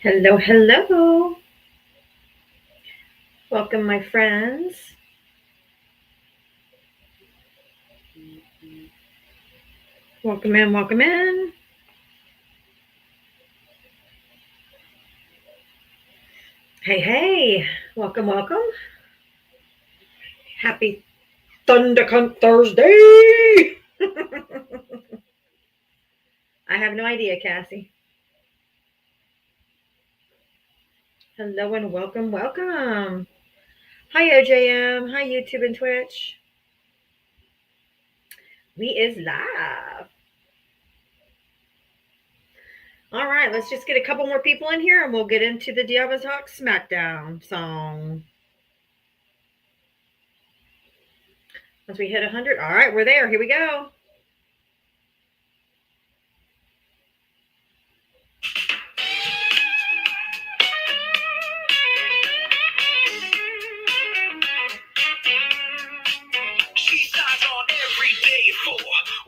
Hello, hello. Welcome, my friends. Welcome in, welcome in. Hey, hey. Welcome, welcome. Happy Thundercunt Thursday. I have no idea, Cassie. Hello and welcome, welcome. Hi, OJM. Hi, YouTube and Twitch. We is live. All right, let's just get a couple more people in here and we'll get into the Diavatalks SmackDown song. Once we hit 100. All right, we're there. Here we go. She signs on every day for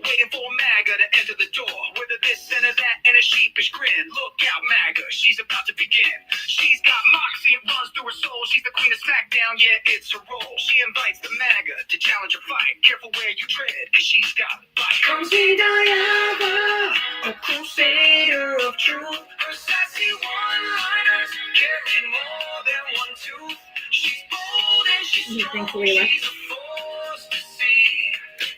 waiting for MAGA to enter the door. Whether this and that and a sheepish grin. Look out, MAGA, she's about to begin. She's got moxie, it runs through her soul. She's the queen of SmackDown, yeah, it's her role. She invites the MAGA to challenge her fight. Careful where you tread, cause she's got bite. Come see Diana, a crusader of truth. Her sassy one-liners carry more than one tooth. She's bold and she's strong. She's a force to see.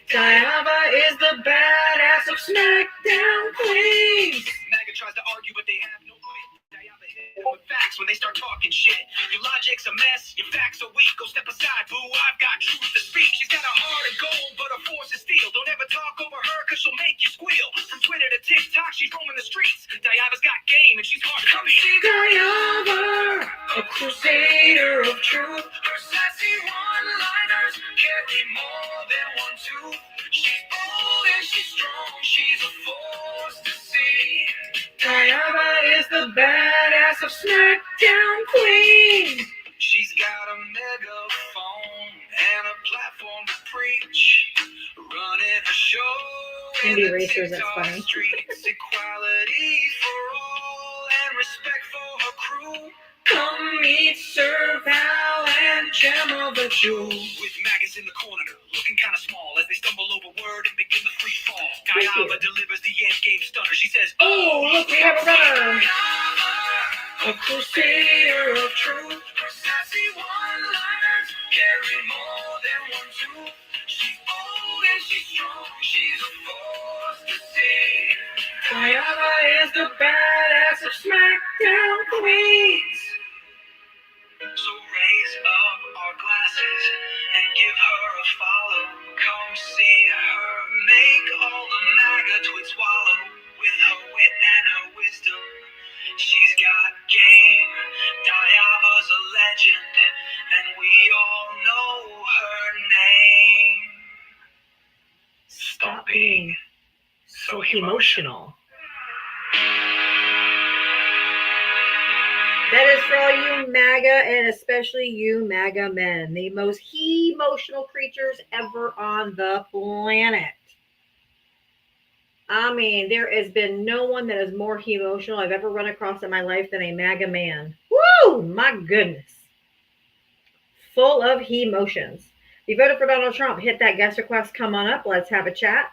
Diana is the badass of SmackDown Queens. MAGA tries to argue, but they have no wit. Diana hit them with facts when they start talking shit. Your logic's a mess, your facts are weak. Go step aside, boo, I've got truth to speak. She's got a heart of gold, but her force is steel. Don't ever talk over her, cause she'll make you squeal. From Twitter to TikTok, she's roaming the streets. Diana's got game, and she's hard to beat. See Diana, a crusader of truth. Her sassy one-liners carry more than one tooth. She's bold and she's strong, she's a force to see. Diana is the badass of SmackDown Queens. She's got a megaphone and a platform to preach. Running a show in the racers, that's funny. Streets, equality for all and respect for her crew. Come meet Sir Val and Gemma the Jewel. With Magus in the corner, looking kind of small as they stumble over word and begin the free fall. Diana delivers the end game stunner. She says, "Oh, look, we have a runner." A crusader of truth. Her sassy one-liners carry more than one tooth. She's bold and she's strong. She's a force to see. Diana is the badass of SmackDown Queens. So raise up our glasses and give her a follow. Come see her make all the MAGA tweets swallow. With her wit and her wisdom, she's got game. Diava's a legend, and we all know her name. Stop being so emotional. That is for all you MAGA and especially you MAGA men, the most emotional creatures ever on the planet. I mean, there has been no one that is more emotional I've ever run across in my life than a MAGA man. Woo! My goodness. Full of emotions. If you voted for Donald Trump, hit that guest request. Come on up. Let's have a chat.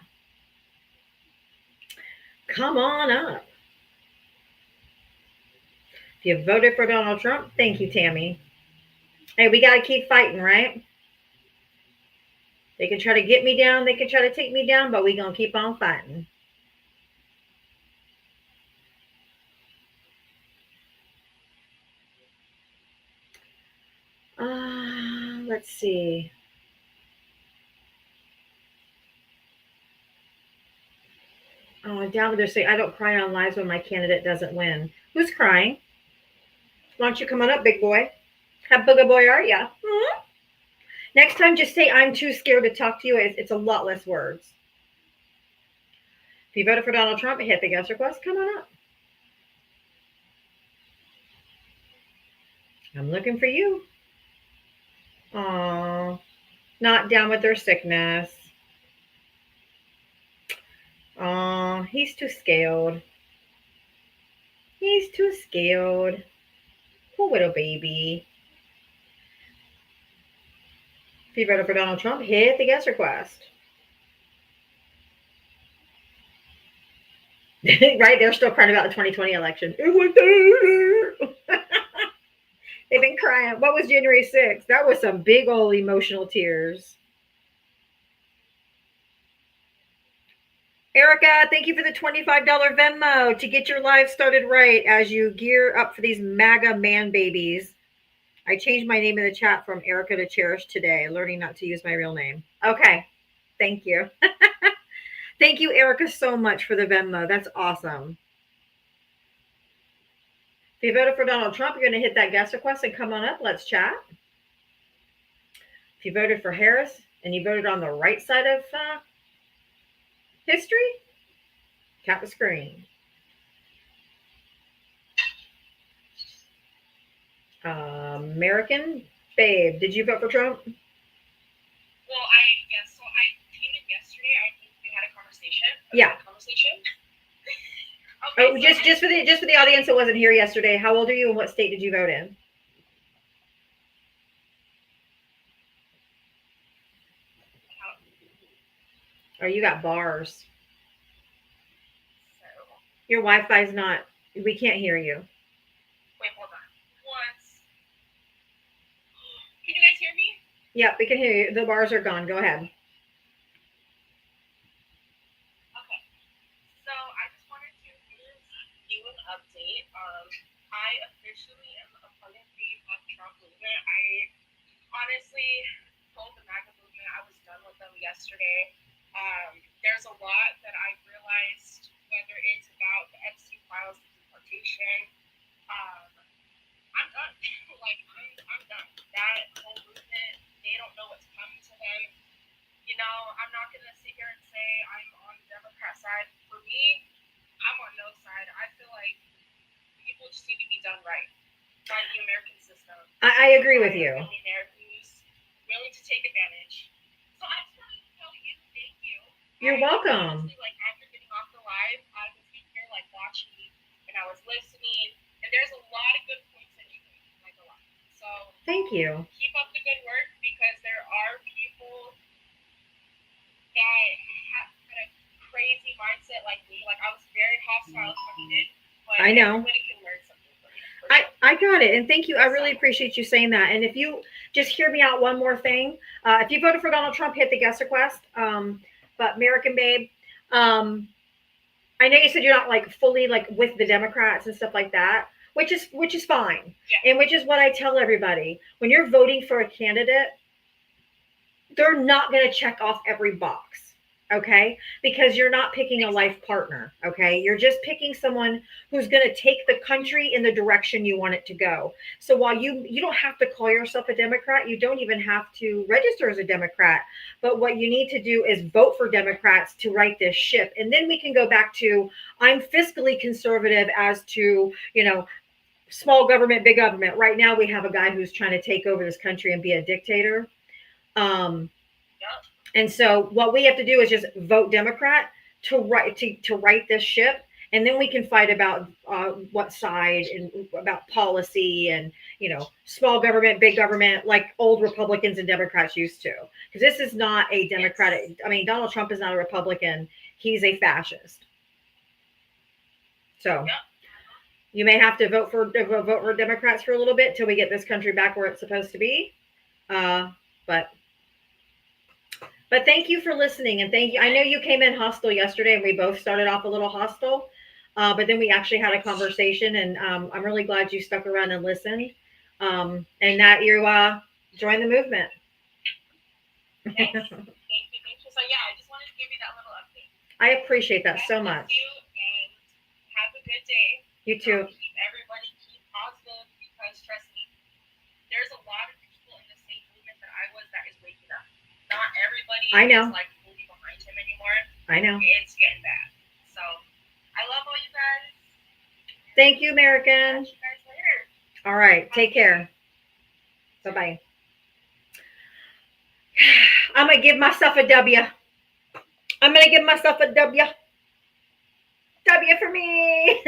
Come on up. If you voted for Donald Trump, thank you, Tammy. Hey, we got to keep fighting, right? They can try to get me down. They can try to take me down, but we're going to keep on fighting. Let's see. Oh, down there say, I don't cry on lives when my candidate doesn't win. Who's crying? Why don't you come on up, big boy? How big a boy are ya? Hmm? Next time, just say, I'm too scared to talk to you. It's a lot less words. If you voted for Donald Trump, hit the guest request. Come on up. I'm looking for you. Aw, not down with their sickness. Aw, he's too scared. He's too scared. Poor little baby. If you voted for Donald Trump, hit the guest request. Right? They're still crying about the 2020 election. It was there. They've been crying. What was January 6th? That was some big old emotional tears. Erica, thank you for the $25 Venmo to get your live started right as you gear up for these MAGA man babies. I changed my name in the chat from Erica to Cherish today, learning not to use my real name. Okay. Thank you. Thank you, Erica, so much for the Venmo. That's awesome. If you voted for Donald Trump, you're going to hit that guest request and come on up. Let's chat. If you voted for Harris and you voted on the right side of history, tap the screen. American Babe, did you vote for Trump? Well, yes. So I came in yesterday. I think we had a conversation. Yeah. Okay, Oh, so just for the audience that wasn't here yesterday, how old are you and what state did you vote in? Oh, you got bars. So, your Wi-Fi's not. We can't hear you. Wait, hold on. Once. Can you guys hear me? Yep, we can hear you. The bars are gone. Go ahead. Okay. So I just wanted to give you an update. I officially am a part of the Trump movement. I honestly told the MAGA movement I was done with them yesterday. There's a lot that I realized, whether it's about the Epstein files, the deportation. I'm done. I'm done. That whole movement, they don't know what's coming to them. You know, I'm not going to sit here and say I'm on the Democrat side. For me, I'm on no side. I feel like people just need to be done right by the American system. I agree with you. Millionaire who's willing to take advantage. So I just wanted to tell you, thank you. You're welcome. Honestly, after getting off the live, I was here watching and I was listening, and there's a lot of good points that you make, a lot. So thank you. Keep up the good work because there are people that have kind of crazy mindset like me. Like I was very hostile coming in, but I know. Everybody can learn something from you. I got it, and thank you. I really appreciate you saying that. And if you just hear me out, one more thing. If you voted for Donald Trump, hit the guest request. But American Babe, I know you said you're not fully with the Democrats and stuff like that, which is fine, yeah. And which is what I tell everybody when you're voting for a candidate. They're not going to check off every box, okay? Because you're not picking a life partner, okay? You're just picking someone who's going to take the country in the direction you want it to go. So while you don't have to call yourself a Democrat, you don't even have to register as a Democrat. But what you need to do is vote for Democrats to right this ship. And then we can go back to I'm fiscally conservative as to, small government, big government. Right now we have a guy who's trying to take over this country and be a dictator. And so what we have to do is just vote Democrat to right this ship, and then we can fight about what side and about policy and small government, big government, like old Republicans and Democrats used to. Because this is not a Democratic. I mean, Donald Trump is not a Republican; he's a fascist. So. You may have to vote for Democrats for a little bit till we get this country back where it's supposed to be. But thank you for listening, and thank you. I know you came in hostile yesterday, and we both started off a little hostile, but then we actually had a conversation, and I'm really glad you stuck around and listened, and that you joined the movement. Thank you. So yeah, I just wanted to give you that little update. I appreciate that so much. Thank you, and have a good day. You too. Keep positive because trust me, there's a lot of people in the same movement that I was that is waking up. Not everybody is moving behind him anymore. I know. It's getting bad. So I love all you guys. Thank you, American. Catch you guys later. All right. Take care. Bye-bye. I'm going to give myself a W. I'm going to give myself a W. W for me.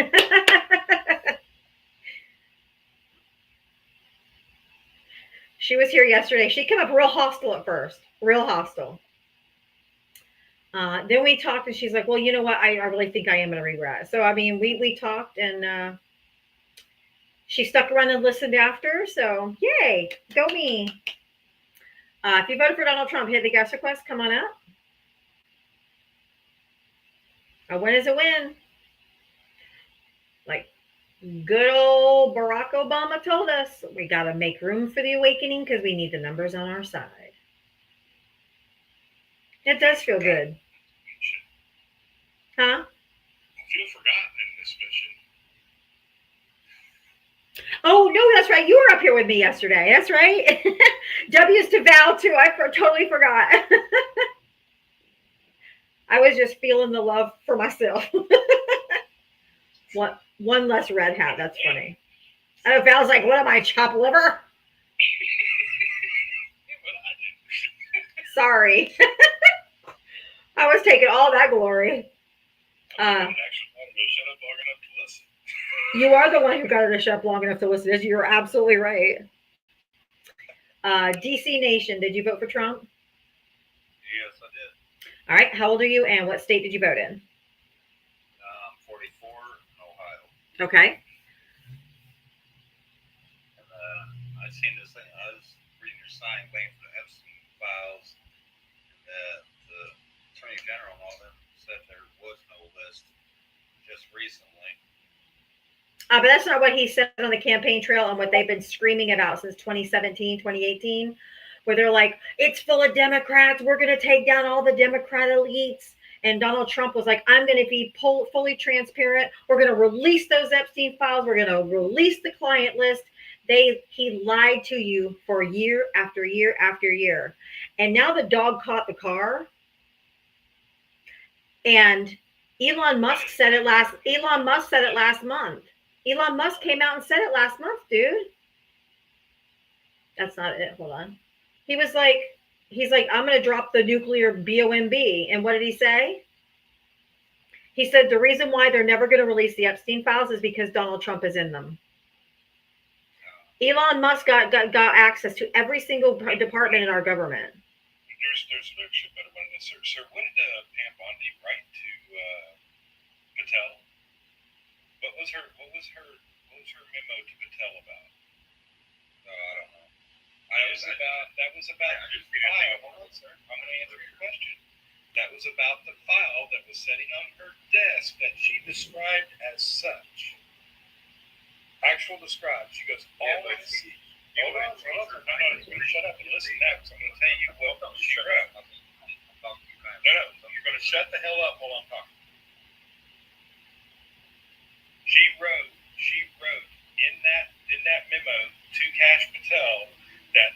She was here yesterday. She came up real hostile at first, real hostile. Then we talked, and she's like, "Well, you know what? I really think I am going to regret." So, I mean, we talked, and she stuck around and listened after. So, yay, go me. If you voted for Donald Trump, hit the guest request. Come on up. A win is a win. Like good old Barack Obama told us, we got to make room for the awakening because we need the numbers on our side. It does feel good. Huh? I feel forgotten in this mission. Oh, no, that's right. You were up here with me yesterday. That's right. W's to Val, too. I totally forgot. I was just feeling the love for myself. One less red hat. That's funny. I know Val's like, what am I, chopped liver? Sorry. I was taking all that glory. You are the one who got her to shut up long enough to listen. You're absolutely right. DC Nation, did you vote for Trump? Yes, I did. All right. How old are you, and what state did you vote in? 44 in Ohio. Okay. And I seen this thing. I was reading your sign waiting for the Epstein files. The Attorney General and all them said there was no list just recently. But that's not what he said on the campaign trail and what they've been screaming about since 2017, 2018, where they're like, it's full of Democrats. We're going to take down all the Democrat elites. And Donald Trump was like, I'm going to be fully transparent. We're going to release those Epstein files. We're going to release the client list. He lied to you for year after year after year. And now the dog caught the car. And Elon Musk said it last month. Elon Musk came out and said it last month, dude. That's not it. Hold on. He's like, I'm going to drop the nuclear bomb. And what did he say? He said the reason why they're never going to release the Epstein files is because Donald Trump is in them. Elon Musk got access to every single department in our government. There's a better one than this, sir. What did Pam Bondi write to Patel? What was her memo to Patel about? I don't know. That was about the file. I'm going to answer your question. That was about the file that was sitting on her desk that she described as such. Actual described. She goes, hold on. No, shut up and listen now, because I'm going to tell you what she wrote. No, you're going to shut the hell up while I'm talking. She wrote in that memo to Kash Patel that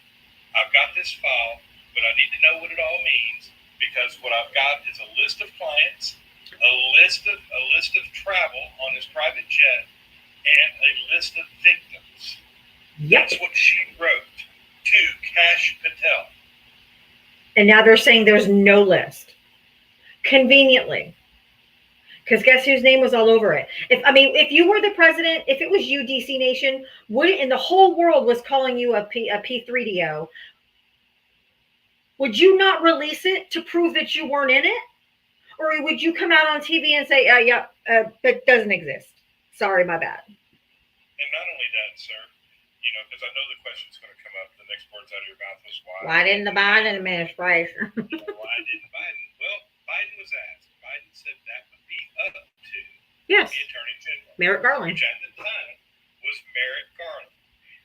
I've got this file, but I need to know what it all means, because what I've got is a list of clients, a list of travel on his private jet, and a list of victims. Yep. That's what she wrote to Kash Patel. And now they're saying there's no list. Conveniently. Because guess whose name was all over it? If you were the president, if it was you, DC Nation, and the whole world was calling you a P3DO, would you not release it to prove that you weren't in it? Or would you come out on TV and say, that doesn't exist? Sorry, my bad. And not only that, sir, because I know the question's going to come up, the next words out of your mouth was why. Why didn't the Biden administration? Why didn't Biden? Well, Biden was asked. Biden said that would be up to Yes. the Attorney General. Merrick Garland. Which at the time was Merrick Garland.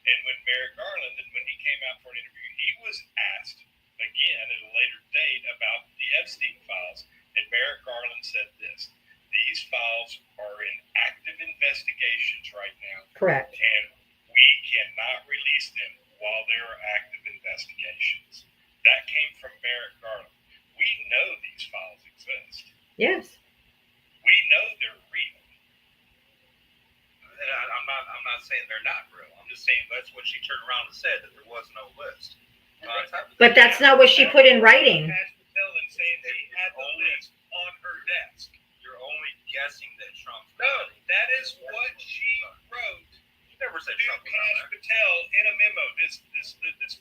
And when Merrick Garland, and when he came out for an interview, he was asked again at a later date about the Epstein files. And Merrick Garland said this: these files are in active investigations right now. Correct. And we cannot release them while there are active investigations. That came from Merrick Garland. We know these files exist. Yes. We know they're real. I'm not saying they're not real. I'm just saying that's what she turned around and said, that there was no list. But that's not what she put in writing. And saying that he had the list on her desk. You're only guessing that Trump's. No, that is what she wrote. She never said Trump. Kash Patel in a memo. This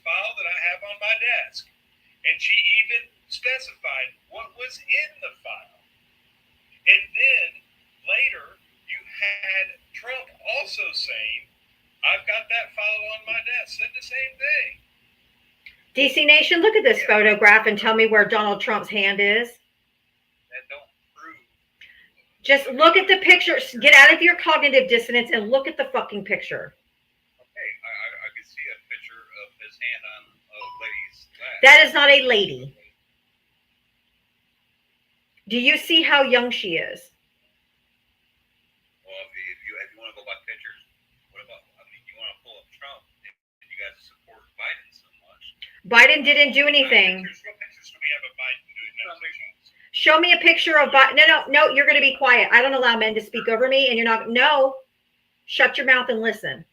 file specified what was in the file. And then later, you had Trump also saying, I've got that file on my desk. Said the same thing. DC Nation, look at this photograph and tell me where Donald Trump's hand is. That don't prove. Just look at the picture. Get out of your cognitive dissonance and look at the fucking picture. Okay, I can see a picture of his hand on a lady's lap. That is not a lady. Do you see how young she is? Well, if you want to go by pictures, what about, you want to pull up Trump and you guys support Biden so much. Biden didn't do anything. What pictures do we have of Biden doing nothing? Show me a picture of Biden. No, you're going to be quiet. I don't allow men to speak over me, and you're not. No, shut your mouth and listen.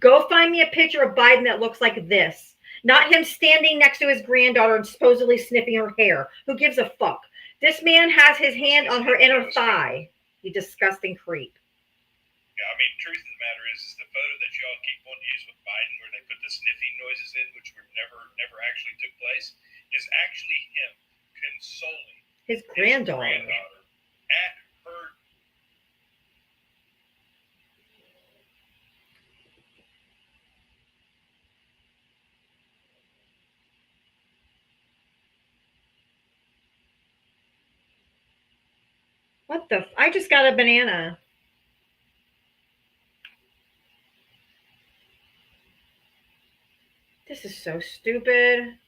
Go find me a picture of Biden that looks like this. Not him standing next to his granddaughter and supposedly sniffing her hair. Who gives a fuck? This man has his hand on her inner thigh. You disgusting creep. Yeah, I mean, truth of the matter is the photo that y'all keep wanting to use with Biden, where they put the sniffing noises in, which were never actually took place, is actually him consoling His granddaughter at her. What the? I just got a banana. This is so stupid.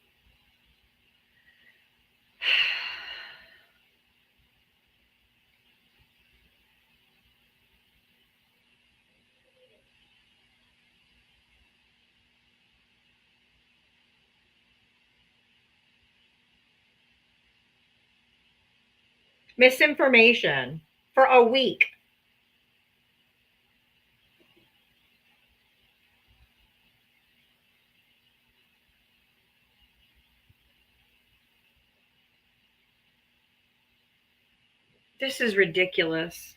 Misinformation for a week. This is ridiculous.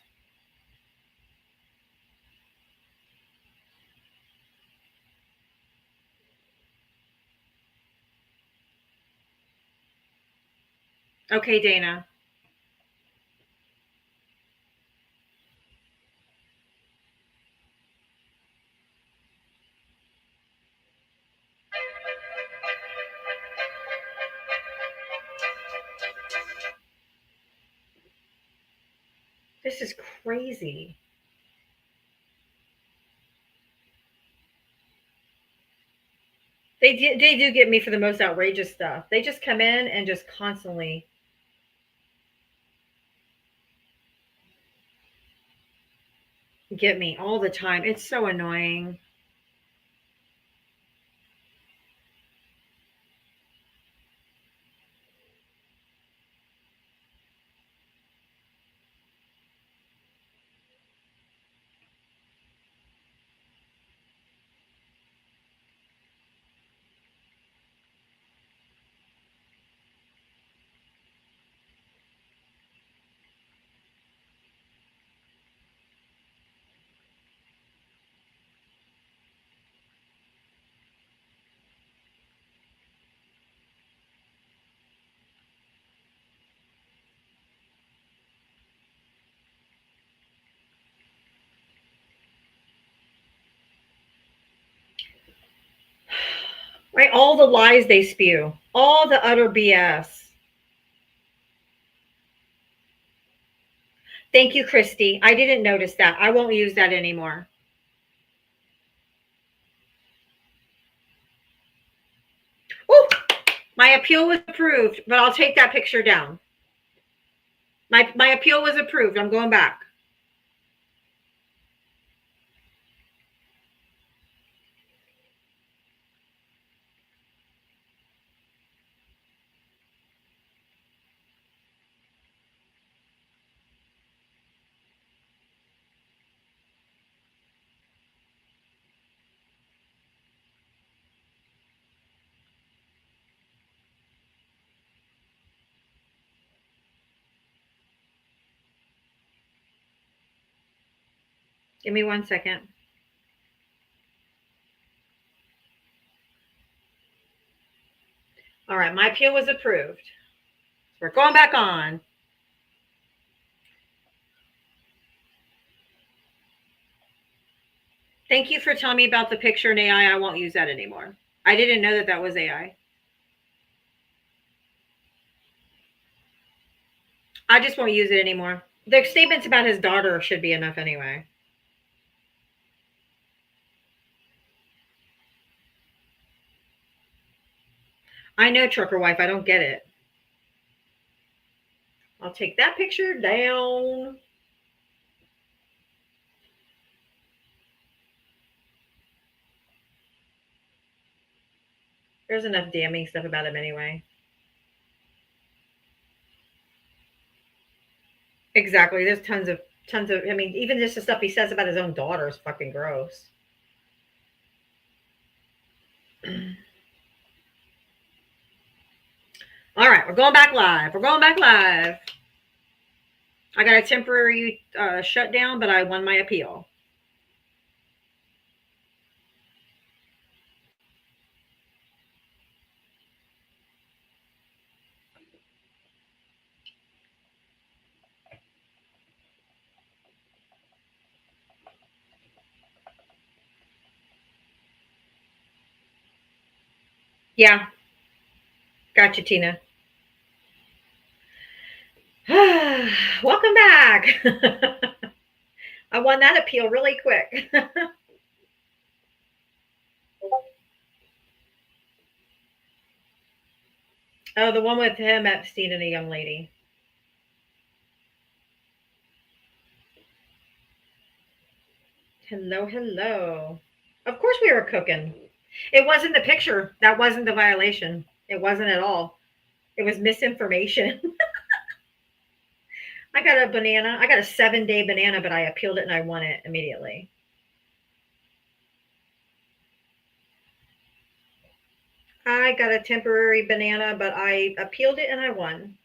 Okay, Dana. This is crazy. They do get me for the most outrageous stuff. They just come in and just constantly get me all the time. It's so annoying. Right? All the lies they spew, all the utter BS. Thank you, Christy. I didn't notice that. I won't use that anymore. Oh, my appeal was approved, but I'll take that picture down. My appeal was approved. I'm going back. Give me 1 second. All right, my appeal was approved. We're going back on. Thank you for telling me about the picture in AI. I won't use that anymore. I didn't know that that was AI. I just won't use it anymore. The statements about his daughter should be enough anyway. I know, trucker wife. I don't get it. I'll take that picture down. There's enough damning stuff about him anyway. Exactly. There's tons of, I mean, even just the stuff he says about his own daughter is fucking gross. All right, we're going back live. We're going back live. I got a temporary shutdown, but I won my appeal. Yeah. Gotcha, Tina. Welcome back. I won that appeal really quick. Oh, the one with him, Epstein, and a young lady. Hello, hello. Of course we were cooking. It wasn't the picture. That wasn't the violation. It wasn't at all. It was misinformation. I got a banana. I got a 7-day banana, but I appealed it and I won it immediately. I got a temporary banana, but I appealed it and I won.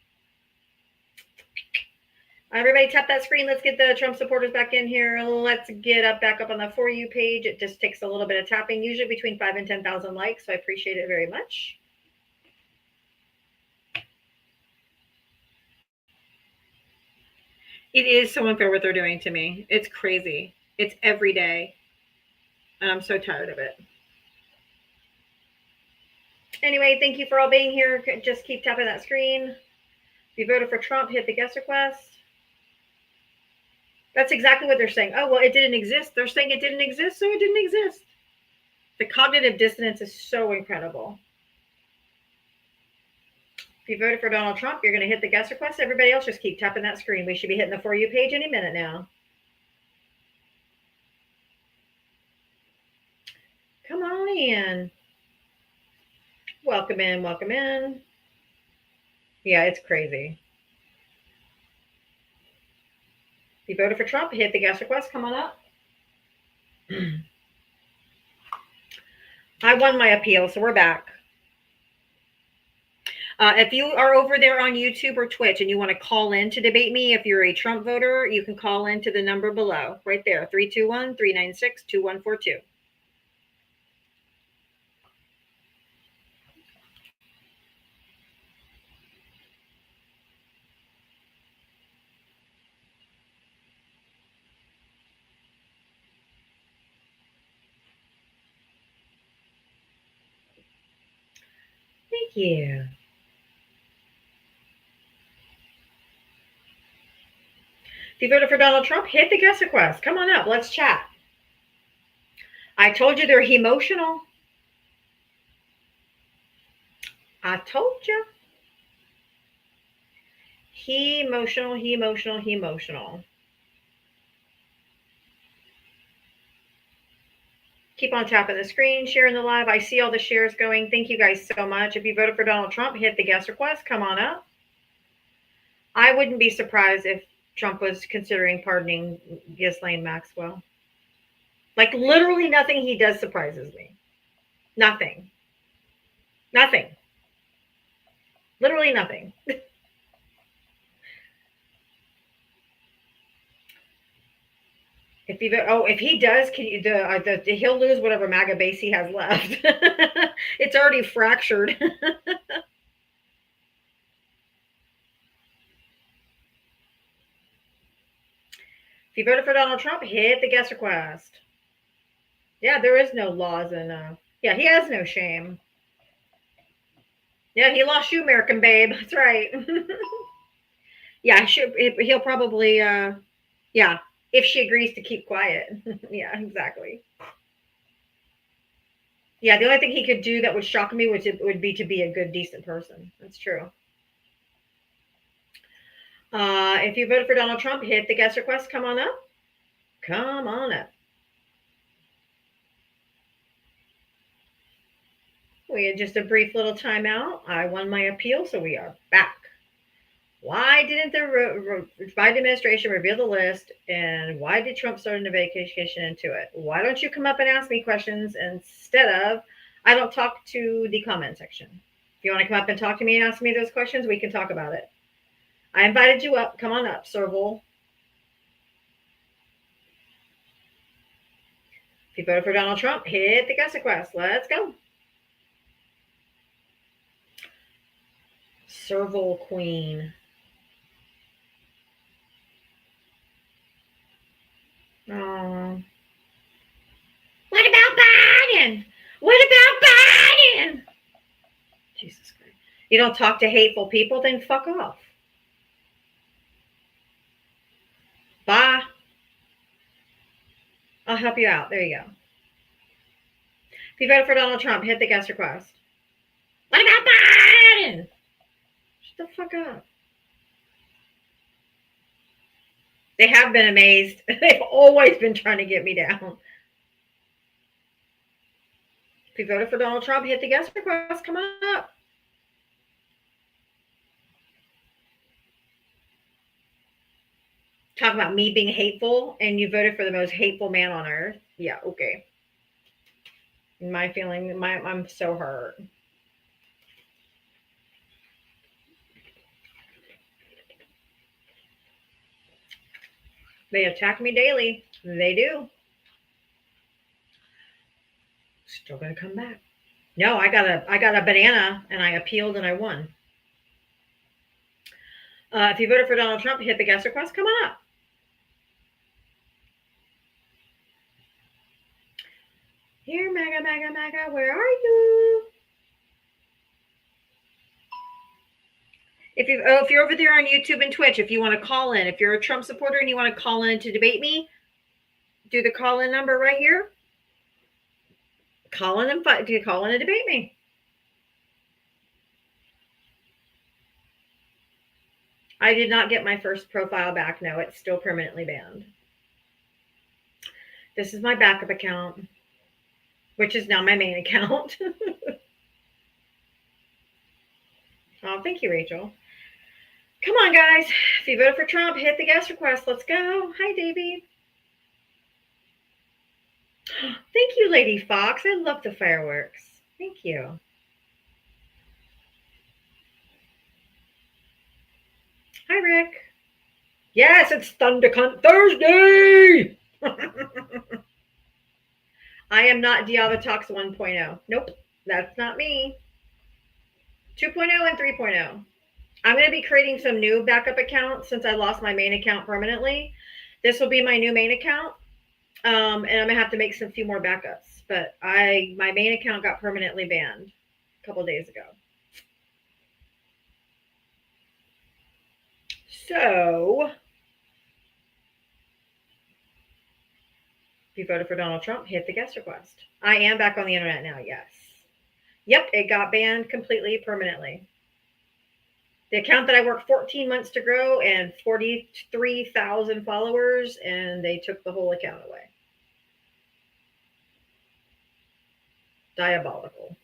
Everybody tap that screen. Let's get the Trump supporters back in here. Let's get back up on the For You page. It just takes a little bit of tapping, usually between 5 and 10,000 likes. So I appreciate it very much. It is so unfair what they're doing to me. It's crazy. It's every day. And I'm so tired of it. Anyway, thank you for all being here. Just keep tapping that screen. If you voted for Trump, hit the guest request. That's exactly what they're saying. Oh, well, it didn't exist. They're saying it didn't exist, so it didn't exist. The cognitive dissonance is so incredible. If you voted for Donald Trump, you're going to hit the guest request. Everybody else just keep tapping that screen. We should be hitting the For You page any minute now. Come on in. Welcome in, welcome in. Yeah, it's crazy. If you voted for Trump, hit the guest request. Come on up. I won my appeal, so we're back. If you are over there on YouTube or Twitch and you want to call in to debate me, if you're a Trump voter, you can call in to the number below, right there, 321-396-2142. Thank you. If you voted for Donald Trump, hit the guest request. Come on up. Let's chat. I told you they're emotional. I told you. He emotional. Keep on tapping the screen, sharing the live. I see all the shares going. Thank you guys so much. If you voted for Donald Trump, hit the guest request. Come on up. I wouldn't be surprised if Trump was considering pardoning Ghislaine Maxwell. Like literally nothing he does surprises me. Nothing. Literally nothing. If he does, can you he'll lose whatever MAGA base he has left. It's already fractured. If you voted for Donald Trump, hit the guest request. Yeah, there is no laws and yeah, he has no shame. Yeah, he lost you, American babe. That's right. Yeah, he'll probably yeah, if she agrees to keep quiet. Yeah, exactly. Yeah, the only thing he could do that would shock me would be to be a good, decent person. That's true. If you voted for Donald Trump, hit the guest request. Come on up. Come on up. We had just a brief little timeout. I won my appeal, so we are back. Why didn't the Biden administration reveal the list, and why did Trump start an investigation into it? Why don't you come up and ask me questions instead of I don't talk to the comment section? If you want to come up and talk to me and ask me those questions, we can talk about it. I invited you up. Come on up, Serval. If you voted for Donald Trump, hit the guest request. Let's go. Serval Queen. Oh. What about Biden? What about Biden? Jesus Christ. You don't talk to hateful people, then fuck off. Bye. I'll help you out. There you go. If you voted for Donald Trump, hit the guest request. What about Biden? Shut the fuck up. They have been amazed. They've always been trying to get me down. If you voted for Donald Trump, hit the guest request. Come on up. Talk about me being hateful, and you voted for the most hateful man on earth. Yeah, okay. My feeling, I'm so hurt. They attack me daily. They do. Still gonna come back. No, I got a banana, and I appealed and I won. If you voted for Donald Trump, hit the guest request. Come on up. Here, MAGA, MAGA, MAGA, where are you? If you're over there on YouTube and Twitch, if you want to call in, if you're a Trump supporter and you want to call in to debate me, do the call-in number right here. Call in and debate me. I did not get my first profile back. No, it's still permanently banned. This is my backup account, which is now my main account. Oh, thank you, Rachel. Come on, guys. If you voted for Trump, hit the guest request. Let's go. Hi, Davey. Thank you, Lady Fox. I love the fireworks. Thank you. Hi, Rick. Yes, it's ThunderCunt Thursday. I am not Diavatalks 1.0. Nope, that's not me. 2.0 and 3.0. I'm going to be creating some new backup accounts since I lost my main account permanently. This will be my new main account. And I'm going to have to make some few more backups. But my main account got permanently banned a couple days ago. So, if you voted for Donald Trump, hit the guest request. I am back on the internet now, yes. Yep, it got banned completely, permanently. The account that I worked 14 months to grow and 43,000 followers, and they took the whole account away. Diabolical.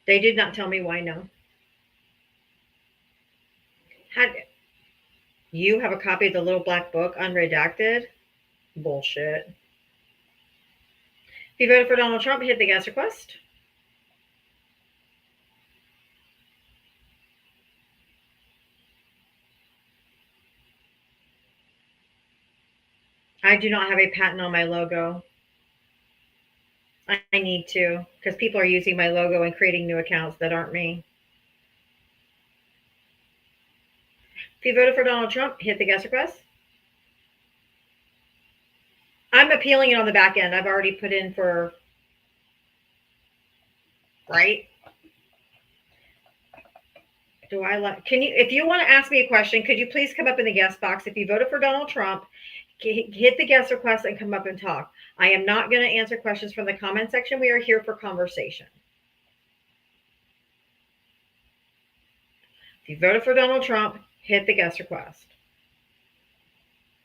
They did not tell me why, no. You have a copy of the Little Black Book, unredacted? Bullshit. If you voted for Donald Trump, hit the guest request. I do not have a patent on my logo. I need to, because people are using my logo and creating new accounts that aren't me. If you voted for Donald Trump, hit the guest request. I'm appealing it on the back end. I've already put in for, right? Do I like, can you, if you want to ask me a question, could you please come up in the guest box? If you voted for Donald Trump, hit the guest request and come up and talk. I am not going to answer questions from the comment section. We are here for conversation. If you voted for Donald Trump, hit the guest request.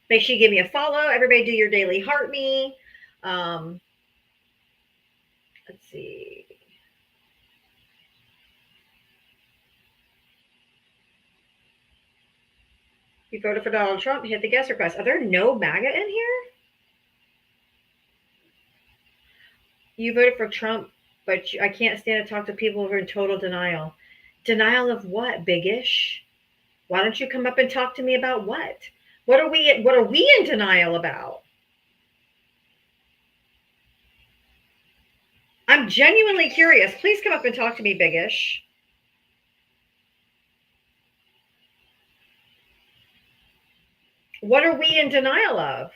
Make sure you give me a follow. Everybody do your daily heart me. Let's see. If you voted for Donald Trump, hit the guest request. Are there no MAGA in here? You voted for Trump, but I can't stand to talk to people who are in total denial. Denial of what, biggish? Why don't you come up and talk to me about what? What are we in denial about? I'm genuinely curious. Please come up and talk to me, biggish. What are we in denial of?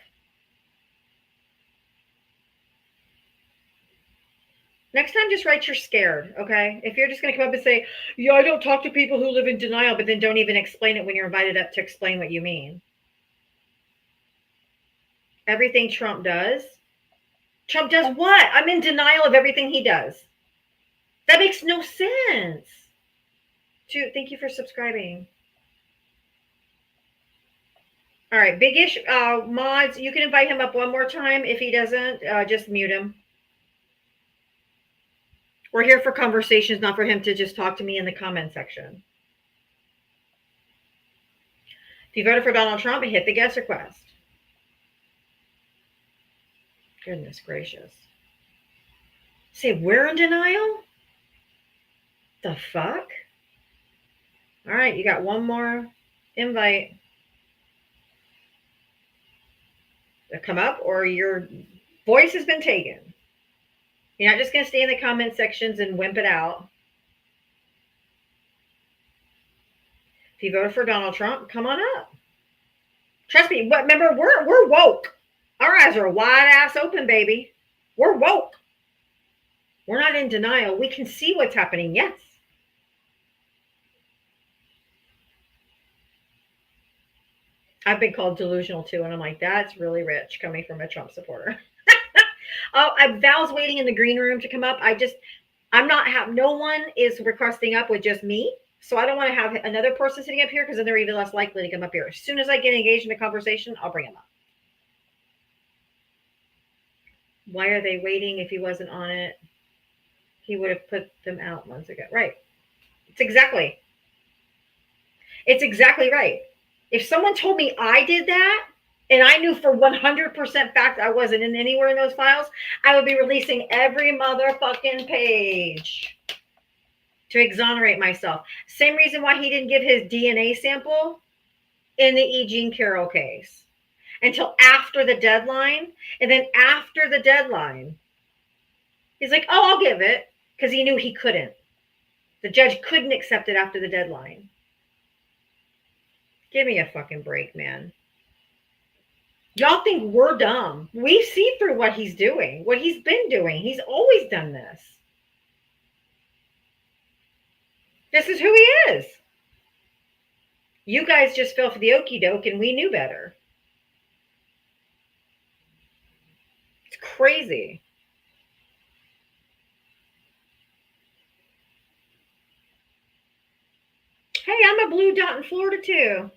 Next time, just write you're scared, okay? If you're just going to come up and say, yeah, I don't talk to people who live in denial, but then don't even explain it when you're invited up to explain what you mean. Everything Trump does? Trump does what? I'm in denial of everything he does. That makes no sense. Thank you for subscribing. All right, biggish mods, you can invite him up one more time. If he doesn't, just mute him. We're here for conversations, not for him to just talk to me in the comment section. If you voted for Donald Trump, hit the guest request. Goodness gracious. Say, we're in denial? The fuck? All right, you got one more invite to come up, or your voice has been taken. You're not just going to stay in the comment sections and wimp it out. If you voted for Donald Trump, come on up. Trust me. Remember, we're woke. Our eyes are wide ass open, baby. We're woke. We're not in denial. We can see what's happening. Yes. I've been called delusional too, and I'm like, that's really rich coming from a Trump supporter. Val's waiting in the green room to come up. No one is requesting up with just me. So I don't want to have another person sitting up here because then they're even less likely to come up here. As soon as I get engaged in a conversation, I'll bring them up. Why are they waiting? If he wasn't on it, he would have put them out months ago. Right. It's exactly right. If someone told me I did that, and I knew for 100% fact I wasn't in anywhere in those files, I would be releasing every motherfucking page to exonerate myself. Same reason why he didn't give his DNA sample in the E. Jean Carroll case until after the deadline. And then after the deadline, he's like, oh, I'll give it, because he knew he couldn't. The judge couldn't accept it after the deadline. Give me a fucking break, man. Y'all think we're dumb. We see through what he's doing, what he's been doing. He's always done this. This is who he is. You guys just fell for the okie doke and we knew better. It's crazy. Hey, I'm a blue dot in Florida too.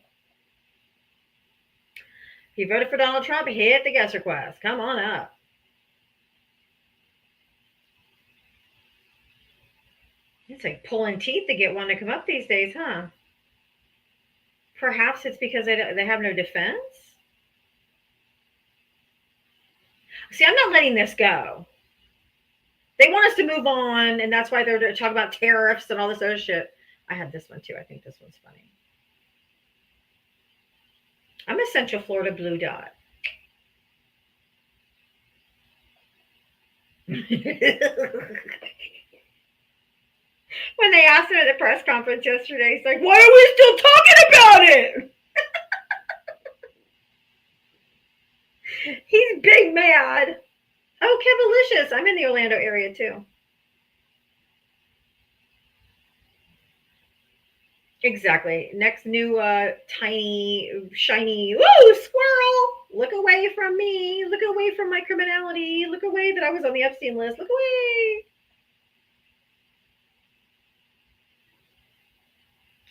If you voted for Donald Trump, hit the guest request. Come on up. It's like pulling teeth to get one to come up these days, huh? Perhaps it's because they have no defense. See, I'm not letting this go. They want us to move on, and that's why they're talking about tariffs and all this other shit. I had this one too. I think this one's funny. I'm a Central Florida blue dot. When they asked him at the press conference yesterday, he's like, why are we still talking about it? bad. Oh, Kevalicious. I'm in the Orlando area too. Exactly. Next new tiny, shiny, woo, squirrel. Look away from me. Look away from my criminality. Look away that I was on the Epstein list. Look away.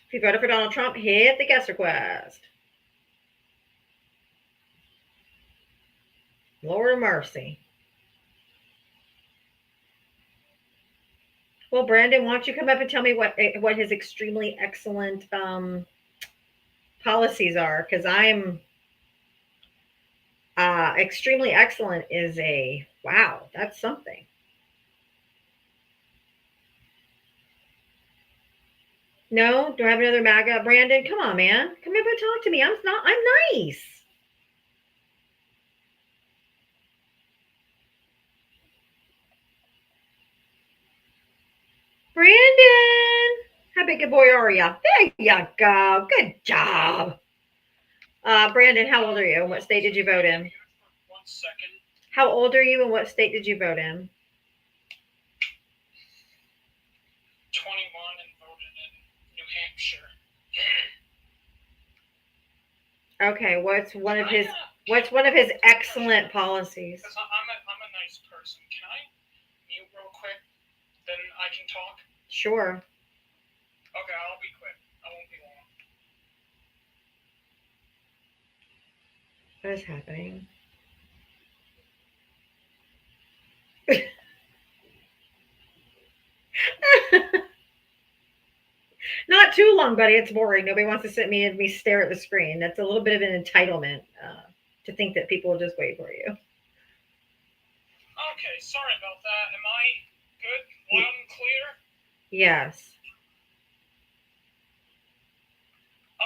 If you voted for Donald Trump, hit the guest request. Lord of mercy. Well, Brandon, why don't you come up and tell me what his extremely excellent policies are? Because I'm extremely excellent is a wow. That's something. No, do I have another MAGA? Brandon, come on, man. Come up and talk to me. I'm nice. Brandon, how big a boy are you? There you go. Good job. Brandon, how old are you? And what state did you vote in? 1 second. How old are you and what state did you vote in? 21 and voted in New Hampshire. Okay, what's one of his excellent policies? Because I'm a nice person. Can I mute real quick? Then I can talk? Sure. Okay, I'll be quick. I won't be long. What is happening? Not too long, buddy. It's boring. Nobody wants to sit and me stare at the screen. That's a little bit of an entitlement to think that people will just wait for you. Okay, sorry about that. Am I good? Loud and clear? Yes.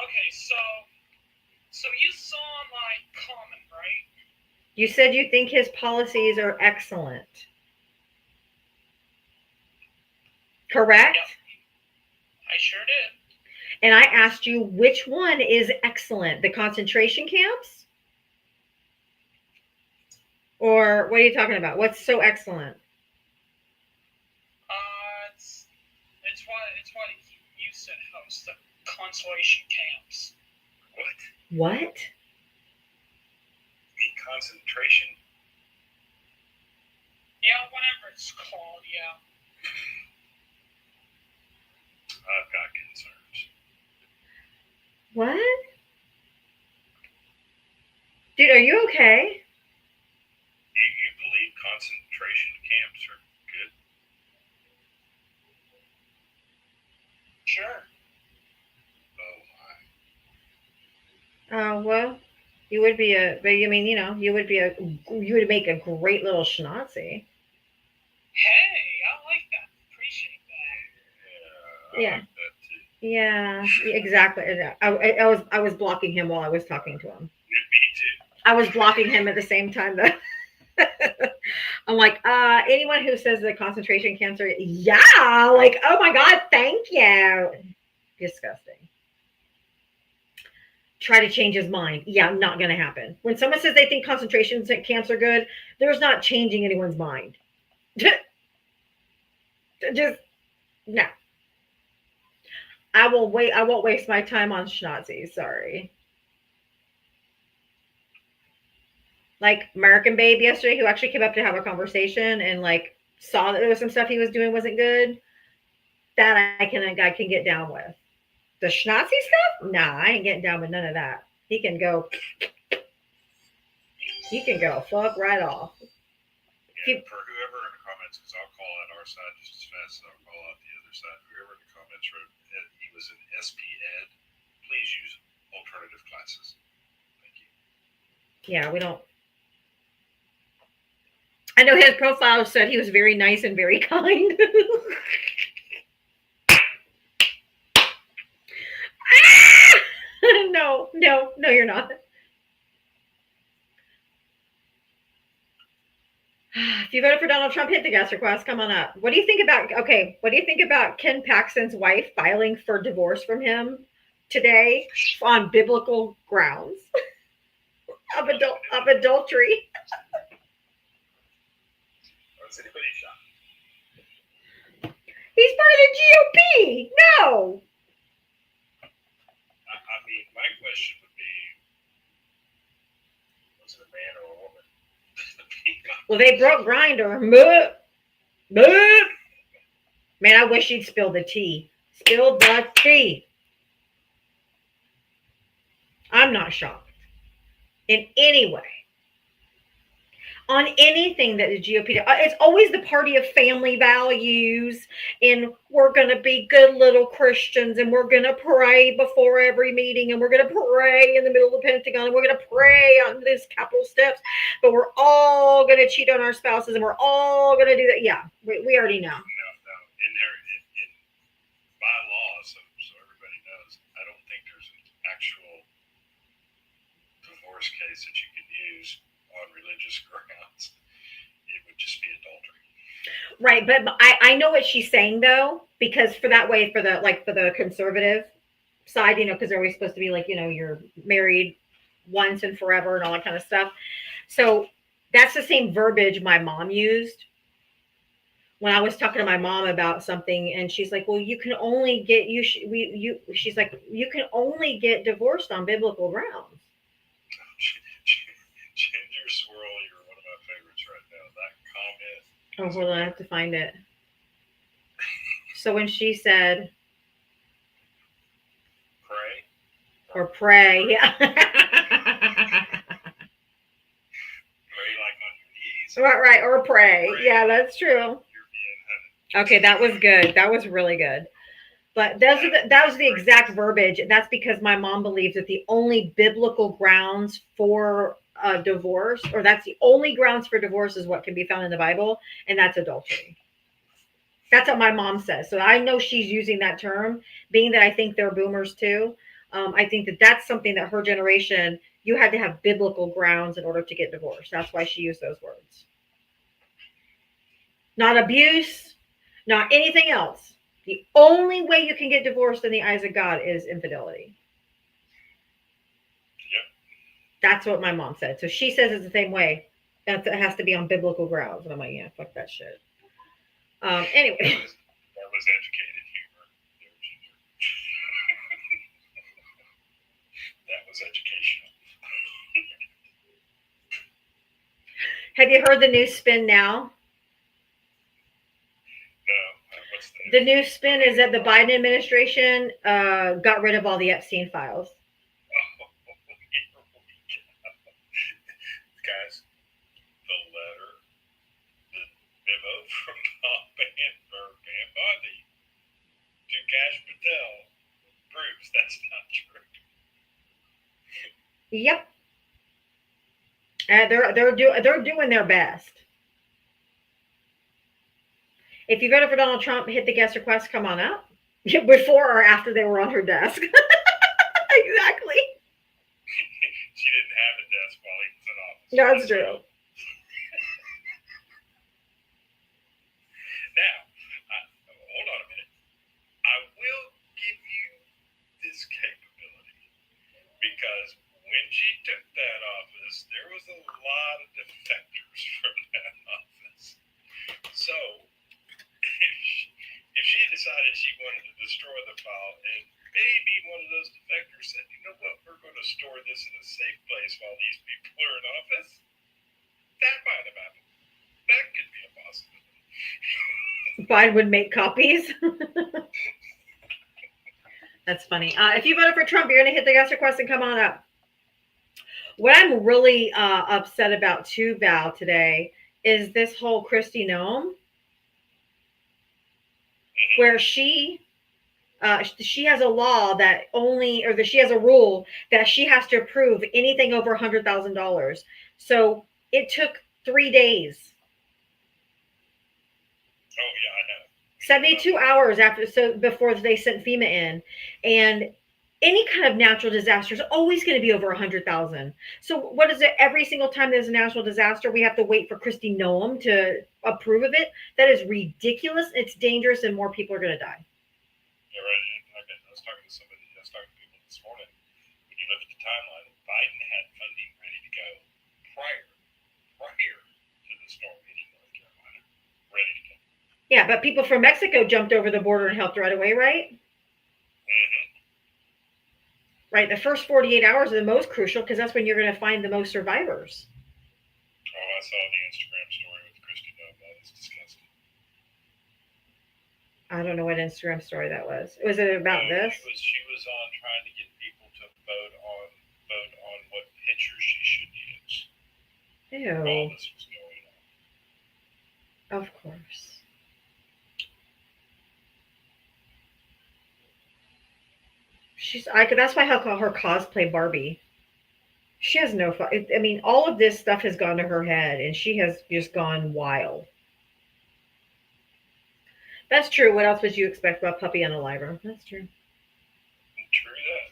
Okay, so you saw my comment, right? You said you think his policies are excellent. Correct? Yep. I sure did. And I asked you which one is excellent, the concentration camps? Or what are you talking about? What's so excellent? It's what you said, host, the consolation camps. What? The concentration? Yeah, whatever it's called, yeah. I've got concerns. What? Dude, are you okay? You believe concentration camps are good? Sure. Oh, why? Well, you would be you would make a great little schnazi. Hey, I like that. Appreciate that. Yeah. Like that too. Yeah, exactly. I was blocking him while I was talking to him. Me too. I was blocking him at the same time though. I'm like, anyone who says the concentration camps are, yeah, like, oh my God, thank you. Disgusting. Try to change his mind. Yeah, not going to happen. When someone says they think concentration camps are good, there's not changing anyone's mind. Just, no. I won't waste my time on schnazzies. Sorry. Like American Babe yesterday, who actually came up to have a conversation and like saw that there was some stuff he was doing wasn't good. That I can get down with. The schnazzy stuff? Nah, I ain't getting down with none of that. He can go fuck right off. Yeah, for whoever in the comments, because I'll call out our side just as fast as I'll call out the other side. Whoever in the comments wrote he was in SP Ed, please use alternative classes. Thank you. Yeah, we don't. I know his profile said he was very nice and very kind. No, you're not. If you voted for Donald Trump, hit the guest request. Come on up. What do you think about Ken Paxton's wife filing for divorce from him today on biblical grounds of adultery? Was anybody shocked? He's part of the GOP. No. I mean, my question would be, was it a man or a woman? Well, they broke Grinder. Boop. Boop. Man, I wish he'd spill the tea. Spill the tea. I'm not shocked in any way on anything that the GOP does. It's always the party of family values, and we're going to be good little Christians, and we're going to pray before every meeting, and we're going to pray in the middle of the Pentagon, and we're going to pray on this Capitol steps, but we're all going to cheat on our spouses, and we're all going to do that. Yeah, we already know. No. In by law, so everybody knows, I don't think there's an actual divorce case that you can use on religious grounds. It would just be adultery. Right, but I know what she's saying though, because for the conservative side, because they're always supposed to be like, you're married once and forever and all that kind of stuff. So that's the same verbiage my mom used when I was talking to my mom about something, and she's like, well, you can only get she's like, you can only get divorced on biblical grounds. Ginger Swirl, you're one of my favorites right now. That comment. Oh, hold on, I have to find it. So when she said, pray, yeah. Pray like on your knees. Right, or pray. Yeah, that's true. You're being hunted. Okay, that was good. That was really good. But that was the exact verbiage. That's because my mom believes that the only biblical grounds for divorce, or that's the only grounds for divorce, is what can be found in the Bible, and that's adultery. That's what my mom says. So I know she's using that term, being that I think they're boomers too. I think that that's something that her generation, you had to have biblical grounds in order to get divorced. That's why she used those words. Not abuse, not anything else. The only way you can get divorced in the eyes of God is infidelity. Yep. That's what my mom said. So she says it's the same way. It has to be on biblical grounds. And I'm like, yeah, fuck that shit. Anyway. That was educated humor. That was educational. Have you heard the new spin now? No. What's The new spin is that the Biden administration got rid of all the Epstein files. Guys, the letter, the memo from Van Bondi to Cash Patel proves that's not true. Yep. They're doing their best. If you voted for Donald Trump, hit the guest request, come on up. Before or after they were on her desk. Exactly. She didn't have a desk while he was in office. That's true. Now, hold on a minute. I will give you this capability because when she took that office, there was a lot of defectors from that office. So, if she decided she wanted to destroy the file, and maybe one of those defectors said, you know what, we're going to store this in a safe place while these people are in office, that might have happened. That could be a possibility. Biden would make copies. That's funny. If you voted for Trump, you're going to hit the guest request and come on up. What I'm really upset about too, Val, today is this whole Kristi Noem, where she has a law that she has a rule that she has to approve anything over $100,000. So it took 3 days. Oh, yeah, I know. 72 hours before they sent FEMA in. And any kind of natural disaster is always going to be over 100,000. So what is it? Every single time there's a natural disaster, we have to wait for Kristi Noem to approve of it. That is ridiculous. It's dangerous, and more people are going to die. Yeah, right. I was talking to people this morning. When you look at the timeline, Biden had funding ready to go prior to the storm hitting North Carolina. ready to go. Yeah, but people from Mexico jumped over the border and helped right away, right? Mm-hmm. Right. The first 48 hours are the most crucial because that's when you're going to find the most survivors. Oh, I saw the Instagram story with Christy Dove. That is disgusting. I don't know what Instagram story that was. Was it about this? She was on trying to get people to vote on what picture she should use while Ew. this was going on. Of course. That's why I call her cosplay Barbie. She has no fun. I mean, all of this stuff has gone to her head and she has just gone wild. That's true. What else would you expect about Puppy Unaliver? That's true. True that.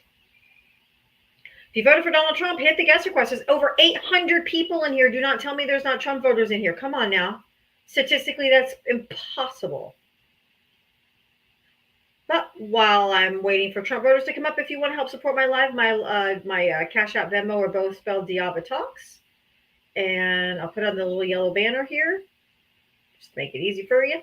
If you voted for Donald Trump, hit the guest request. There's over 800 people in here. Do not tell me there's not Trump voters in here. Come on now. Statistically, that's impossible. But while I'm waiting for Trump voters to come up, if you want to help support my live, my Cash App, Venmo are both spelled Diavatalks. And I'll put on the little yellow banner here. Just make it easy for you.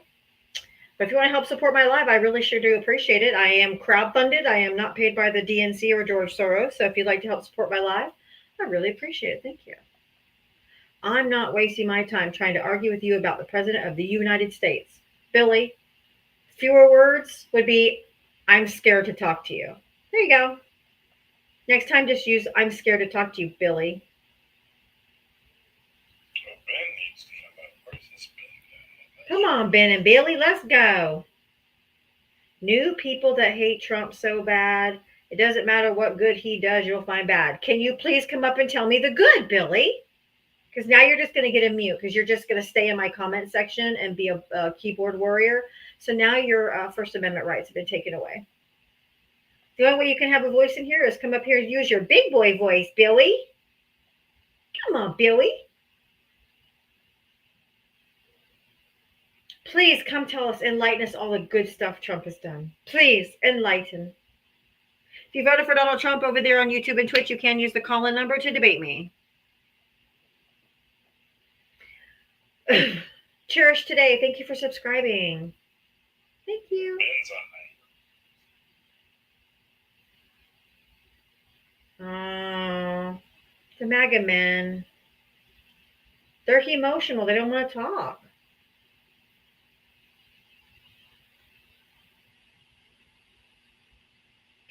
But if you want to help support my live, I really sure do appreciate it. I am crowdfunded. I am not paid by the DNC or George Soros. So if you'd like to help support my live, I really appreciate it. Thank you. I'm not wasting my time trying to argue with you about the President of the United States. Billy, fewer words would be, I'm scared to talk to you. There you go. Next time, just use, I'm scared to talk to you, Billy. Oh, Ben needs to come up. Where's this Ben? Come on, Ben and Billy, let's go. New people that hate Trump so bad, it doesn't matter what good he does, you'll find bad. Can you please come up and tell me the good, Billy? Because now you're just going to get a mute because you're just going to stay in my comment section and be a keyboard warrior. So now your First Amendment rights have been taken away. The only way you can have a voice in here is come up here and use your big boy voice, Billy. Come on, Billy. Please come tell us, enlighten us all the good stuff Trump has done. Please enlighten. If you voted for Donald Trump over there on YouTube and Twitch, you can use the call-in number to debate me. Cherish today, thank you for subscribing. Thank you. The MAGA men. They're emotional. They don't want to talk.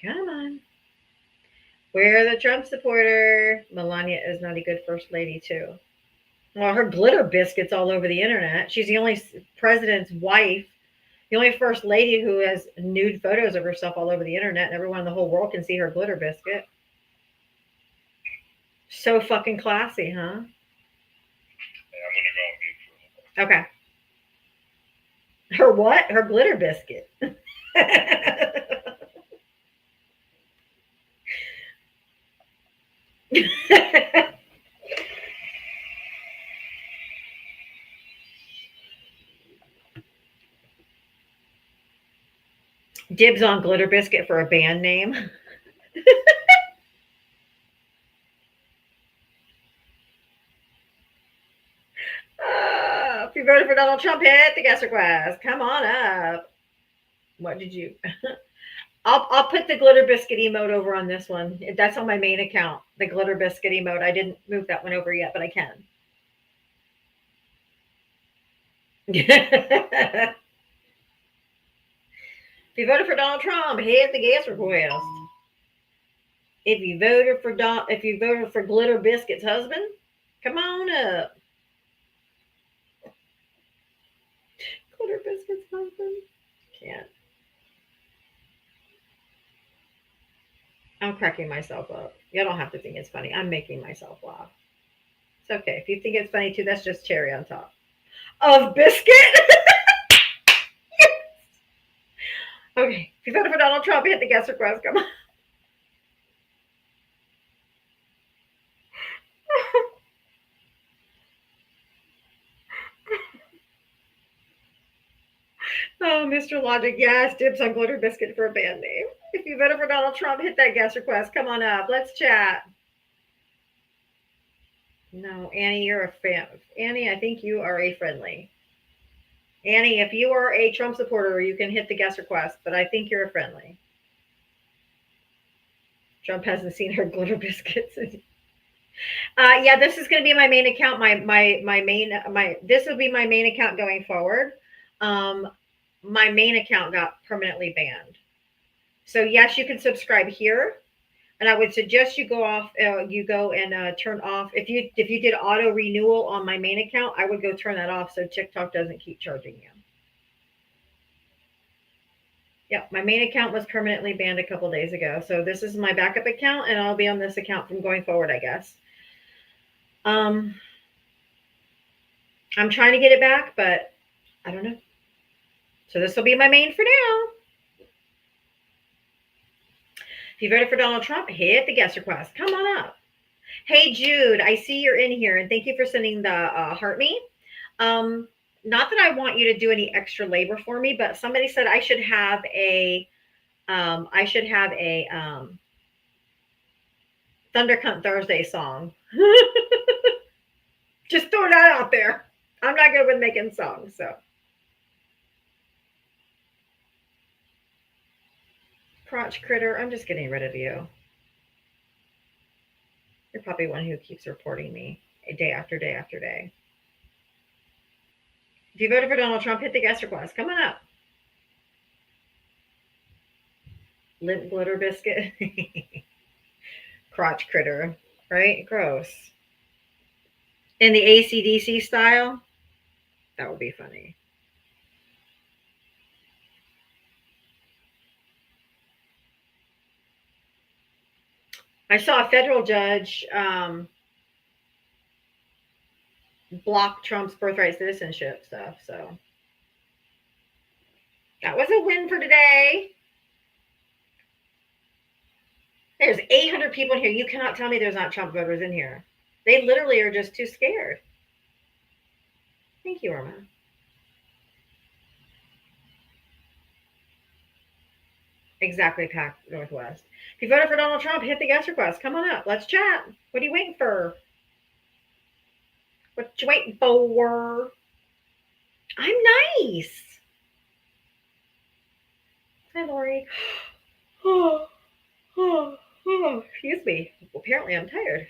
Come on. We're the Trump supporter. Melania is not a good first lady, too. Well, her glitter biscuits all over the internet. She's the only president's wife, the only first lady who has nude photos of herself all over the internet, and everyone in the whole world can see her glitter biscuit. So fucking classy, huh? Yeah, I'm going to go on mute for a little bit. Okay. Her what? Her glitter biscuit. Dibs on glitter biscuit for a band name. If you voted for Donald Trump, hit the guest request. Come on up. What did you? I'll put the glitter biscuit emote over on this one. That's on my main account. The glitter biscuit emote. I didn't move that one over yet, but I can. If you voted for Donald Trump, hit the guest request. If you voted for Glitter Biscuit's husband, come on up. Glitter Biscuit's husband? Can't. I'm cracking myself up. You don't have to think it's funny. I'm making myself laugh. It's okay. If you think it's funny too, that's just cherry on top. Of biscuit? Okay. If you voted for Donald Trump, hit the guest request. Come on. Oh, Mr. Logic, yes, dibs on glitter biscuit for a band name. If you voted for Donald Trump, hit that guest request. Come on up. Let's chat. No, Annie, you're a fan. Annie, I think you are a friendly. Annie, if you are a Trump supporter, you can hit the guest request, but I think you're friendly. Trump hasn't seen her glitter biscuits. Yeah, this is going to be my main account. This will be my main account going forward. Um, my main account got permanently banned. So yes, you can subscribe here, and I would suggest you go off. You go and turn off if you did auto renewal on my main account. I would go turn that off so TikTok doesn't keep charging you. Yep, my main account was permanently banned a couple days ago. So this is my backup account, and I'll be on this account from going forward, I guess. I'm trying to get it back, but I don't know. So this will be my main for now. If you voted for Donald Trump, hit the guest request. Come on up. Hey, Jude, I see you're in here, and thank you for sending the heart me. Not that I want you to do any extra labor for me, but somebody said I should have a Thundercunt Thursday song. Just throw that out there. I'm not good with making songs, so. Crotch critter, I'm just getting rid of you. You're probably one who keeps reporting me day after day after day. If you voted for Donald Trump, hit the guest request. Come on up. Lint glitter biscuit. Crotch critter, right? Gross. In the AC/DC style, that would be funny. I saw a federal judge block Trump's birthright citizenship stuff, so that was a win for today. There's 800 people in here. You cannot tell me there's not Trump voters in here. They literally are just too scared. Thank you, Irma. Exactly, Pac Northwest. If you voted for Donald Trump, hit the guest request. Come on up. Let's chat. What are you waiting for? What you waiting for? I'm nice. Hi, Lori. Excuse me. Apparently, I'm tired.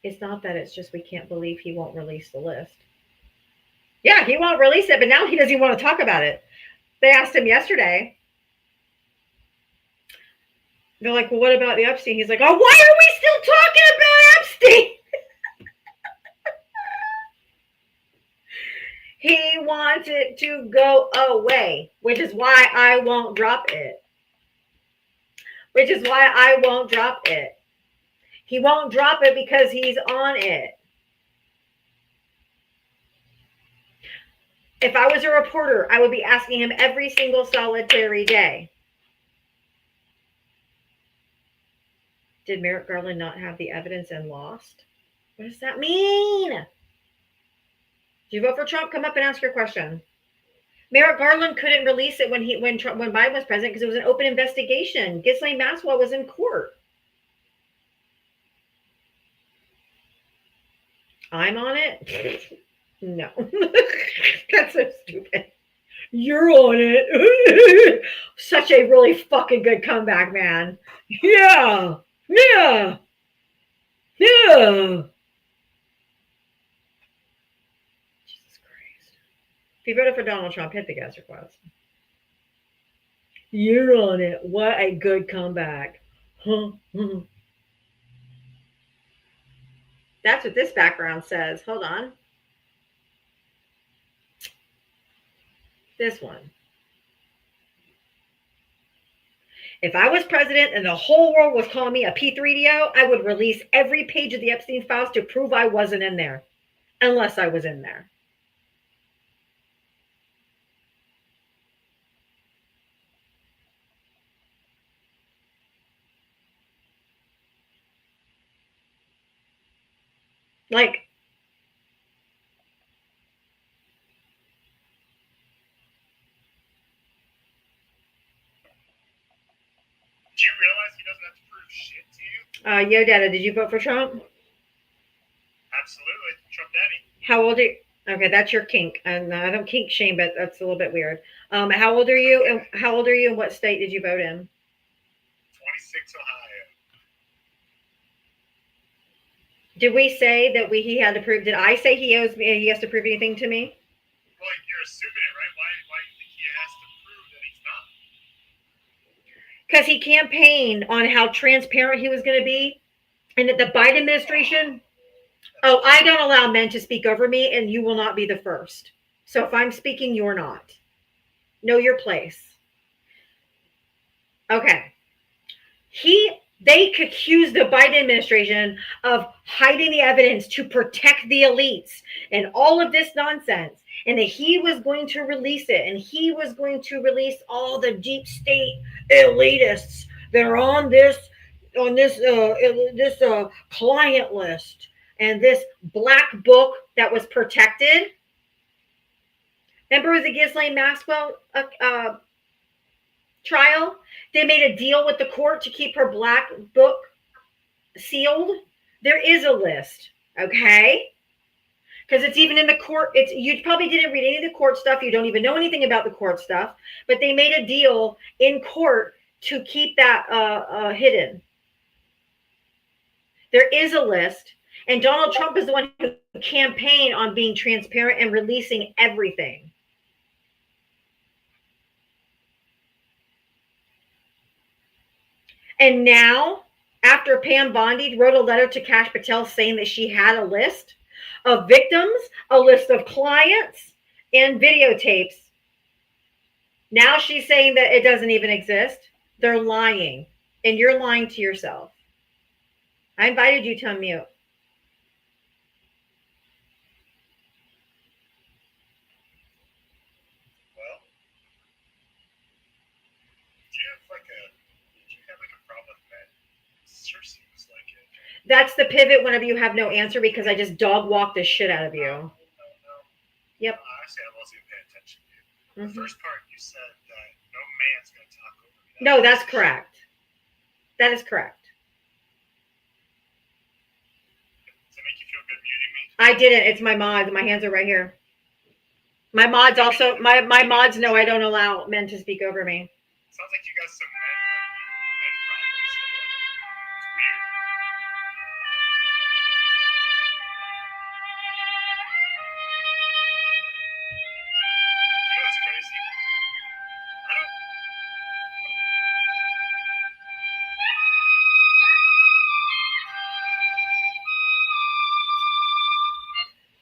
It's not that. It's just we can't believe he won't release the list. Yeah, he won't release it, but now he doesn't even want to talk about it. They asked him yesterday. They're like, well, what about the Epstein? He's like, oh, why are we still talking about Epstein? He wants it to go away, which is why I won't drop it. He won't drop it because he's on it. If I was a reporter, I would be asking him every single solitary day. Did Merrick Garland not have the evidence and lost? What does that mean? Did you vote for Trump? Come up and ask your question. Merrick Garland couldn't release it when Biden was president because it was an open investigation. Ghislaine Maxwell was in court. I'm on it? No. That's so stupid. You're on it. Such a really fucking good comeback, man. Yeah. Jesus Christ. If you voted for Donald Trump, hit the guest request. You're on it. What a good comeback. That's what this background says. Hold on. This one. If I was president and the whole world was calling me a P3DO, I would release every page of the Epstein files to prove I wasn't in there, unless I was in there. Like, Do you realize he doesn't have to prove shit to you? Yo, Dada, did you vote for Trump? Absolutely. Trump Daddy. How old are you? Okay, that's your kink, and I don't kink shame, but that's a little bit weird. How old are you? And how old are you? And what state did you vote in? 26 Ohio. Did we say that he had to prove? Did I say he has to prove anything to me? Well, you're assuming it, right? Why do you think he has to prove that he's not? Because he campaigned on how transparent he was going to be, and that the Biden administration. Oh, I don't allow men to speak over me, and you will not be the first. So if I'm speaking, you're not. Know your place. Okay. They accused the Biden administration of hiding the evidence to protect the elites and all of this nonsense, and that he was going to release it, and he was going to release all the deep state elitists that are on this client list and this black book that was protected. Remember the Ghislaine Maxwell trial? They made a deal with the court to keep her black book sealed. There is a list, okay? Because it's even in the court. You probably didn't read any of the court stuff. You don't even know anything about the court stuff. But they made a deal in court to keep that hidden. There is a list, and Donald Trump is the one who campaigned on being transparent and releasing everything. And now, after Pam Bondi wrote a letter to Kash Patel saying that she had a list of victims, a list of clients, and videotapes, now she's saying that it doesn't even exist. They're lying, and you're lying to yourself. I invited you to unmute. Well, do you have like a problem with that? It sure seems like it. That's the pivot whenever you have no answer, because I just dog walked the shit out of you. No. Yep. Honestly, I wasn't even paying attention to you. Mm-hmm. The first part you said that no man's going to talk over me. No, that's correct. That is correct. Does it make you feel good muting me? I didn't. It's my mods. My hands are right here. My mods also. My mods know I don't allow men to speak over me. Sounds like you got some men problems. It's weird. You know what's crazy? I don't.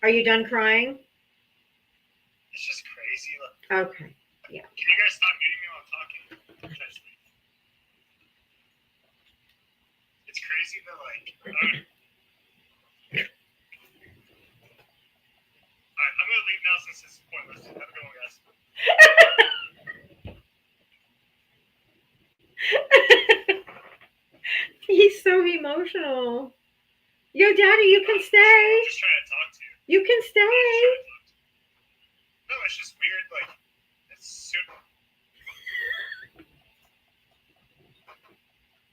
Are you done crying? It's just crazy. Okay. Yeah. Can you guys stop muting me while I'm talking? It's crazy that Alright, I'm gonna leave now since this is pointless. Have a good one, guys. He's so emotional. Yo, Daddy, you can stay. I'm just trying to talk to you. You can stay. No, it's just weird. Like, it's super.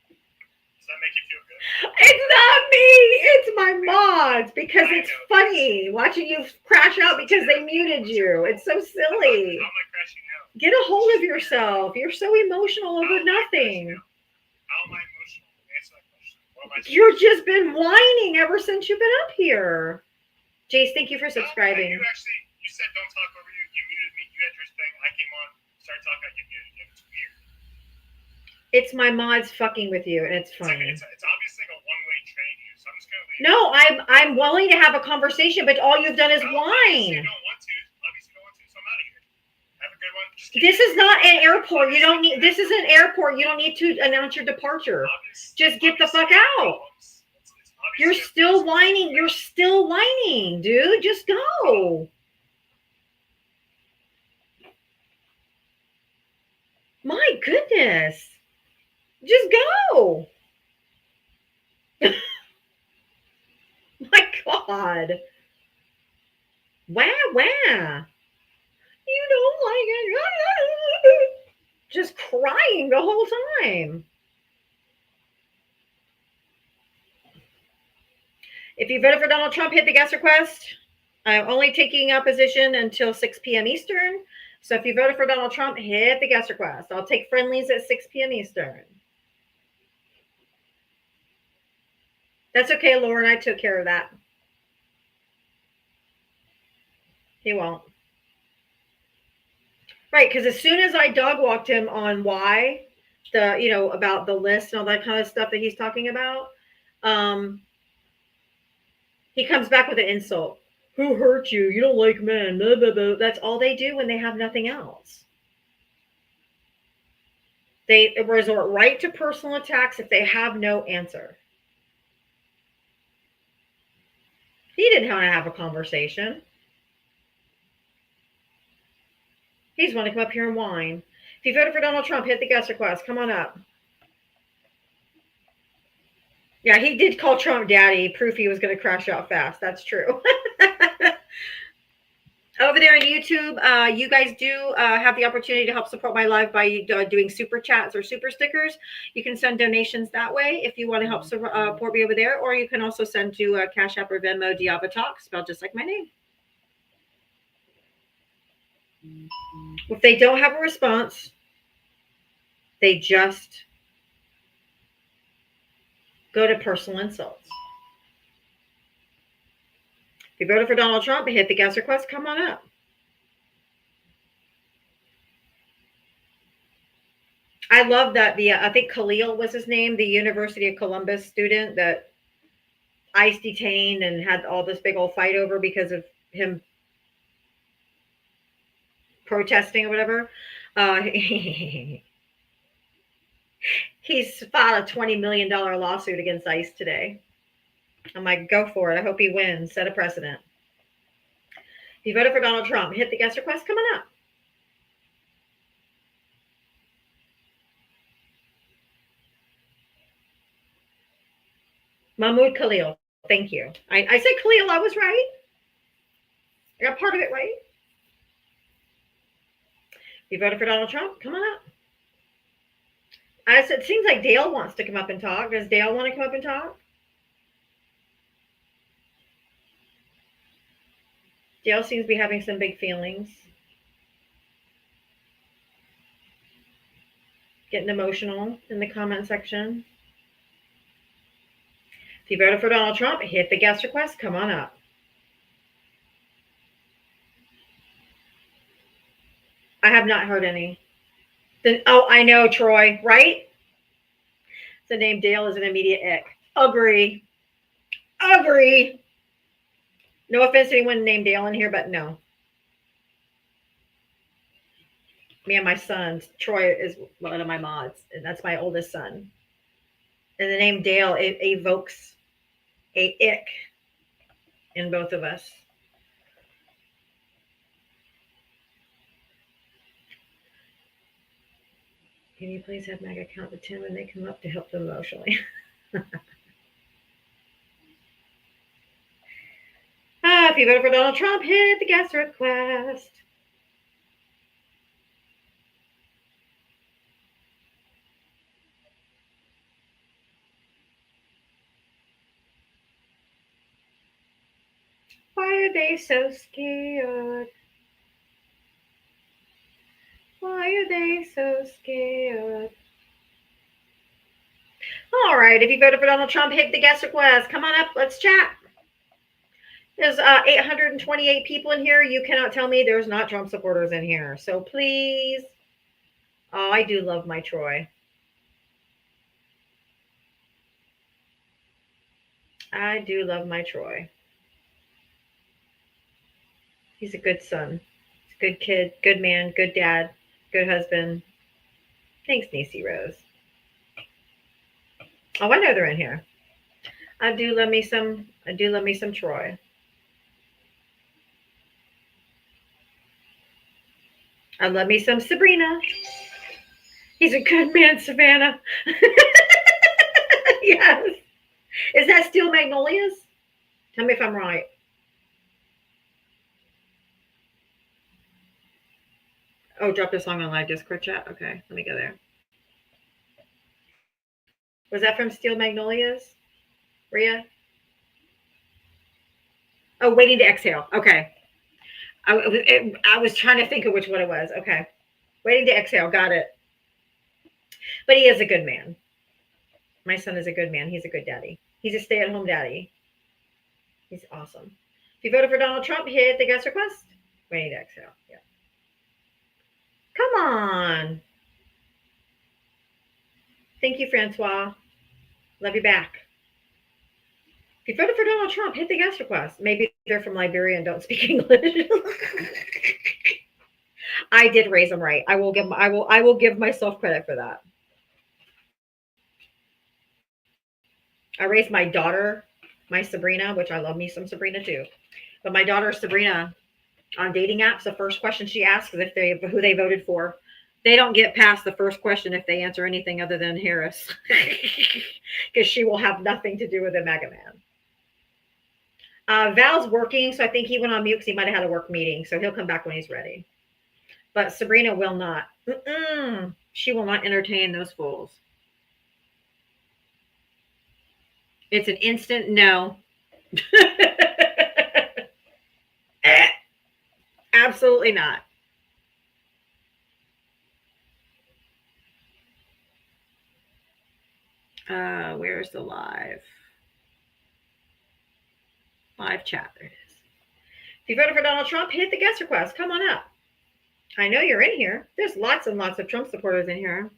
Does that make you feel good? It's not me. It's my mods, because it's funny watching you crash out because they muted you. It's so silly. How am I crashing out? Get a hold of yourself. You're so emotional over nothing. How am I emotional? Answer that question. What am I doing? You've just been whining ever since you've been up here. Jace, thank you for subscribing. You said don't talk over you. You muted me. You had your thing. I came on, started talking. I get muted again. It's weird. It's my mods fucking with you, and it's funny. It's obviously like a one-way train here, so I'm just gonna leave. No, I'm willing to have a conversation, but all you've done is Obviously you whine. don't want to. Obviously you don't want to, so I'm out of here. Have a good one. Just This is not an airport. You don't need. This is an airport. You don't need to announce your departure. Just get the fuck out. You're still whining. You're still whining, dude. Just go. My goodness. Just go. My God. Wah, wah. You don't like it. Just crying the whole time. If you voted for Donald Trump, hit the guest request. I'm only taking opposition until 6 p.m. Eastern. So if you voted for Donald Trump, hit the guest request. I'll take friendlies at 6 p.m. Eastern. That's okay, Lauren. I took care of that. He won't. Right, because as soon as I dog walked him on why, about the list and all that kind of stuff that he's talking about, he comes back with an insult. Who hurt you? You don't like men. Blah, blah, blah. That's all they do when they have nothing else. They resort right to personal attacks if they have no answer. He didn't want to have a conversation. He's want to come up here and whine. If you voted for Donald Trump, hit the guest request. Come on up. Yeah, he did call Trump daddy. Proof he was going to crash out fast. That's true. Over there on YouTube, you guys do have the opportunity to help support my live by doing super chats or super stickers. You can send donations that way if you want to help support me over there, or you can also send to Cash App or Venmo Diavatalks, spelled just like my name. If they don't have a response, they just go to personal insults. If you voted for Donald Trump, hit the guest request. Come on up. I love that I think Khalil was his name, the University of Columbus student that ICE detained and had all this big old fight over because of him protesting or whatever. He's filed a $20 million lawsuit against ICE today. I'm like, go for it. I hope he wins. Set a precedent. If you voted for Donald Trump, hit the guest request. Come on up. Mahmoud Khalil. Thank you. I said Khalil. I was right. I got part of it right. If you voted for Donald Trump, come on up. I said, it seems like Dale wants to come up and talk. Does Dale want to come up and talk? Dale seems to be having some big feelings. Getting emotional in the comment section. If you voted for Donald Trump, hit the guest request. Come on up. I have not heard any. I know, Troy, right? The name Dale is an immediate ick. Agree. No offense to anyone named Dale in here, but no. Me and my sons. Troy is one of my mods, and that's my oldest son. And the name Dale, it evokes a ick in both of us. Can you please have MAGA count to 10 when they come up to help them emotionally? If you voted for Donald Trump, hit the guest request. Why are they so scared? Why are they so scared? All right, if you voted for Donald Trump, hit the guest request. Come on up, let's chat. There's 828 people in here. You cannot tell me there's not Trump supporters in here. So please. Oh, I do love my Troy. I do love my Troy. He's a good son. He's a good kid, good man, good dad, good husband. Thanks, Niecy Rose. Oh, I know they're in here. I do love me some Troy. I love me some Sabrina. He's a good man, Savannah. Yes. Is that Steel Magnolias? Tell me if I'm right. Oh, drop the song on live Discord chat. Okay, let me go there. Was that from Steel Magnolias, Rhea? Oh, waiting to exhale. Okay. I was trying to think of which one it was. Okay. Waiting to exhale. Got it. But he is a good man. My son is a good man. He's a good daddy. He's a stay at home daddy. He's awesome. If you voted for Donald Trump, hit the guest request. Waiting to exhale. Yeah. Come on. Thank you, Francois. Love you back. If you voted for Donald Trump, hit the guest request. Maybe they're from Liberia and don't speak English. I did raise them right. I will give myself credit for that. I raised my daughter, my Sabrina, which I love me some Sabrina too. But my daughter Sabrina on dating apps, the first question she asks is who they voted for. They don't get past the first question if they answer anything other than Harris, because she will have nothing to do with the MAGA man. Val's working, so I think he went on mute because he might have had a work meeting, so he'll come back when he's ready. But Sabrina will not. She will not entertain those fools. It's an instant no. Absolutely not. Where's the live chat? There it is. If you voted for Donald Trump, hit the guest request. Come on up. I know you're in here. There's lots and lots of Trump supporters in here.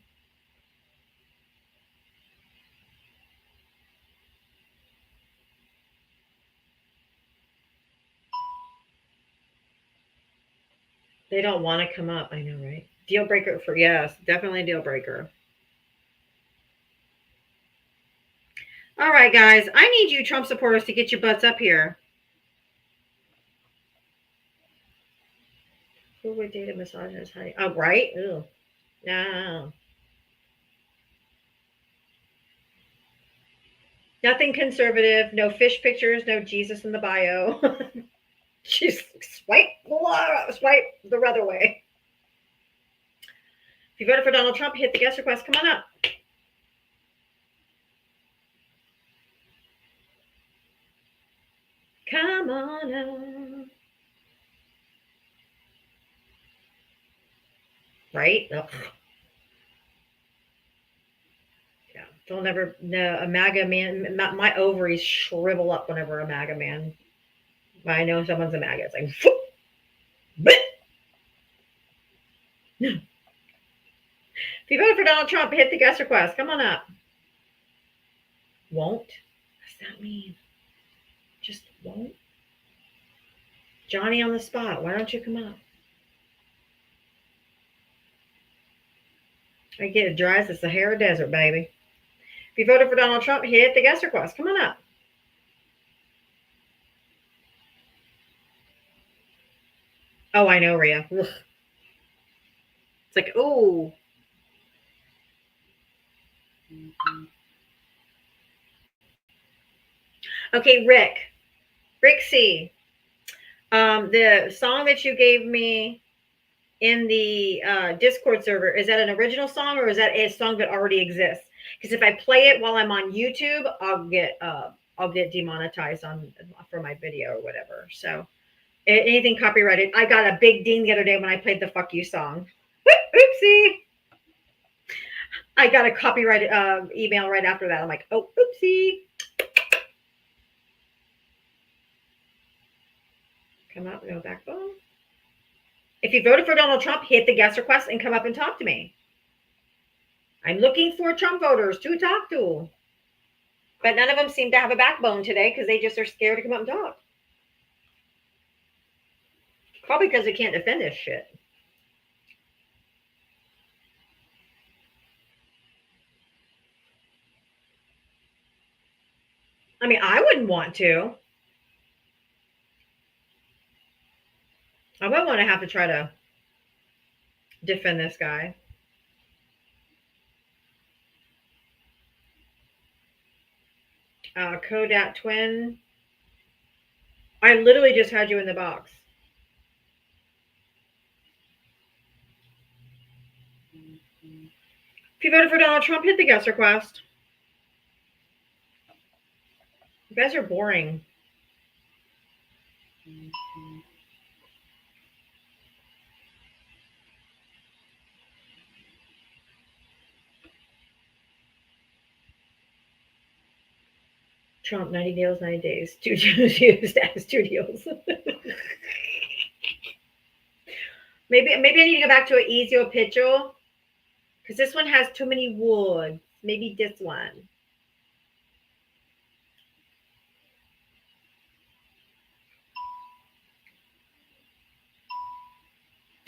They don't want to come up. I know, right? Deal breaker for, yes, definitely a deal breaker. All right, guys. I need you Trump supporters to get your butts up here. Who would date a misogynist? Oh, right? Ew. No. Nothing conservative. No fish pictures. No Jesus in the bio. Just swipe the other way. If you voted for Donald Trump, hit the guest request. Come on up. Come on up. Right? Ugh. Yeah. Don't ever, no, a MAGA man, my ovaries shrivel up whenever a MAGA man, I know someone's a MAGA. It's like, if you voted for Donald Trump, hit the guest request. Come on up. Won't? What does that mean? Just won't? Johnny on the spot. Why don't you come up? I get it dry as the Sahara Desert, baby. If you voted for Donald Trump, hit the guest request. Come on up. Oh, I know, Rhea. Ugh. It's like, ooh. Okay, Rick C. The song that you gave me in the Discord server, is that an original song or is that a song that already exists? Because if I play it while I'm on YouTube, I'll get demonetized for my video or whatever. So anything copyrighted. I got a big ding the other day when I played the "Fuck You" song. Oopsie. I got a copyrighted email right after that. I'm like, oh, oopsie. Come up, no backbone. If you voted for Donald Trump, hit the guest request and come up and talk to me. I'm looking for Trump voters to talk to. But none of them seem to have a backbone today because they just are scared to come up and talk. Probably because they can't defend this shit. I mean, I wouldn't want to. I wouldn't want to have to try to defend this guy. Kodak Twin. I literally just had you in the box. If you voted for Donald Trump, hit the guest request. You guys are boring. Trump, 90 deals, 90 days. 2 deals used as 2 deals. maybe I need to go back to an easier picture. Because this one has too many words. Maybe this one.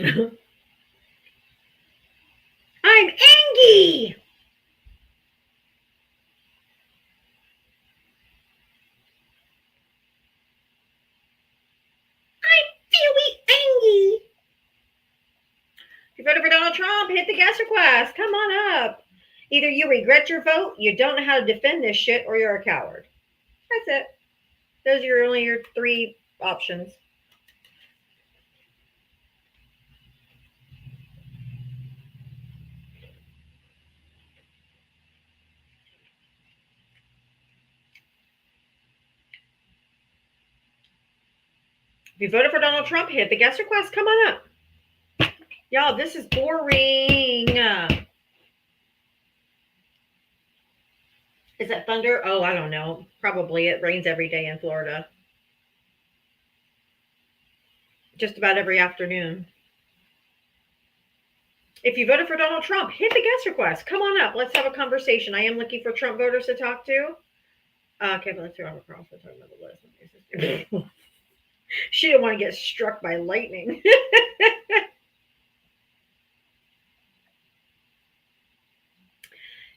I'm angry. Very angry. If you voted for Donald Trump, hit the guest request. Come on up. Either you regret your vote, you don't know how to defend this shit, or you're a coward. That's it. Those are only your 3 options. If you voted for Donald Trump, hit the guest request. Come on up. Y'all, this is boring. Is it thunder? Oh, I don't know. Probably. It rains every day in Florida. Just about every afternoon. If you voted for Donald Trump, hit the guest request. Come on up. Let's have a conversation. I am looking for Trump voters to talk to. Okay, but let's throw across the top of the list. She didn't want to get struck by lightning.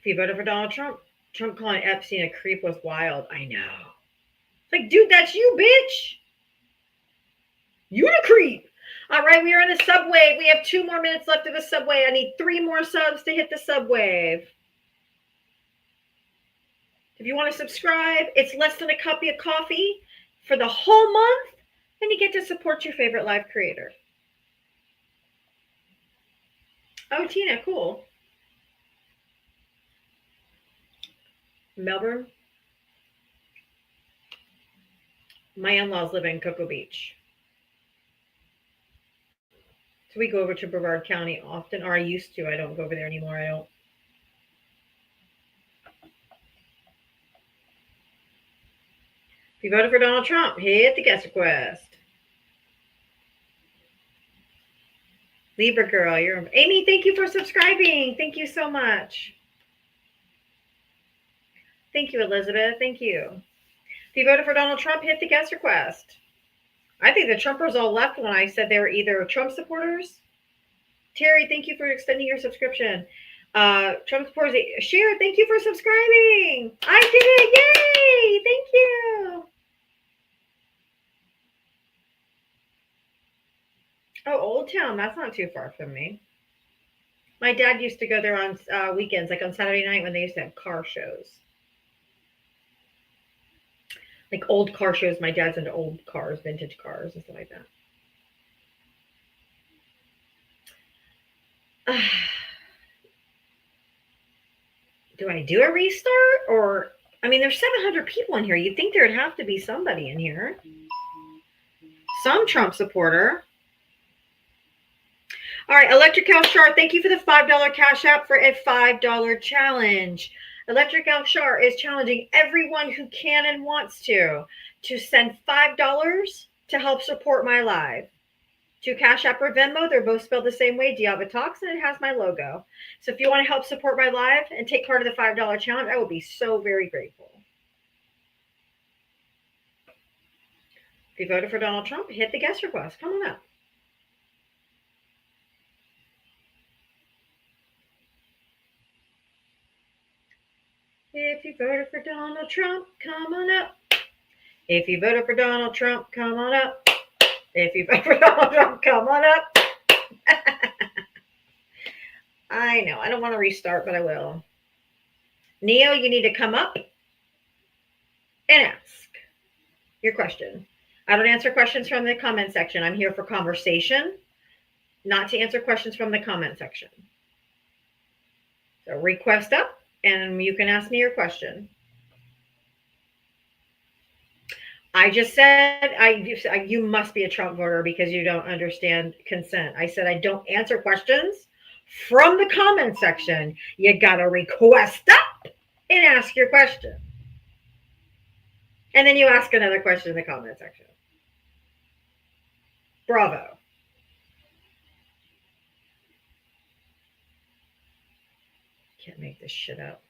If you voted for Donald Trump, Trump calling Epstein a creep was wild. I know. It's like, dude, that's you, bitch. You're a creep. All right, we are in a subwave. We have 2 more minutes left of the subway. I need 3 more subs to hit the subwave. If you want to subscribe, it's less than a cup of coffee for the whole month, and you get to support your favorite live creator. Oh, Tina, cool. Melbourne. My in-laws live in Cocoa Beach. So we go over to Brevard County often, or I used to. I don't go over there anymore. I don't. If you voted for Donald Trump, hit the guest request. Libra girl, you're Amy. Thank you for subscribing. Thank you so much. Thank you, Elizabeth. Thank you. If you voted for Donald Trump, hit the guest request. I think the Trumpers all left when I said they were either Trump supporters. Terry, thank you for extending your subscription. Trump supporters, Sheer, thank you for subscribing. I did it. Yay. Thank you. Oh, Old Town. That's not too far from me. My dad used to go there on weekends, like on Saturday night when they used to have car shows. Like old car shows. My dad's into old cars, vintage cars, and stuff like that. Do I do a restart? Or, I mean, there's 700 people in here. You'd think there'd have to be somebody in here. Some Trump supporter. All right, Electric Al Shar, thank you for the $5 cash app for a $5 challenge. Electric Al Shar is challenging everyone who can and wants to send $5 to help support my live. To Cash App or Venmo, they're both spelled the same way, Diavatalks, and it has my logo. So if you want to help support my live and take part of the $5 challenge, I will be so very grateful. If you voted for Donald Trump, hit the guest request. Come on up. If you voted for Donald Trump, come on up. If you voted for Donald Trump, come on up. If you vote for Donald Trump, come on up. I know. I don't want to restart, but I will. Neo, you need to come up and ask your question. I don't answer questions from the comment section. I'm here for conversation, not to answer questions from the comment section. So request up, and you can ask me your question. I just said, you must be a Trump voter because you don't understand consent. I said I don't answer questions from the comment section. You got to request up and ask your question. And then you ask another question in the comment section. Bravo. Can't make this shit up.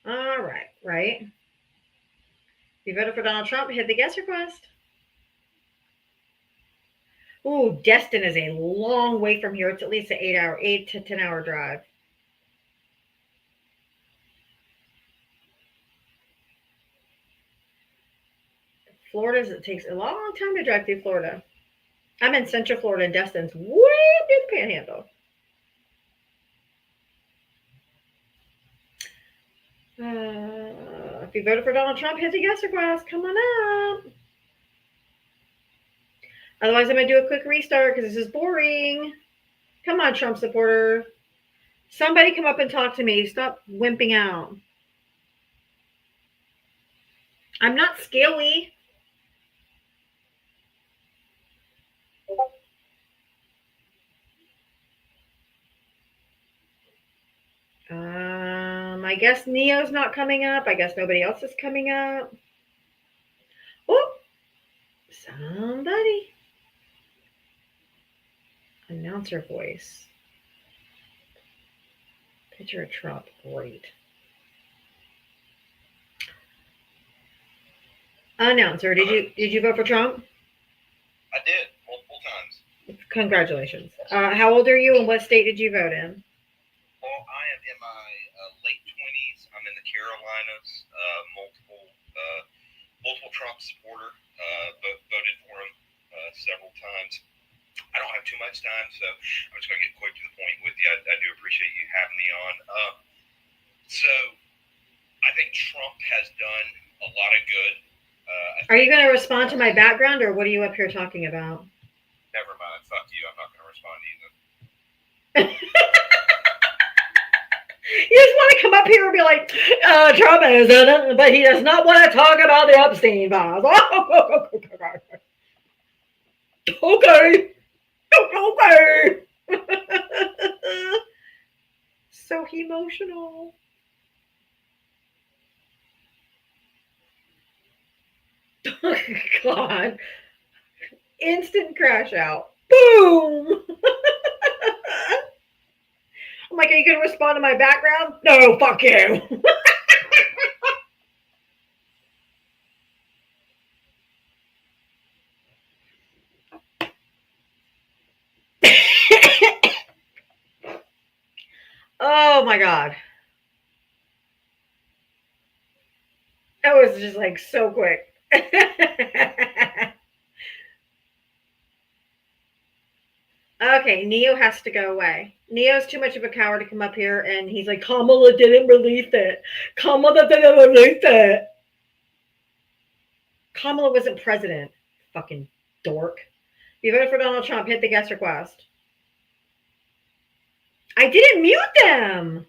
All right, right? If you voted for Donald Trump, hit the guest request. Ooh, Destin is a long way from here. It's at least an 8 to 10 hour drive. Florida, it takes a long time to drive through Florida. I'm in Central Florida, and Destin's way up near the Panhandle. If you voted for Donald Trump, hit the guest request. Come on up. Otherwise, I'm going to do a quick restart because this is boring. Come on, Trump supporter. Somebody come up and talk to me. Stop wimping out. I'm not scaly. I guess Neo's not coming up. I guess nobody else is coming up. Oh, somebody. Announcer voice. Picture of Trump. Great. Announcer, did you vote for Trump? I did multiple times. Congratulations. How old are you, and what state did you vote in? Well, I am in my late 20s. I'm in the Carolinas. Multiple Trump supporter. Voted for him several times. I don't have too much time, so I'm just going to get quick to the point with you. I do appreciate you having me on. So I think Trump has done a lot of good. Are you going to respond to my background, or what are you up here talking about? Never mind. Fuck you. I'm not going to respond either. You just want to come up here and be like, Trump is in it, but he does not want to talk about the Epstein files. Okay. Okay. So emotional. Oh, God. Instant crash out. Boom. I'm like, are you going to respond to my background? No, fuck you. Oh my God. That was just like so quick. Okay, Neo has to go away. Neo's too much of a coward to come up here, and he's like, Kamala didn't release it. Kamala didn't release it. Kamala wasn't president. Fucking dork. If you voted for Donald Trump, hit the guest request. I didn't mute them.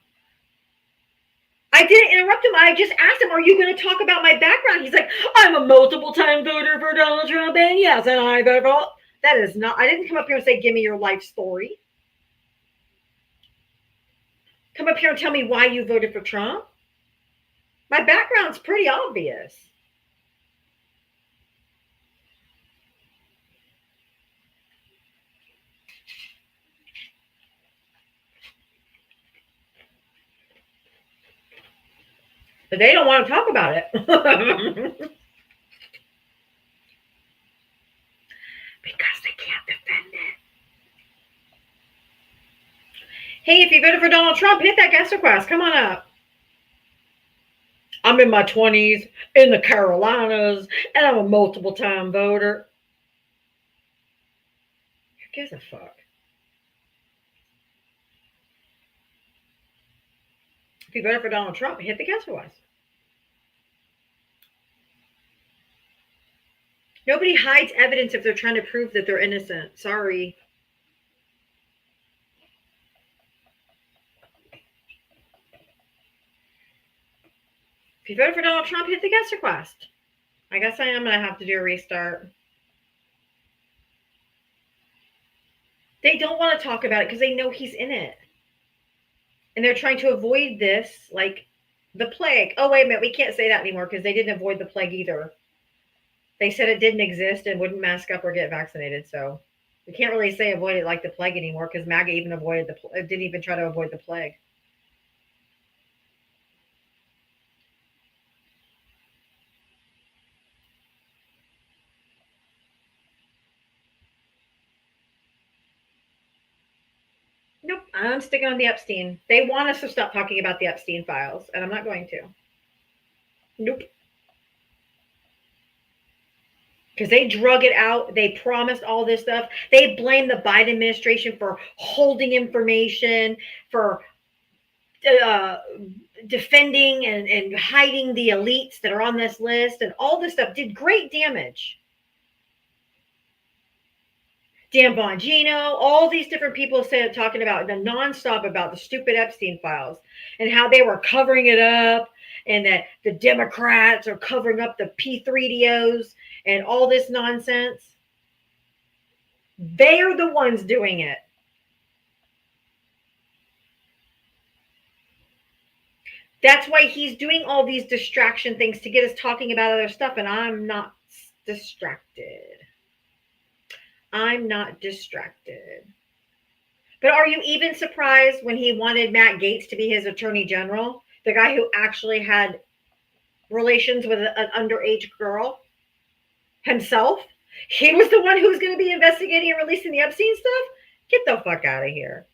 I didn't interrupt him. I just asked him, are you going to talk about my background? He's like, I'm a multiple time voter for Donald Trump, and yes, and I voted for. That is not, I didn't come up here and say, give me your life story. Come up here and tell me why you voted for Trump. My background's pretty obvious. But they don't want to talk about it. Because they can't defend it. Hey, if you voted for Donald Trump, hit that guest request. Come on up. I'm in my 20s, in the Carolinas, and I'm a multiple time voter. Who gives a fuck? If you voted for Donald Trump, hit the guest request. Nobody hides evidence if they're trying to prove that they're innocent. Sorry. If you voted for Donald Trump, hit the guest request. I guess I am going to have to do a restart. They don't want to talk about it because they know he's in it. And they're trying to avoid this, like the plague. Oh, wait a minute. We can't say that anymore because they didn't avoid the plague either. They said it didn't exist and wouldn't mask up or get vaccinated. So we can't really say avoid it like the plague anymore because MAGA even didn't even try to avoid the plague. Nope, I'm sticking on the Epstein. They want us to stop talking about the Epstein files, and I'm not going to. Nope. Because they drug it out. They promised all this stuff. They blame the Biden administration for holding information, for defending and hiding the elites that are on this list, and all this stuff did great damage. Dan Bongino, all these different people said talking about the nonstop about the stupid Epstein files and how they were covering it up, and that the Democrats are covering up the P3DOs and all this nonsense. They are the ones doing it. That's why he's doing all these distraction things to get us talking about other stuff, and I'm not distracted. I'm not distracted. But are you even surprised when he wanted Matt Gaetz to be his attorney general, the guy who actually had relations with an underage girl himself? He was the one who was going to be investigating and releasing the Epstein stuff? Get the fuck out of here.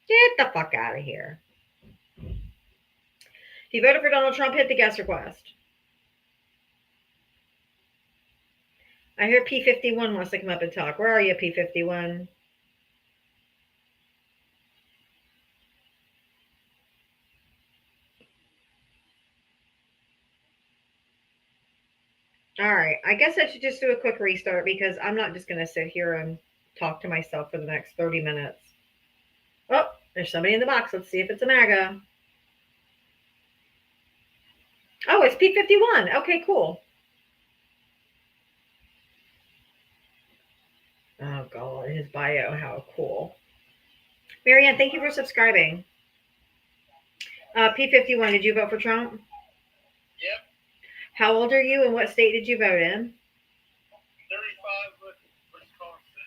Get the fuck out of here. If you voted for Donald Trump, hit the guest request. I hear P51 wants to come up and talk. Where are you, P51? All right. I guess I should just do a quick restart because I'm not just going to sit here and talk to myself for the next 30 minutes. Oh, there's somebody in the box. Let's see if it's a MAGA. Oh, it's P51. Okay, cool. Oh, God. His bio. How cool. Marianne, thank you for subscribing. P51, did you vote for Trump? Yep. How old are you and what state did you vote in? 35 with Wisconsin.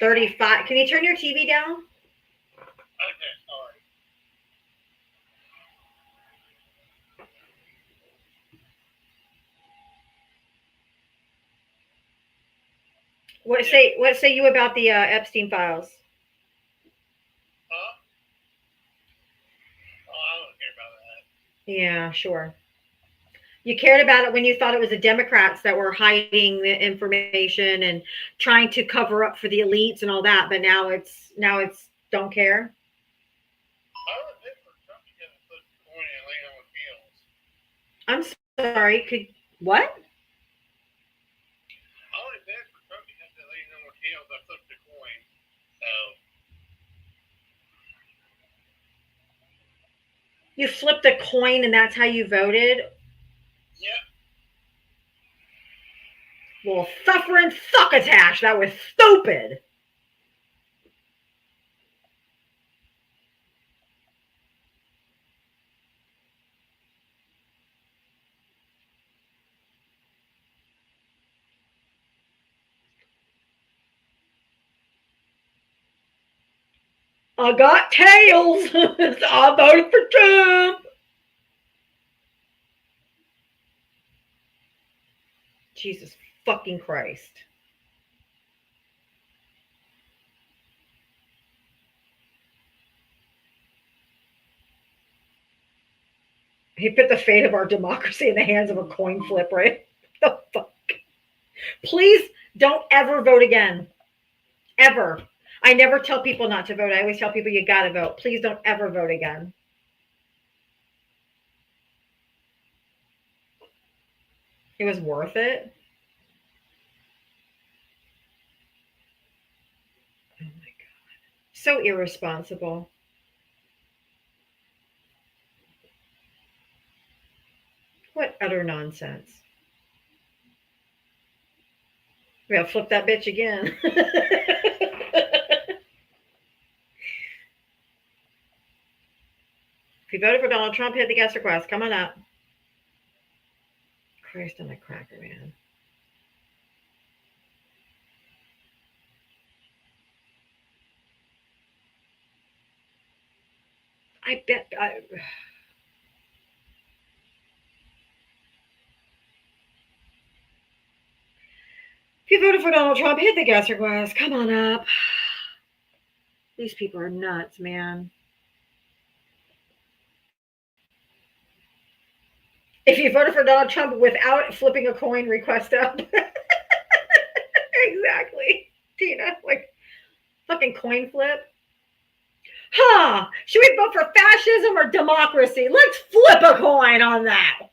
35. Can you turn your TV down? Okay, sorry. What say you about the Epstein files? Huh? Oh, I don't care about that. Yeah, sure. You cared about it when you thought it was the Democrats that were hiding the information and trying to cover up for the elites and all that, but now it's don't care. I would vote for Trump because it's such a coin and laying on with heels. I'm sorry. What? I only vote for Trump because they're laying on with heels. I flipped the coin. So. You flipped a coin and that's how you voted? Yep. Well, suffering succotash. That was stupid. I got tails. I voted for Trump. Jesus fucking Christ. He put the fate of our democracy in the hands of a coin flip, right? The fuck? Please don't ever vote again. Ever. I never tell people not to vote. I always tell people you gotta vote. Please don't ever vote again. It was worth it. Oh my God. So irresponsible. Utter nonsense. We gotta flip that bitch again. If you voted for Donald Trump, hit the guest request. Come on up. Christ on a cracker, man. I bet. If you voted for Donald Trump, hit the guest request. Come on up. These people are nuts, man. If you voted for Donald Trump without flipping a coin, request up. Exactly. Tina, like fucking coin flip. Huh? Should we vote for fascism or democracy? Let's flip a coin on that.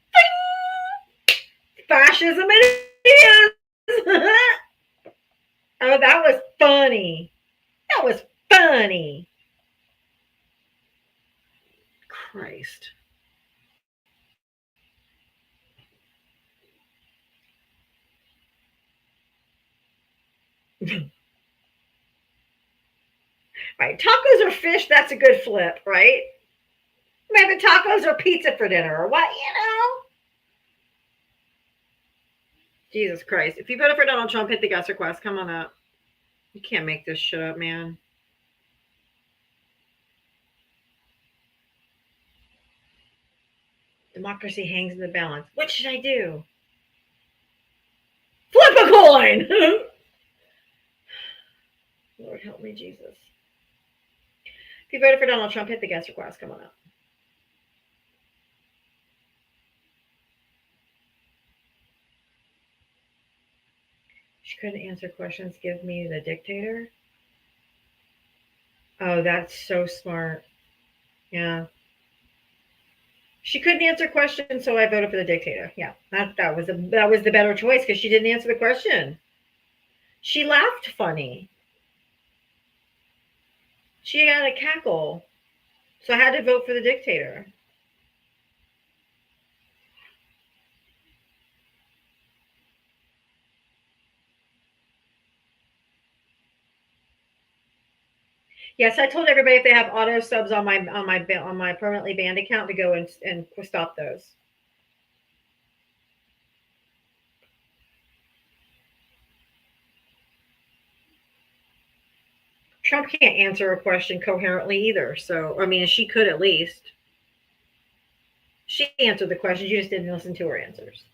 Fascism it is. Oh, that was funny. That was funny. Christ. Right, tacos or fish, that's a good flip, right? Maybe tacos or pizza for dinner or what, Jesus Christ. If you voted for Donald Trump, hit the guest request. Come on up. You can't make this shit up, man. Democracy hangs in the balance. What should I do? Flip a coin! Lord help me, Jesus. If you voted for Donald Trump, hit the guest request. Come on up. She couldn't answer questions. Give me the dictator. Oh, that's so smart. Yeah. She couldn't answer questions, so I voted for the dictator. Yeah, that was the better choice because she didn't answer the question. She laughed funny. She had a cackle, so I had to vote for the dictator. Yes, I told everybody if they have auto subs on my permanently banned account to go and stop those. Trump can't answer a question coherently either. So, I mean, she could at least. She answered the questions. You just didn't listen to her answers.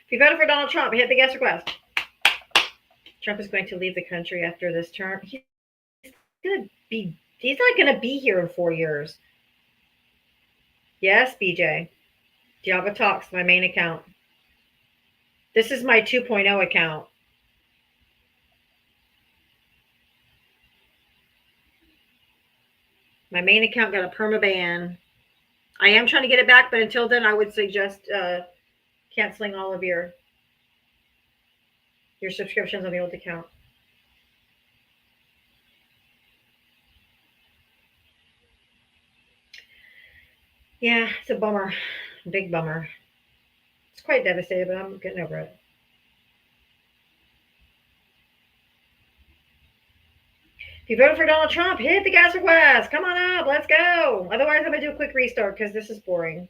If you voted for Donald Trump, hit the guest request. Trump is going to leave the country after this term. He's not going to be here in 4 years. Yes, BJ. Diavatalks, my main account. This is my 2.0 account. My main account got a permaban. I am trying to get it back, but until then, I would suggest canceling all of your subscriptions on the old account. Yeah, it's a bummer. Big bummer. It's quite devastating, but I'm getting over it. If you voted for Donald Trump, hit the gas request. Come on up. Let's go. Otherwise, I'm going to do a quick restart because this is boring.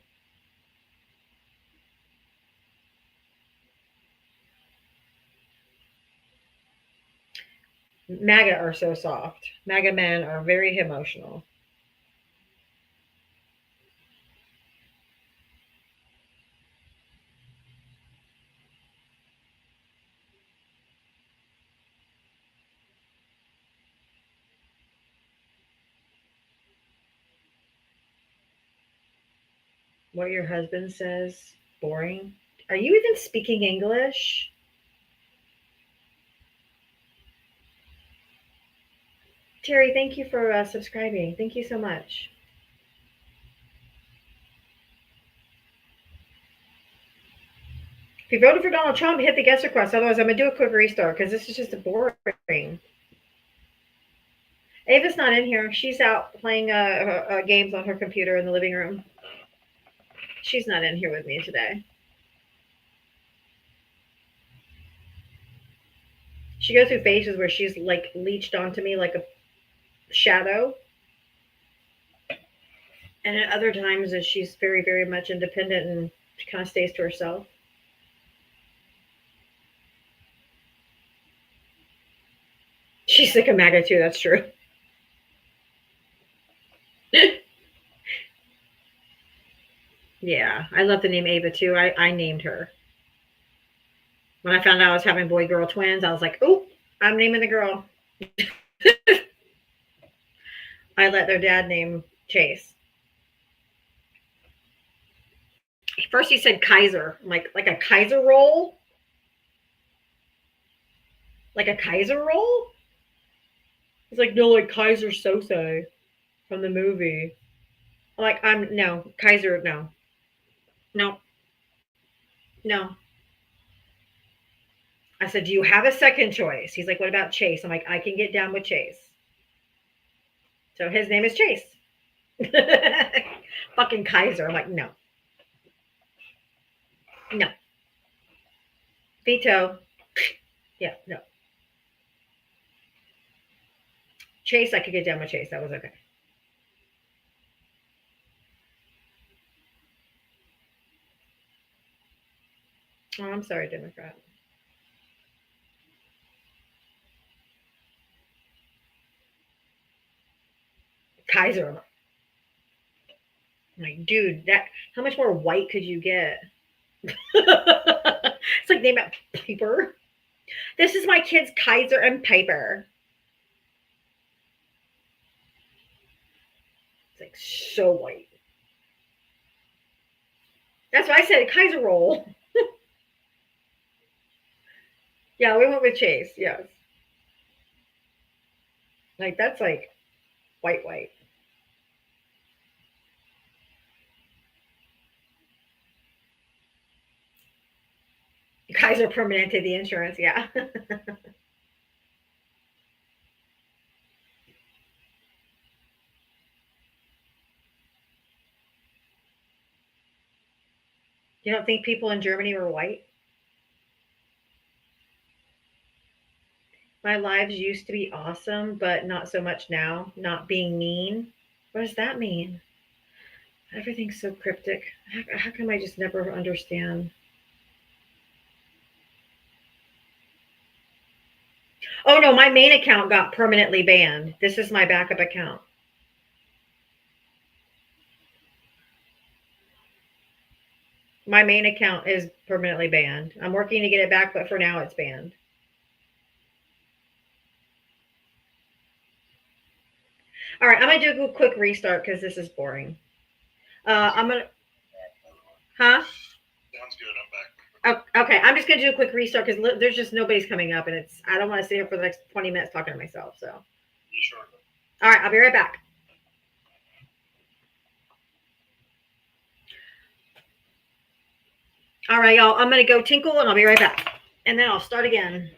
MAGA are so soft. MAGA men are very emotional. What your husband says, boring. Are you even speaking English? Terry, thank you for subscribing. Thank you so much. If you voted for Donald Trump, hit the guest request. Otherwise, I'm going to do a quick restart because this is just boring. Ava's not in here. She's out playing games on her computer in the living room. She's not in here with me today. She goes through phases where she's like leached onto me like a shadow. And at other times that she's very, very much independent and she kind of stays to herself. She's sick of MAGA too, that's true. Yeah, I love the name Ava too. I named her. When I found out I was having boy girl twins, I was like, oh, I'm naming the girl. I let their dad name Chase. First he said Kaiser. I'm like a Kaiser roll? Like a Kaiser roll? He's like, no, like Kaiser Sose from the movie. I'm like, no, Kaiser, no. No. No. I said, do you have a second choice? He's like, what about Chase? I'm like, I can get down with Chase. So his name is Chase. Fucking Kaiser. I'm like, no. No. Veto. Yeah, no. Chase, I could get down with Chase. That was okay. Oh, I'm sorry, Democrat. Kaiser. I'm like, dude, that how much more white could you get? It's like name it Piper. This is my kids, Kaiser and Piper. It's like so white. That's why I said Kaiser roll. Yeah, we went with Chase. Yes. Like that's like white. Kaiser Permanente, the insurance. Yeah. You don't think people in Germany were white? My lives used to be awesome, but not so much now. Not being mean. What does that mean? Everything's so cryptic. How come I just never understand? Oh no, my main account got permanently banned. This is my backup account. My main account is permanently banned. I'm working to get it back, but for now it's banned. All right, I'm gonna do a quick restart because this is boring. I'm gonna, huh? Sounds good. I'm back. Oh, okay, I'm just gonna do a quick restart because there's just nobody's coming up, and I don't want to sit here for the next 20 minutes talking to myself. So, You sure? all right, I'll be right back. All right, y'all. I'm gonna go tinkle, and I'll be right back, and then I'll start again.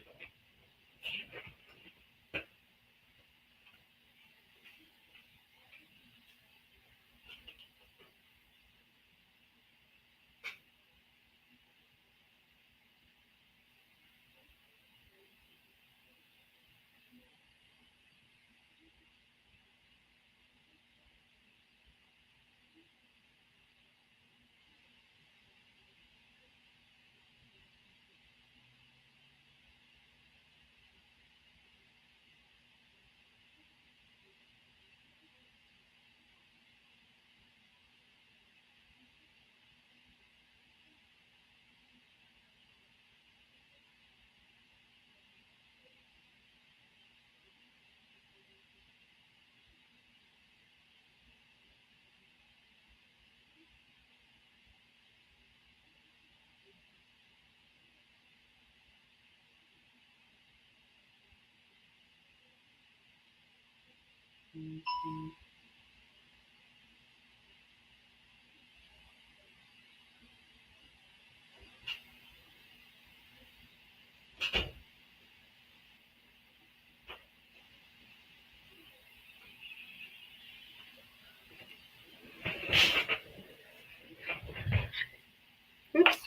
Oops.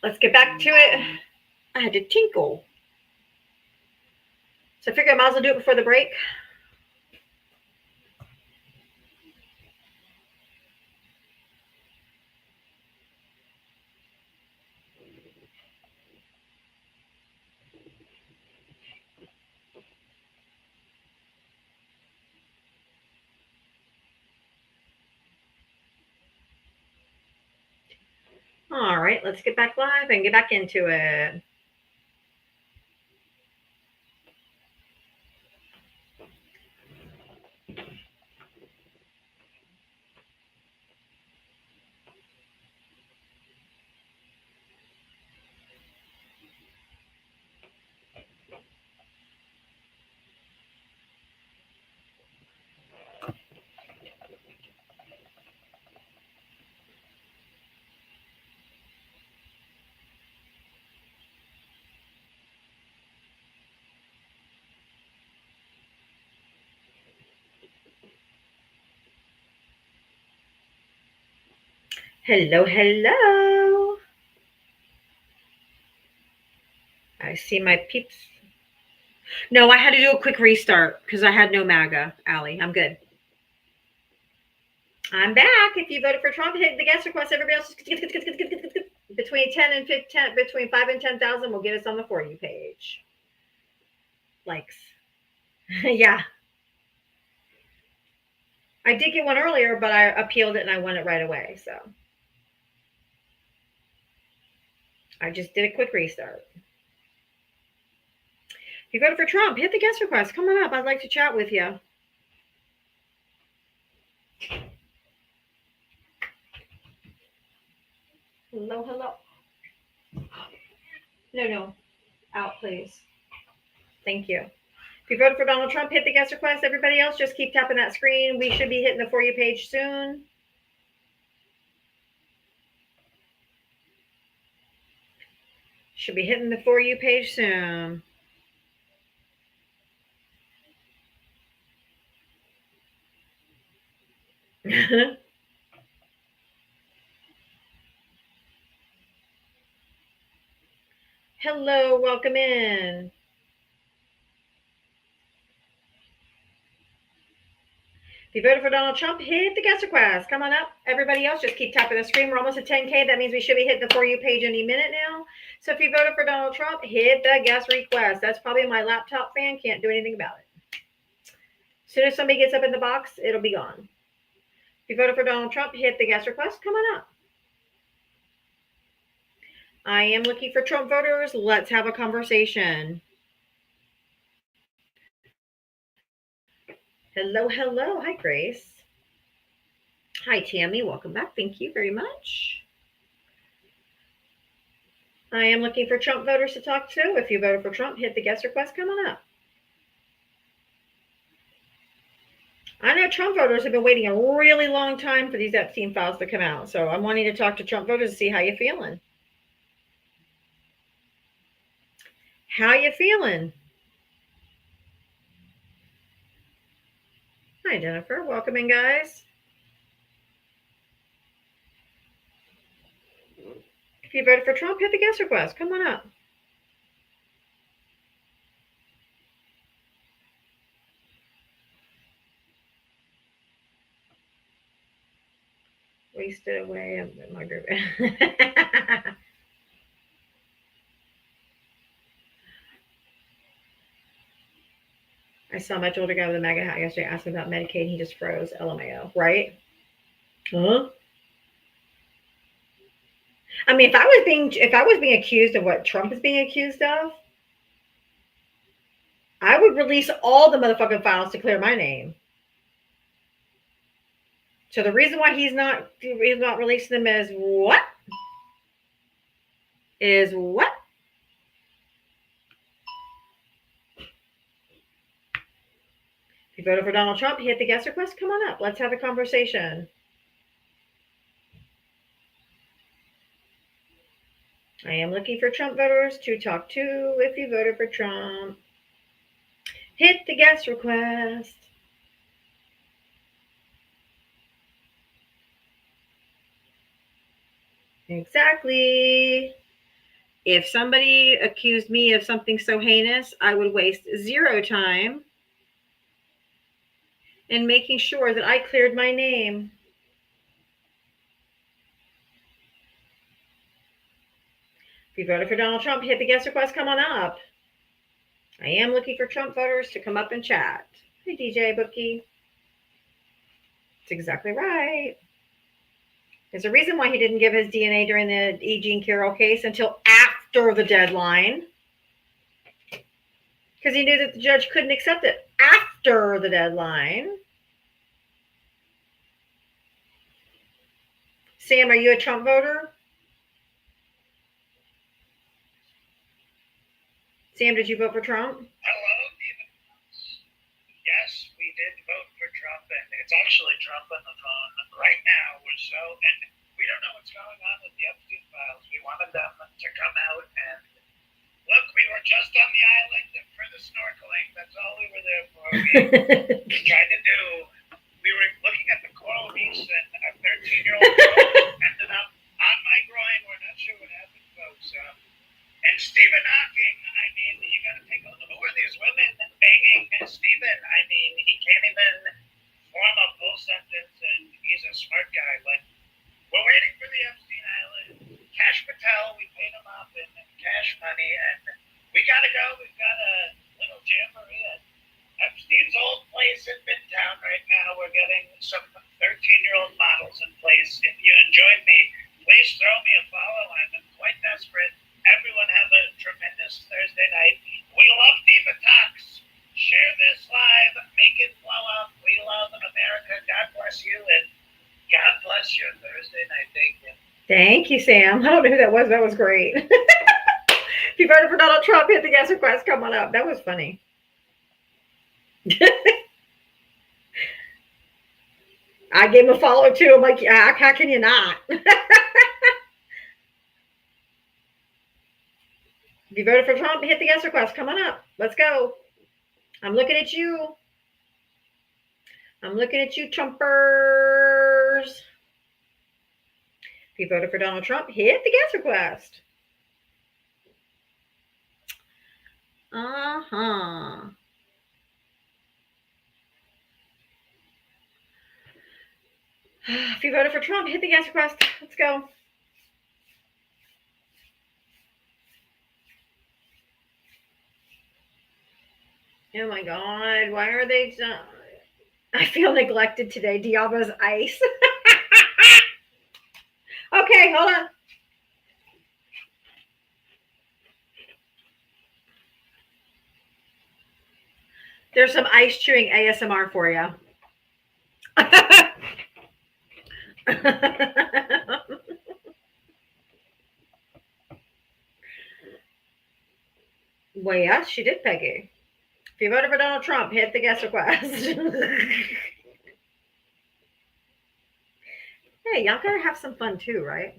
let's get back to it. I had to tinkle. So I figured I might as well do it before the break. All right, let's get back live and get back into it. Hello, hello. I see my peeps. No, I had to do a quick restart because I had no MAGA, Allie. I'm good. I'm back. If you voted for Trump, hit the guest request. Everybody else between 10 and 15, between 5 and 10,000 will get us on the For You page. Likes. Yeah. I did get one earlier, but I appealed it and I won it right away. So I just did a quick restart. If you voted for Trump, hit the guest request. Come on up. I'd like to chat with you. Hello, hello. No. Out, please. Thank you. If you voted for Donald Trump, hit the guest request. Everybody else, just keep tapping that screen. We should be hitting the For You page soon. Should be hitting the For You page soon. Hello, welcome in. If you voted for Donald Trump, hit the guest request. Come on up. Everybody else, just keep tapping the screen. We're almost at 10K. That means we should be hitting the For You page any minute now. So if you voted for Donald Trump, hit the guest request. That's probably my laptop fan. Can't do anything about it. As soon as somebody gets up in the box, it'll be gone. If you voted for Donald Trump, hit the guest request. Come on up. I am looking for Trump voters. Let's have a conversation. Hello, hello. Hi, Grace. Hi, Tammy. Welcome back. Thank you very much. I am looking for Trump voters to talk to. If you voted for Trump, hit the guest request. Come on up. I know Trump voters have been waiting a really long time for these Epstein files to come out. So I'm wanting to talk to Trump voters to see how you're feeling. How you feeling? Hi, Jennifer. Welcome in, guys. If you voted for Trump, hit the guest request. Come on up. Wasted away in my group. I saw much older guy with a MAGA hat yesterday asking about Medicaid. He just froze. LMAO. Right? Huh? I mean, if I was being accused of what Trump is being accused of, I would release all the motherfucking files to clear my name. So the reason why he's not releasing them is what? Is what? If you voted for Donald Trump, hit the guest request. Come on up. Let's have a conversation. I am looking for Trump voters to talk to. If you voted for Trump, hit the guest request. Exactly. If somebody accused me of something so heinous, I would waste zero time in making sure that I cleared my name. If you voted for Donald Trump, hit the guest request, come on up. I am looking for Trump voters to come up and chat. Hey, DJ Bookie. That's exactly right. There's a reason why he didn't give his DNA during the E. Jean Carroll case until after the deadline. Because he knew that the judge couldn't accept it after the deadline. Sam, are you a Trump voter? Sam, did you vote for Trump? Hello, even. Yes, we did vote for Trump, and it's actually Trump on the phone right now. And we don't know what's going on with the Epstein files. We wanted them to come out and look. We were just on the island for the snorkeling. That's all we were there for. We tried to do. We were looking at the coral reefs, and a 13-year-old girl ended up on my groin. We're not sure what happened, folks. And Stephen Hawking, I mean, you got to take a look. Who are these women banging Stephen? I mean, he can't even form a full sentence, and he's a smart guy. But we're waiting for the Epstein Island. Cash Patel, we paid him off in cash money, and we got to go. We've got a little jamboree at Epstein's old place in Midtown right now. We're getting some 13-year-old models in place. If you enjoyed me, please throw me a follow. I'm quite desperate. Everyone have a tremendous Thursday night. We love Diavatalks. Share this live. Make it blow up. We love America. God bless you. And God bless your Thursday night. Thank you. Thank you, Sam. I don't know who that was. That was great. If you voted for Donald Trump, hit the guest request. Come on up. That was funny. I gave him a follow too. I'm like, yeah, how can you not? If you voted for Trump, hit the guest request. Come on up. Let's go. I'm looking at you. I'm looking at you, Trumpers. If you voted for Donald Trump, hit the guest request. Uh-huh. If you voted for Trump, hit the guest request. Let's go. Oh my God, why are they? I feel neglected today. Diablo's ice. Okay, hold on. There's some ice chewing ASMR for you. Well, yes, she did, Peggy. If you voted for Donald Trump, hit the guest request. Hey, y'all gotta have some fun too, right?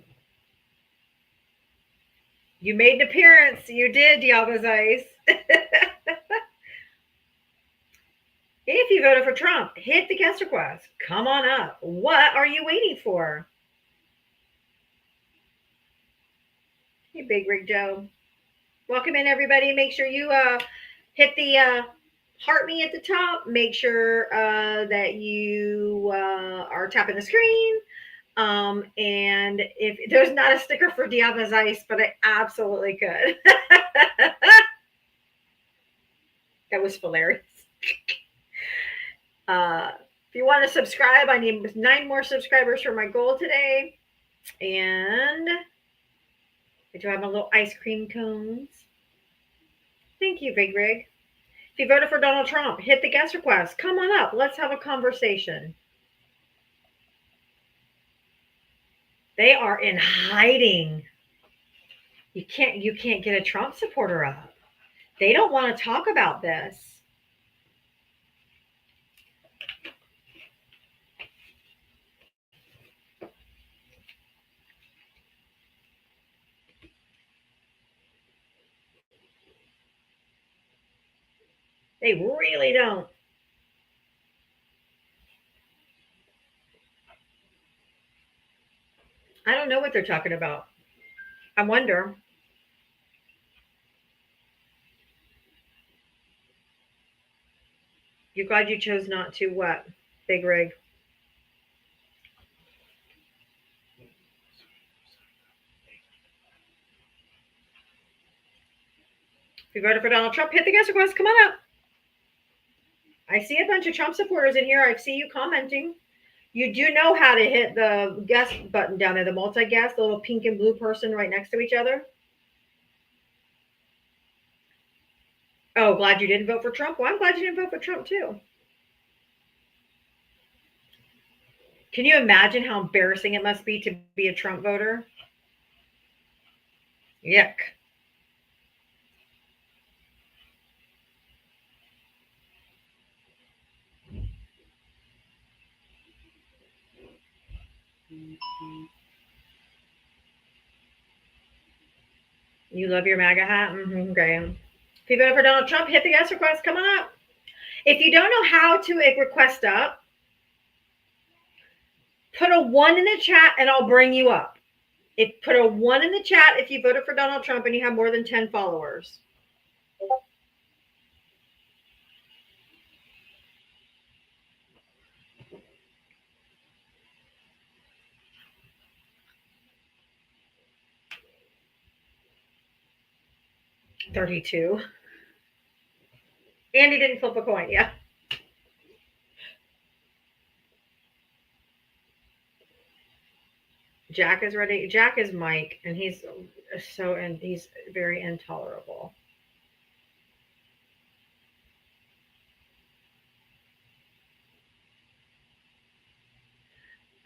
You made an appearance. You did, Diablo's Ice. If you voted for Trump, hit the guest request. Come on up. What are you waiting for? Hey, Big Rig Joe. Welcome in, everybody. Make sure you hit the heart me at the top. Make sure that you are tapping the screen. And if there's not a sticker for Diablo's Ice, but I absolutely could. That was hilarious. If you want to subscribe, I need 9 more subscribers for my goal today. And I do have my little ice cream cones. Thank you, Big Rig. If you voted for Donald Trump, hit the guest request. Come on up. Let's have a conversation. They are in hiding. You can't get a Trump supporter up. They don't want to talk about this. They really don't. I don't know what they're talking about. I wonder. You're glad you chose not to what? Big rig. If you voted for Donald Trump, hit the guest request. Come on up. I see a bunch of Trump supporters in here. I see you commenting. You do know how to hit the guest button down there, the multi-guest, the little pink and blue person right next to each other. Oh, glad you didn't vote for Trump. Well, I'm glad you didn't vote for Trump too. Can you imagine how embarrassing it must be to be a Trump voter? Yuck. You love your MAGA hat? Mm-hmm, Graham. If you voted for Donald Trump, hit the guest request. Come on up. If you don't know how to request up, put a 1 in the chat and I'll bring you up. Put a 1 in the chat if you voted for Donald Trump and you have more than 10 followers. $32. Andy didn't flip a coin, yeah. Jack is ready. Jack is Mike, and he's very intolerable.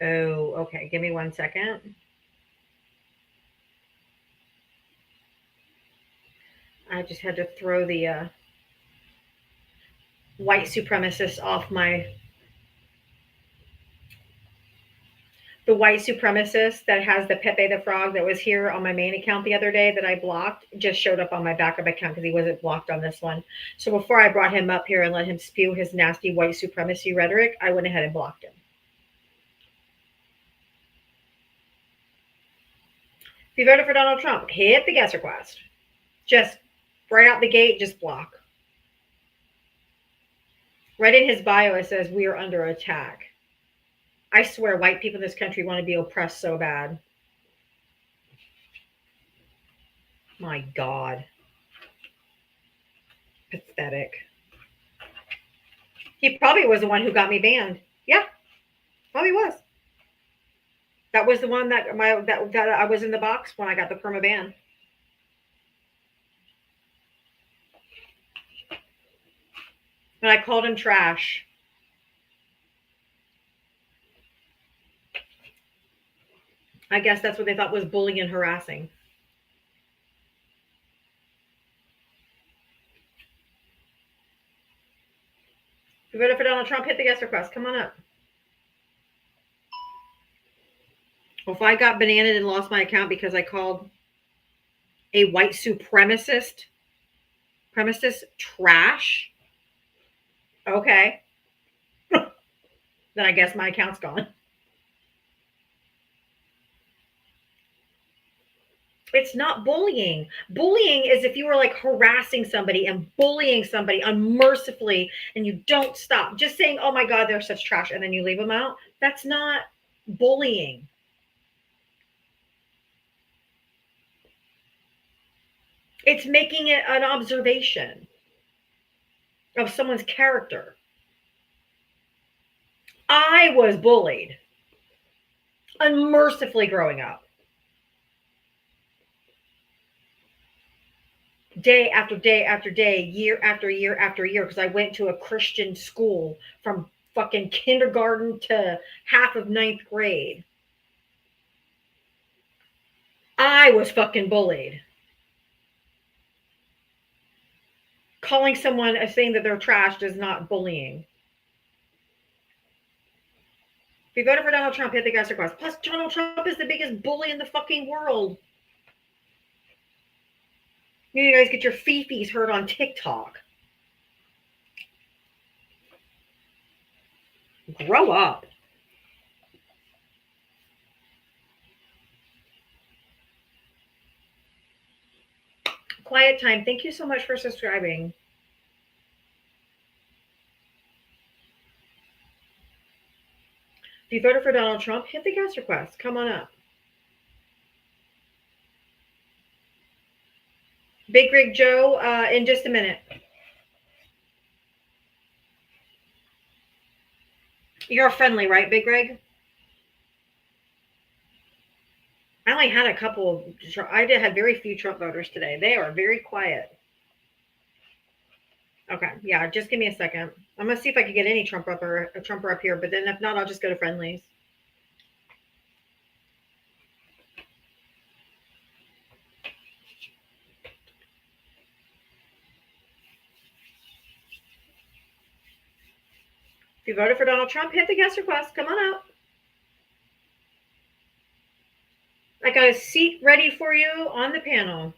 Oh, okay. Give me 1 second. I just had to throw the white supremacist off the white supremacist that has the Pepe the Frog that was here on my main account the other day that I blocked just showed up on my backup account because he wasn't blocked on this one. So before I brought him up here and let him spew his nasty white supremacy rhetoric, I went ahead and blocked him. If you voted for Donald Trump, hit the guest request. Just right out the gate, just block. Right in his bio, it says, "We are under attack." I swear white people in this country want to be oppressed so bad. My God. Pathetic. He probably was the one who got me banned. Yeah, probably was. That was the one that I was in the box when I got the perma ban. And I called him trash. I guess that's what they thought was bullying and harassing. If you voted for Donald Trump, hit the guest request. Come on up. Well, if I got bananaed and lost my account because I called a white supremacist trash, okay. Then I guess my account's gone. It's not bullying. Bullying is if you were like harassing somebody and bullying somebody unmercifully and you don't stop. Just saying, "Oh my God, they're such trash," and then you leave them out. That's not bullying. It's making it an observation of someone's character. I was bullied unmercifully growing up. Day after day after day, year after year after year, because I went to a Christian school from fucking kindergarten to half of 9th grade. I was fucking bullied. Calling someone saying that they're trash is not bullying. If you voted for Donald Trump, hit the guest request. Plus, Donald Trump is the biggest bully in the fucking world. You guys get your fifis heard on TikTok. Grow up. Quiet Time, thank you so much for subscribing. If you voted for Donald Trump, hit the guest request. Come on up. Big Rig Joe, in just a minute. You're friendly, right, Big Rig? I only had a couple. I had very few Trump voters today. They are very quiet. Okay, yeah, just give me a second. I'm gonna see if I can get any Trumper up here, but then if not, I'll just go to friendlies. If you voted for Donald Trump, hit the guest request. Come on up. I got a seat ready for you on the panel.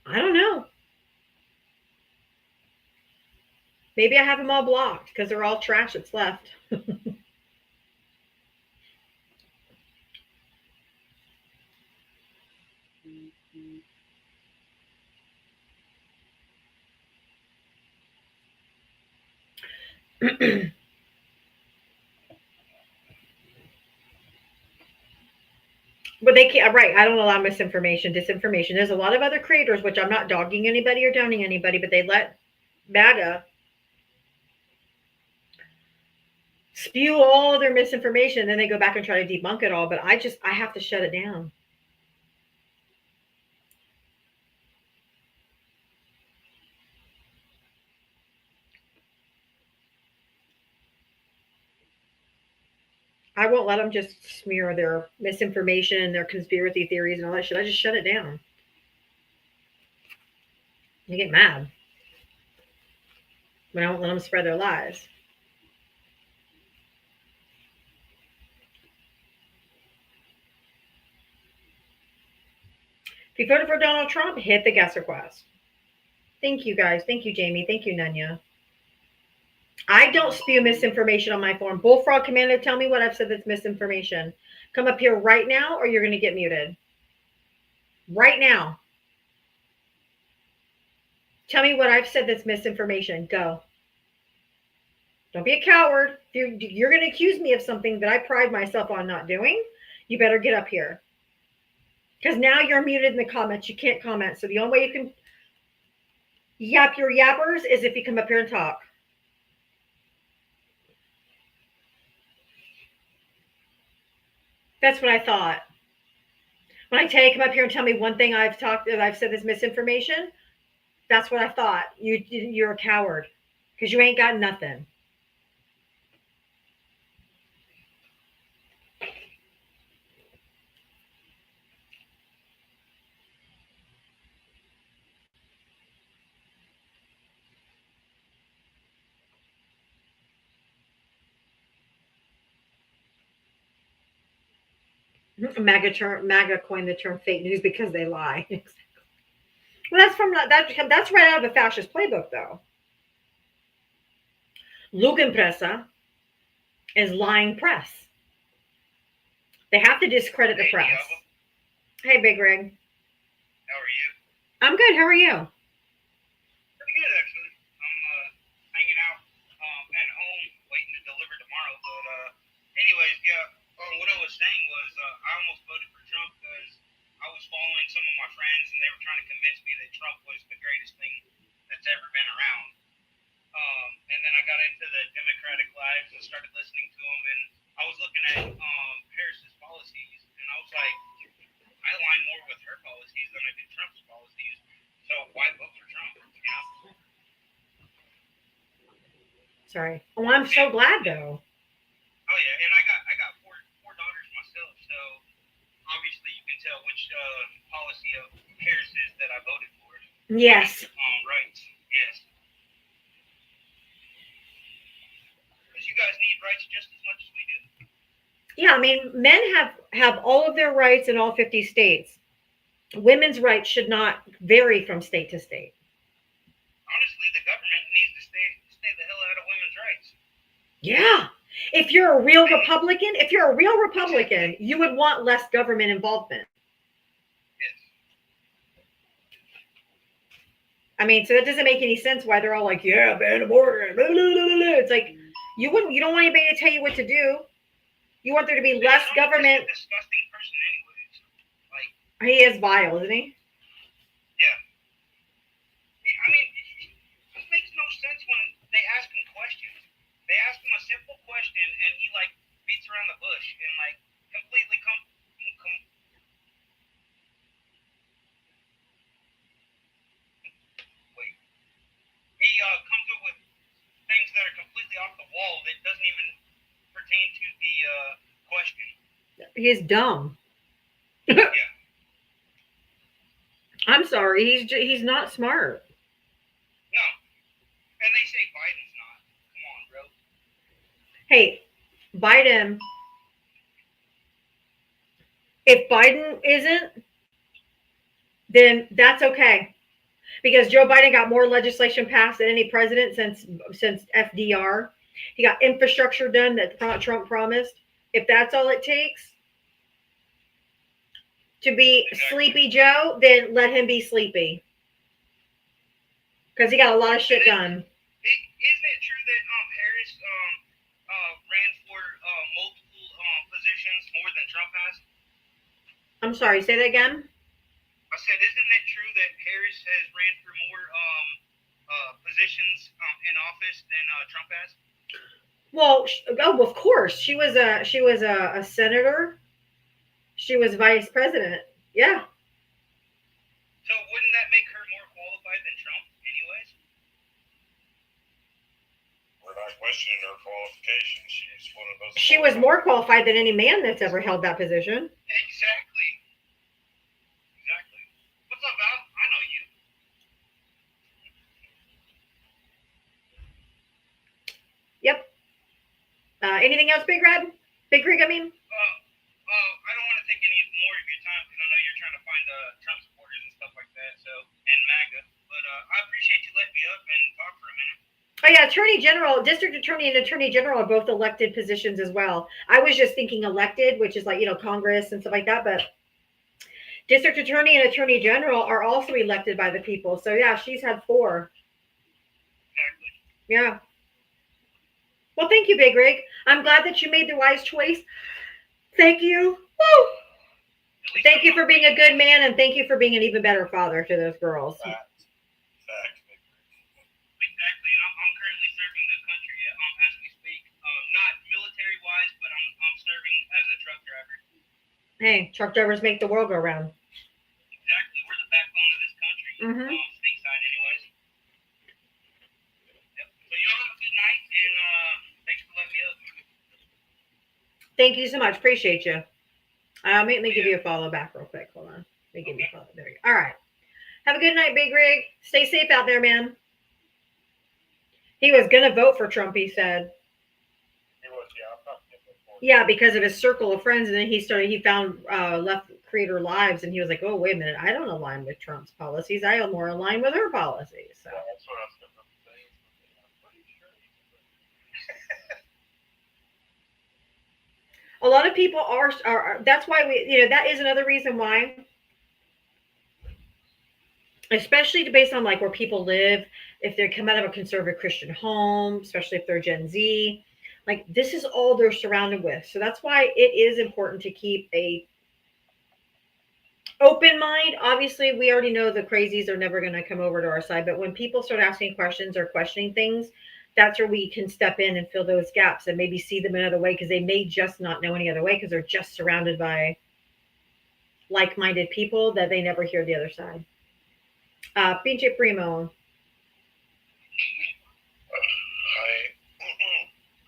I don't know. Maybe I have them all blocked because they're all trash that's left. But they can't, right? I don't allow misinformation, disinformation. There's a lot of other creators, which I'm not dogging anybody or downing anybody, but they let MAGA spew all their misinformation, and then they go back and try to debunk it all. But I have to shut it down. I won't let them just smear their misinformation and their conspiracy theories and all that shit. I just shut it down. They get mad when I won't let them spread their lies. If you voted for Donald Trump, hit the guest request. Thank you, guys. Thank you, Jamie. Thank you, Nanya. I don't spew misinformation on my forum. Bullfrog Commando, tell me what I've said that's misinformation. Come up here right now or you're going to get muted. Right now. Tell me what I've said that's misinformation. Go. Don't be a coward. If you're going to accuse me of something that I pride myself on not doing, you better get up here. Because now you're muted in the comments. You can't comment. So the only way you can yap your yappers is if you come up here and talk. That's what I thought. When I tell you come up here and tell me one thing I've said this misinformation, that's what I thought. You're a coward because you ain't got nothing. MAGA coined the term fake news because they lie. Well, that's right out of the fascist playbook, though. Lugenpresse is lying press. They have to discredit the press. Hey, Big Rig. How are you? I'm good. How are you? Pretty good, actually. I'm hanging out at home, waiting to deliver tomorrow. But anyways, yeah. What I was saying was I almost voted for Trump because I was following some of my friends, and they were trying to convince me that Trump was the greatest thing that's ever been around. And then I got into the Democratic lives and started listening to them, and I was looking at Harris's policies, and I was like, I align more with her policies than I do Trump's policies. So why vote for Trump? You know? Sorry. Oh, I'm so glad though. Oh yeah, and I got four daughters myself, so obviously you can tell which policy of Harris is that I voted for. Yes. Rights. Yes. Because you guys need rights just as much as we do. Yeah, I mean, men have all of their rights in all 50 states. Women's rights should not vary from state to state. Honestly, the government needs to stay the hell out of women's rights. Yeah. If you're a real Republican, you would want less government involvement. Yes. I mean, so that doesn't make any sense why they're all like, yeah, ban abortion. Blah, blah, blah, blah. It's like you don't want anybody to tell you what to do. You want there to be less government. He's a disgusting person, anyways. Like, He is vile, isn't he? yeah. I mean, it makes no sense when they ask him questions. They ask him a simple question, and he like beats around the bush and like completely comes up with things that are completely off the wall that doesn't even pertain to the question. He's dumb. Yeah. I'm sorry. He's not smart. No. And they say Biden's not. Come on, bro. Hey, Biden. If Biden isn't, then that's okay. Because Joe Biden got more legislation passed than any president since FDR. He got infrastructure done that Trump promised. If that's all it takes to be Sleepy Joe, then let him be sleepy. Because he got a lot of shit done. Isn't it true that Harris ran for multiple positions more than Trump has? I'm sorry, say that again. I said, isn't it true that Harris has ran for more positions in office than Trump has? Well, of course, she was a senator. She was vice president. Yeah. So wouldn't that make her more qualified than Trump, anyways? We're not questioning her qualifications. She's one of those. She was more qualified than any man that's ever held that position. Exactly. What's up, Val? I know you. Yep. Anything else, Big Red? Big Rig, I mean? I don't want to take any more of your time because I know you're trying to find Trump supporters and stuff like that, so, and MAGA. But I appreciate you letting me up and talk for a minute. Oh, yeah, Attorney General, District Attorney and Attorney General are both elected positions as well. I was just thinking elected, which is like, Congress and stuff like that, but District Attorney and Attorney General are also elected by the people. So, yeah, she's had 4. Exactly. Yeah. Well, thank you, Big Rig. I'm glad that you made the wise choice. Thank you. Woo! Thank you for being a good man, and thank you for being an even better father to those girls. Facts. Exactly, and I'm currently serving the country as we speak. Not military-wise, but I'm serving as a truck driver. Hey, truck drivers make the world go round. Exactly, we're the backbone of this country. Stateside, anyways. Yep. So y'all have a good night, and thanks for letting me up. Thank you so much. Appreciate you. Let me give you a follow back real quick. Hold on. Let me give you a follow. There you go. All right. Have a good night, Big Rig. Stay safe out there, man. He was going to vote for Trump, he said. He was, Yeah, because of his circle of friends. And then he found Left Creator Lives, and he was like, oh, wait a minute. I don't align with Trump's policies. I am more aligned with her policies. So. Yeah, that's what I was going to say. I'm pretty sure A lot of people are that's why that is another reason why, especially based on like where people live, if they come out of a conservative Christian home, especially if they're Gen Z, like this is all they're surrounded with. So that's why it is important to keep a open mind. Obviously, we already know the crazies are never going to come over to our side, but when people start asking questions or questioning things, that's where we can step in and fill those gaps and maybe see them another way, because they may just not know any other way because they're just surrounded by like-minded people that they never hear the other side. Pinche Primo.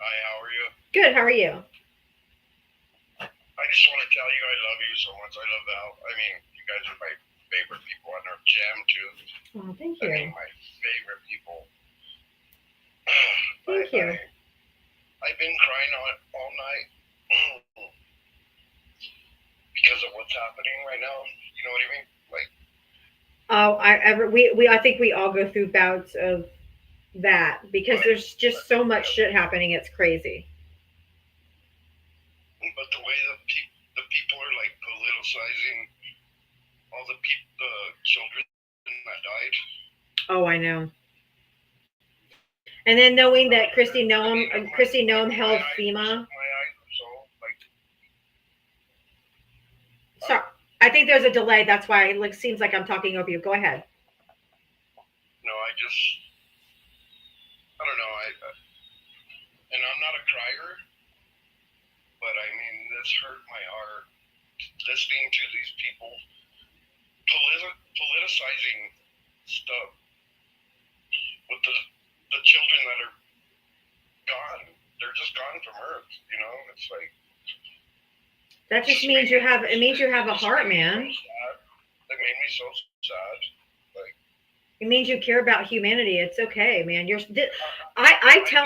Hi, how are you? Good, how are you? I just want to tell you I love you so much. I love Val. I mean, you guys are my favorite people on Earth. Jam, too. Oh, thank I you. mean, my favorite people. Thank you. I've been crying all night because of what's happening right now. You know what I mean? Like, I think we all go through bouts of that because there's just so much shit happening. It's crazy. but the way the people are like politicizing all the children that died. Oh, I know. And then knowing that Christy Noam held FEMA. My eyes were so like. So I think there's a delay. That's why it seems like I'm talking over you. Go ahead. No, I don't know. And I'm not a crier, but I mean, this hurt my heart listening to these people politicizing stuff with the children that are gone. They're just gone from Earth. You know, it's like. That just means you have. It means you have a heart, man. It made me so sad. Like. It means you care about humanity. It's okay, man. I tell.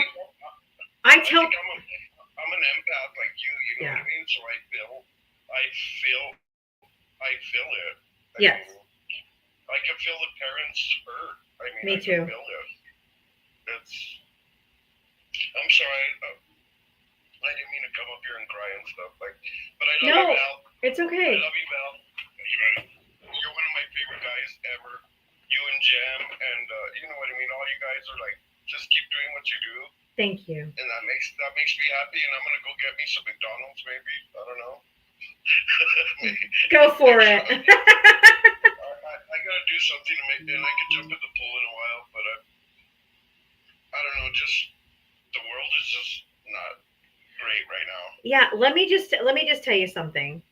I'm an empath like you. You know what I mean? So I feel it. Yes. I can feel the parents hurt. I mean, Me too. I can feel it. I'm sorry. I didn't mean to come up here and cry and stuff. But I love you, Val. It's okay. I love you, Val. You're one of my favorite guys ever. You and Jam, and you know what I mean. All you guys are like, just keep doing what you do. Thank you. And that makes me happy. And I'm gonna go get me some McDonald's, maybe. I don't know. Go for it. I gotta do something to make, and I can jump in the pool in a while, but I don't know. Just the world is just not great right now. Yeah, let me just tell you something.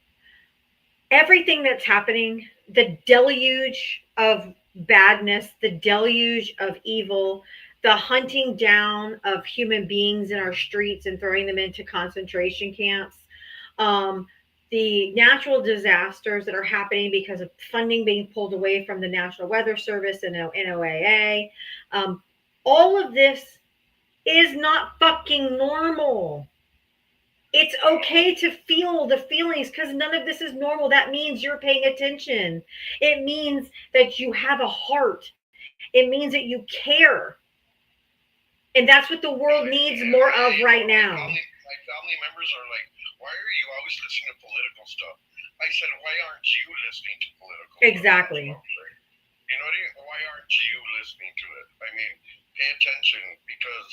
Everything that's happening, the deluge of badness, the deluge of evil, the hunting down of human beings in our streets and throwing them into concentration camps, the natural disasters that are happening because of funding being pulled away from the National Weather Service and NOAA, all of this is not fucking normal. It's okay to feel the feelings because none of this is normal. That means you're paying attention. It means that you have a heart. It means that you care. And that's what the world needs more of right now. My family members are like, why are you always listening to political stuff? I said, why aren't you listening to political Exactly. stuff? You know what I mean? Why aren't you listening to it? I mean, pay attention because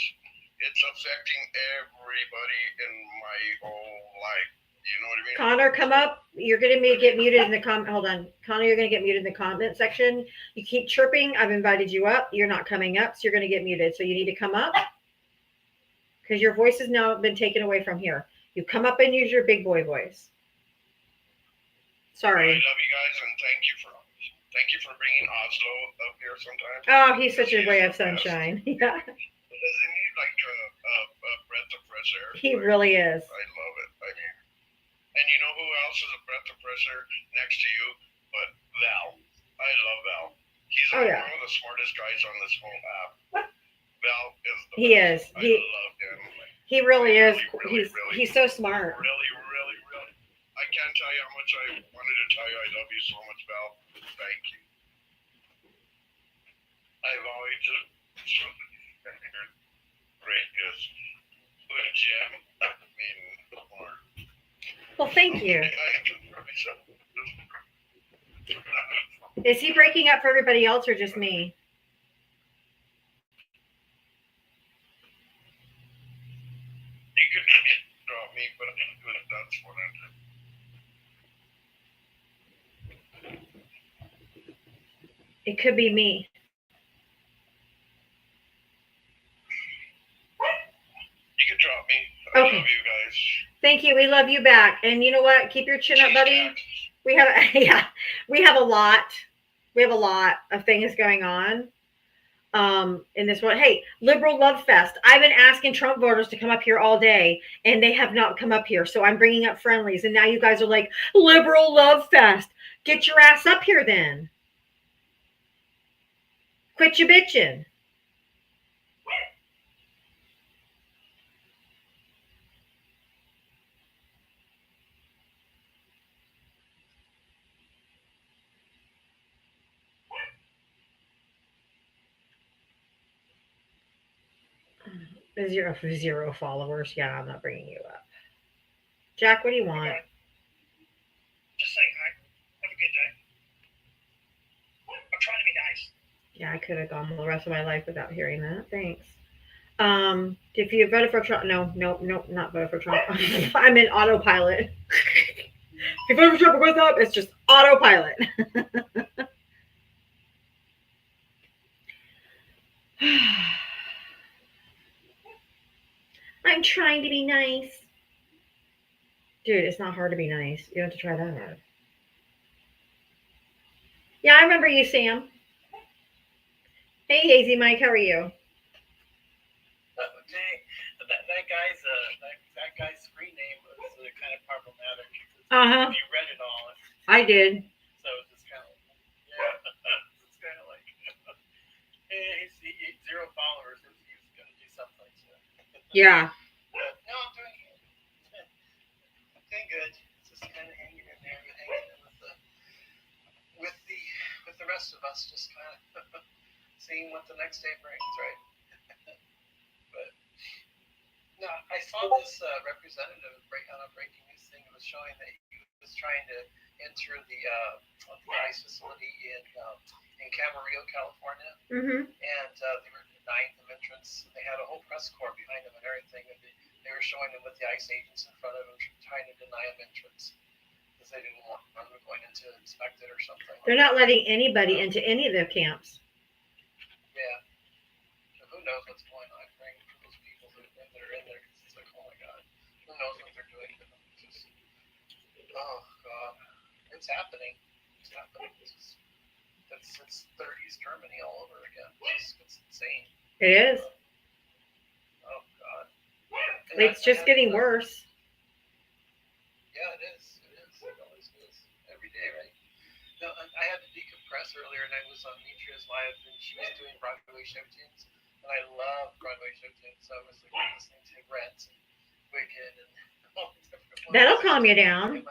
it's affecting everybody in my whole life. You know what I mean? Connor, come up. You're going to get muted in the comment. Hold on. Connor, you're going to get muted in the comment section. You keep chirping. I've invited you up. You're not coming up, so you're going to get muted. So you need to come up because your voice has now been taken away from here. You come up and use your big boy voice. Sorry. I love you guys and thank you for bringing Oslo up here sometimes. Oh, he's such a ray of sunshine. Yeah. Doesn't he like a breath of fresh air? He really is. I love it. I mean, and you know who else is a breath of fresh air next to you? But Val. I love Val. He's one of the smartest guys on this whole app. Val is the He best. is. I love him. He really is. Really, He's so smart. Really. I can't tell you how much I wanted to tell you. I love you so much, Val. Thank you. I've always just great as good Jim. I mean, more. Well, thank you. Is he breaking up for everybody else or just me? You could drop me, but that's what I'm doing. It could be me. You can drop me. I love you guys. Thank you. We love you back. And you know what? Keep your chin up, buddy. We have a lot. We have a lot of things going on in this world. Hey, Liberal Love Fest. I've been asking Trump voters to come up here all day, and they have not come up here. So I'm bringing up friendlies, and now you guys are like, Liberal Love Fest. Get your ass up here then. Quit your bitching. 0 followers. Yeah, I'm not bringing you up. Jack, what do you want? Just saying hi. Have a good day. I'm trying to be nice. Yeah, I could have gone the rest of my life without hearing that. Thanks. If you voted for Trump, no, not voted for Trump. I'm in autopilot. If you vote for Trump or goes up, it's just autopilot. I'm trying to be nice. Dude, it's not hard to be nice. You don't have to try that hard. Yeah, I remember you, Sam. Hey, Hazy Mike, how are you? Okay, that guy's screen name was kind of problematic. Uh-huh. You read it all, I did. so it's just kind of it's kind of like hey, he's 0 followers. He's gonna do something. So. Yeah. No, I'm doing good. Just kind of hanging in there, hanging in with the rest of us, just kind of seeing what the next day brings, right? But no, I saw this representative on a breaking news thing that was showing that he was trying to enter the ICE facility in Camarillo, California, and they were denying him entrance. They had a whole press corps behind him and everything, and they were showing him with the ICE agents in front of him, trying to deny him entrance because they didn't want him going in to inspect it or something. They're not letting anybody into any of their camps. Yeah. So who knows what's going on, right? For those people that are in there, because it's like, oh my God, who knows what they're doing? Just, oh God, it's happening. It's happening. It's 30s Germany all over again. It's insane. It is. Oh God. It's just getting worse. Yeah, it is. It always is. Every day, right? No, I had to decompress earlier, and I was on Mitria's live, and she was doing Broadway show tunes, and I love Broadway show tunes, so I was like listening to Rent and Wicked and all the different ones. That'll calm you down.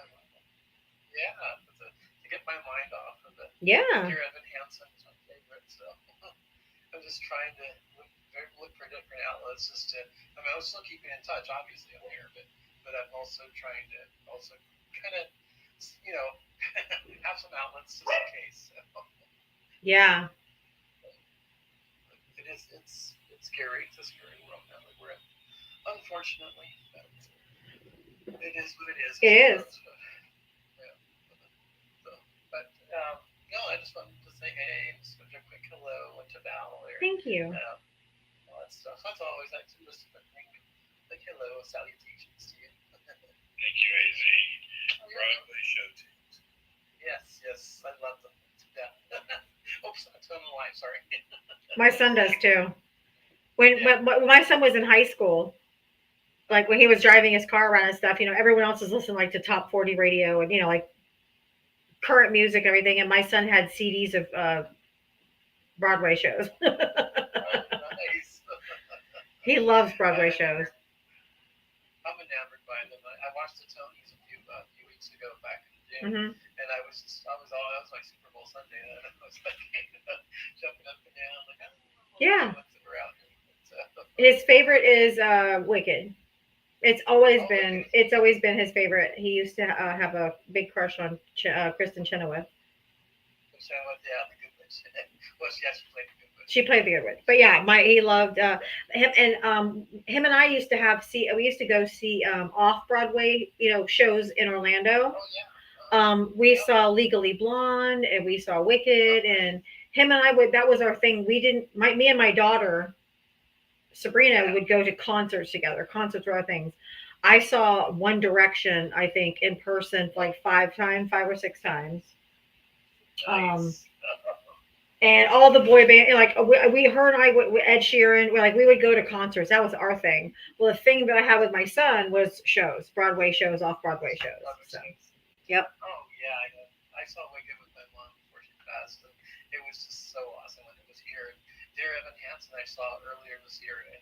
Yeah, to get my mind off of it. Yeah. Dear Evan Hansen is my favorite, so I'm just trying to look for different outlets. I'm still keeping in touch, obviously, I'm here, but I'm also trying to kind of, have some outlets just in case. So. Yeah. It's scary. It's a scary world now that we're in. Unfortunately, it is what it is. It is. But no, I just wanted to say hey, just a quick hello to Val there. Thank you. All that stuff. That's always like to just like hello, salutations to you. Thank you, AZ. Broadway show tunes. Yes, I love them. Yeah. Oops, I told the line. Sorry. My son does too. When my son was in high school, like when he was driving his car around and stuff, everyone else is listening like to top 40 radio and like current music and everything, and my son had CDs of Broadway shows. Nice. He loves Broadway shows. I'm enamored by them. I watched the Tonys a few weeks ago back in June, and I was my Super Bowl Sunday, and I was like jumping up and down, like yeah. So. His favorite is Wicked. It's always been his favorite. He used to have a big crush on Kristen Chenoweth. Yeah, the Good Witch. Well, she actually played the Good Witch. She played the Good Witch, but yeah, he loved him, and him and I used to we used to go see off Broadway, shows in Orlando. Oh yeah. We saw Legally Blonde, and we saw Wicked, and him and I that was our thing. Me and my daughter Sabrina would go to concerts together. Concerts were our things. I saw One Direction, I think, in person like 5 or 6 times. Nice. And all the boy band, like her and I, Ed Sheeran, we would go to concerts. That was our thing. Well, the thing that I had with my son was shows, Broadway shows, off-Broadway shows. So, yep. Oh yeah, I saw Wicked with my mom before she passed, and it was just so awesome when it was here. And Dear Evan Hansen I saw earlier this year in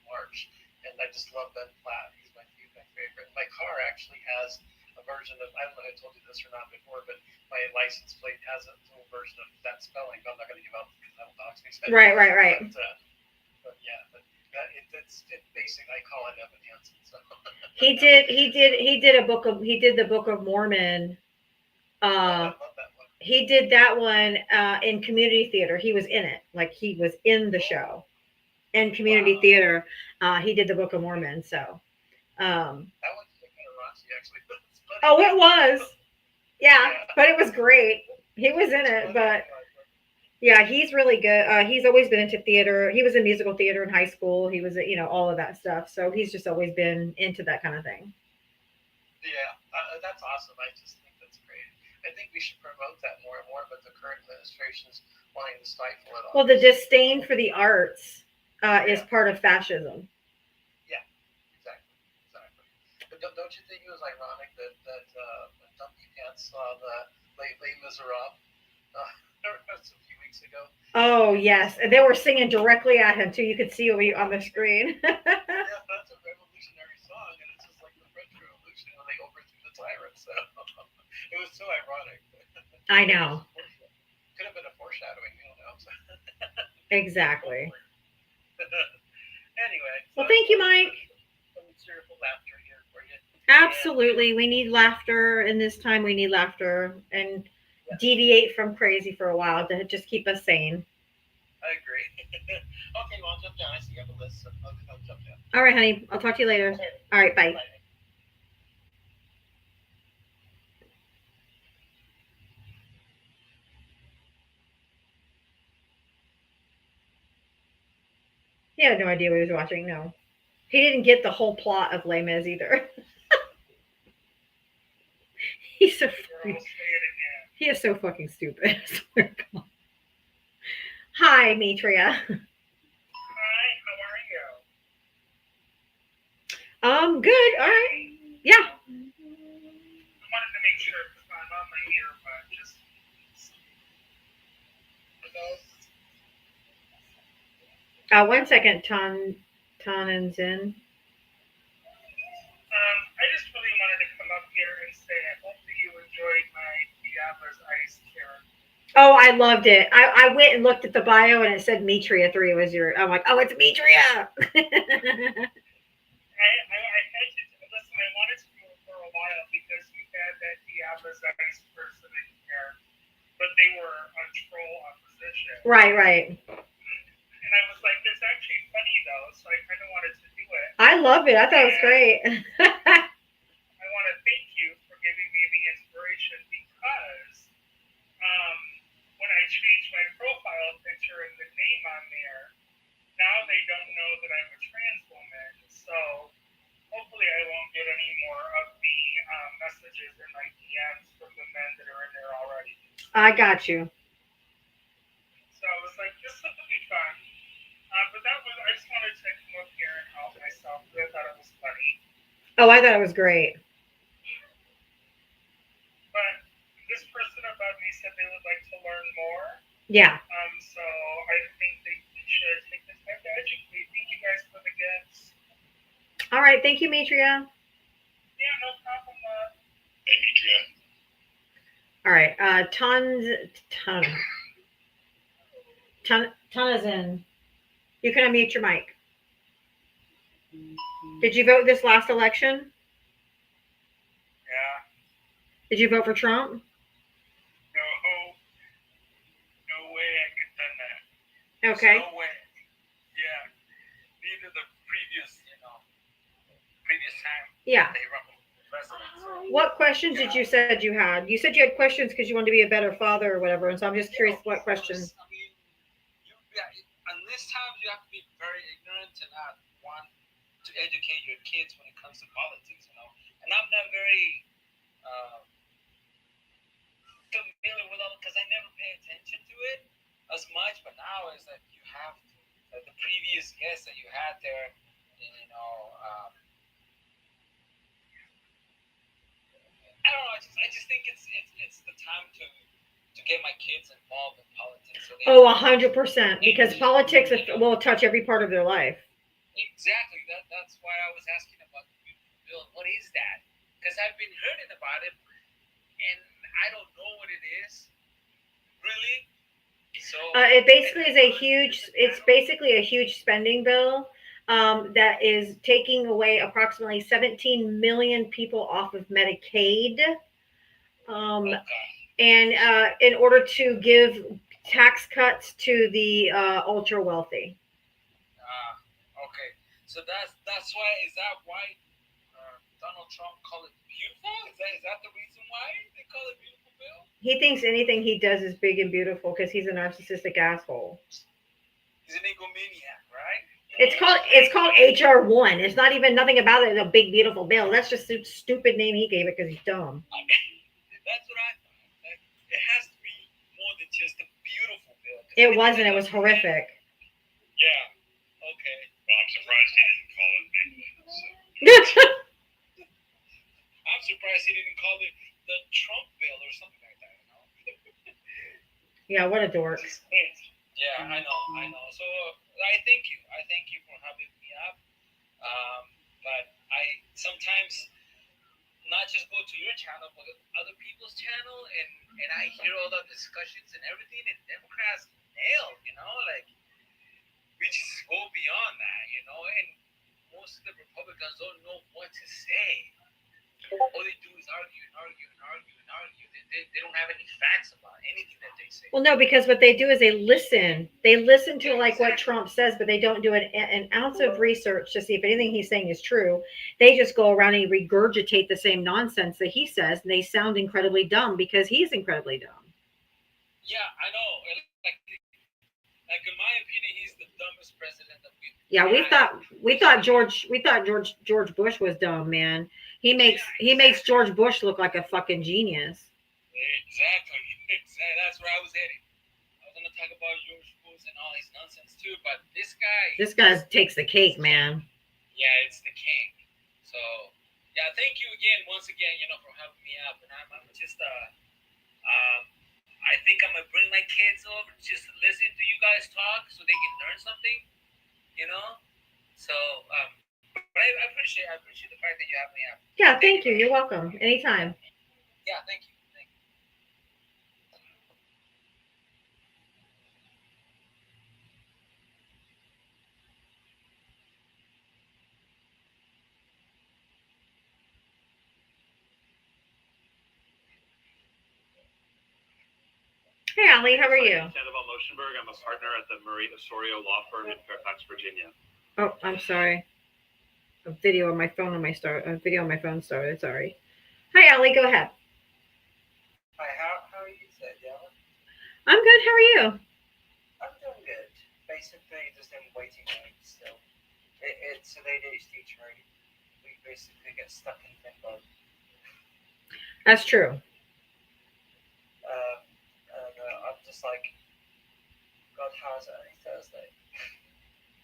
March, and I just love Ben Platt. He's my favorite. My car actually has a version of, I don't know if I told you this or not before, but my license plate has a little version of that spelling. But I'm not going to give out because that'll dox me. Right. But it's basic. I call it Evan Hansen. So. He did the Book of Mormon. I love that one. He did that one in community theater. He was in it, like he was in the show in community Wow. theater. He did the Book of Mormon. So, That one's kind of raunchy, actually. But it's funny. oh, it was, yeah, Yeah. but it was great. He was in It's it, funny. but yeah, he's really good. He's always been into theater. He was in musical theater in high school. He was, all of that stuff. So he's just always been into that kind of thing. Yeah, that's awesome. I just think that's great. I think we should promote that more and more, but the current administration's wanting to stifle it. Well, the disdain for the arts is Yeah. part of fascism. Exactly. But don't you think it was ironic that when Dumpy Pants saw the Les Miserables a few weeks ago? Oh, yes. And they were singing directly at him, too. You could see it on the screen. Yeah, that's a revolutionary song, and it's just like the French Revolution when they overthrew the tyrant. So it was so ironic. I know. Could have been a foreshadowing, you know. Exactly. Anyway. Well, thank you, Mike. Some cheerful laughter here for you. Absolutely. We need laughter. In this time, we need laughter and deviate from crazy for a while to just keep us sane. I agree. Okay, well, I'll jump down. I see you have a list, so I'll jump down. All right, honey. I'll talk to you later. Okay. All right. Bye. Bye. He had no idea what he was watching. No. He didn't get the whole plot of Les Mis either. He's so Girl, fucking, say it again. he is so fucking stupid. I swear to God. Hi, Mitria. Hi, how are you? Good. All right. Yeah. I wanted to make sure because I'm on my earbud. Just for those. 1 second, Ton and Zin. I just really wanted to come up here and say I hope that you enjoyed my Diava's Ice character. Oh, I loved it. I went and looked at the bio and it said Mitria 3 was your. I'm like, oh, it's Mitria. I had to listen. I wanted to do it for a while because you had that Diava's Ice person in here, but they were a troll opposition. Right. And I was like, "It's actually funny though," so I kind of wanted to do it. I love it. I thought it was great. I want to thank you for giving me the inspiration because when I changed my profile picture and the name on there, now they don't know that I'm a trans woman. So hopefully I won't get any more of the messages in my DMs from the men that are in there already. I got you. So I was like, this will be fun. But I just wanted to come up here and help myself because I thought it was funny. Oh, I thought it was great. But this person above me said they would like to learn more. Yeah. So I think that we should take this time to educate. Thank you guys for the gifts. All right. Thank you, Mitria. Yeah, no problem. Hey, Mitria. All right. Ton is in. You can unmute your mic. Did you vote this last election? Yeah. Did you vote for Trump? No way I could have done that. Okay. No way. Yeah. Neither the previous time Yeah. they run for president. What questions did you said you had? You said you had questions because you wanted to be a better father or whatever. And so I'm just curious what questions. I mean, in this time you have to be very ignorant and not want to educate your kids when it comes to politics, And I'm not very familiar with all because I never pay attention to it as much. But now is that you have to. Like the previous guest that you had there, I don't know. I just think it's the time to get my kids involved in politics. So 100%. Because politics will touch every part of their life. Exactly. That's why I was asking about the beautiful bill. What is that? Because I've been hearing about it, and I don't know what it is. Really. So It basically is It's basically a huge spending bill. That is taking away approximately 17 million people off of Medicaid. and in order to give tax cuts to the ultra wealthy. Okay. So that's why. Is that why Donald Trump called it beautiful? Is that the reason why they call it beautiful bill? He thinks anything he does is big and beautiful because he's a narcissistic asshole. He's an egomaniac, right? It's called HR1. It's not even nothing about it. A big beautiful bill. That's just a stupid name he gave it because he's dumb. That's what I thought. Like, it has to be more than just a beautiful bill. It wasn't. It was horrific. Yeah. Okay. Well, I'm surprised he didn't call it Big Win. So. I'm surprised he didn't call it the Trump bill or something like that. You know? Yeah, what a dork. Yeah, I know. So I thank you. I thank you for having me up. But I sometimes not just go to your channel, but other people's channel, and I hear all the discussions and everything, and Democrats nail, like we just go beyond that, and most of the Republicans don't know what to say. All they do is argue and argue and argue and argue. They don't have any facts about anything that they say. Well, no, because what they do is they listen. They listen to like what Trump says, but they don't do an ounce of research to see if anything he's saying is true. They just go around and regurgitate the same nonsense that he says, and they sound incredibly dumb because he's incredibly dumb. Yeah, I know. Like in my opinion, he's the dumbest president that we. Yeah, we thought George Bush was dumb, man. He makes George Bush look like a fucking genius. Exactly. That's where I was heading. I was gonna talk about George Bush and all his nonsense too, but this guy takes the cake, man. Yeah, it's the king. So yeah, thank you once again, for having me up. And I'm just I think I'm gonna bring my kids over just to listen to you guys talk so they can learn something, So but I appreciate the fact that you have me up. Yeah, thank you. You're welcome. Anytime. Yeah, thank you. Hey, Ali, how are you? Sandoval Motionberg. I'm a partner at the Marie Osorio Law Firm in Fairfax, Virginia. Oh, I'm sorry. A video on my phone started. Sorry. Hi, Ali. Go ahead. Hi, how are you today, Diava? I'm good. How are you? I'm doing good. Basically, just in waiting mode still. It's an ADHD trait. We basically get stuck in limbo. That's true. I'm just like, God, how is it only Thursday?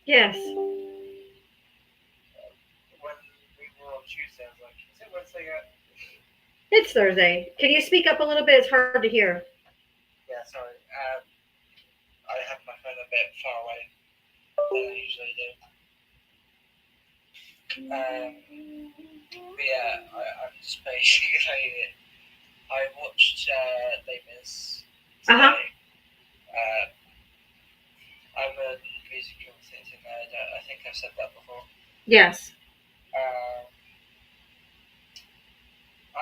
Yes. When we were on Tuesday, I was like, is it Wednesday yet? It's Thursday. Can you speak up a little bit? It's hard to hear. Yeah, sorry. I have my phone a bit far away than I usually do. But yeah, I'm just basically, I watched Les Mis today. I'm a musical theatre nerd. I think I've said that before. Yes. I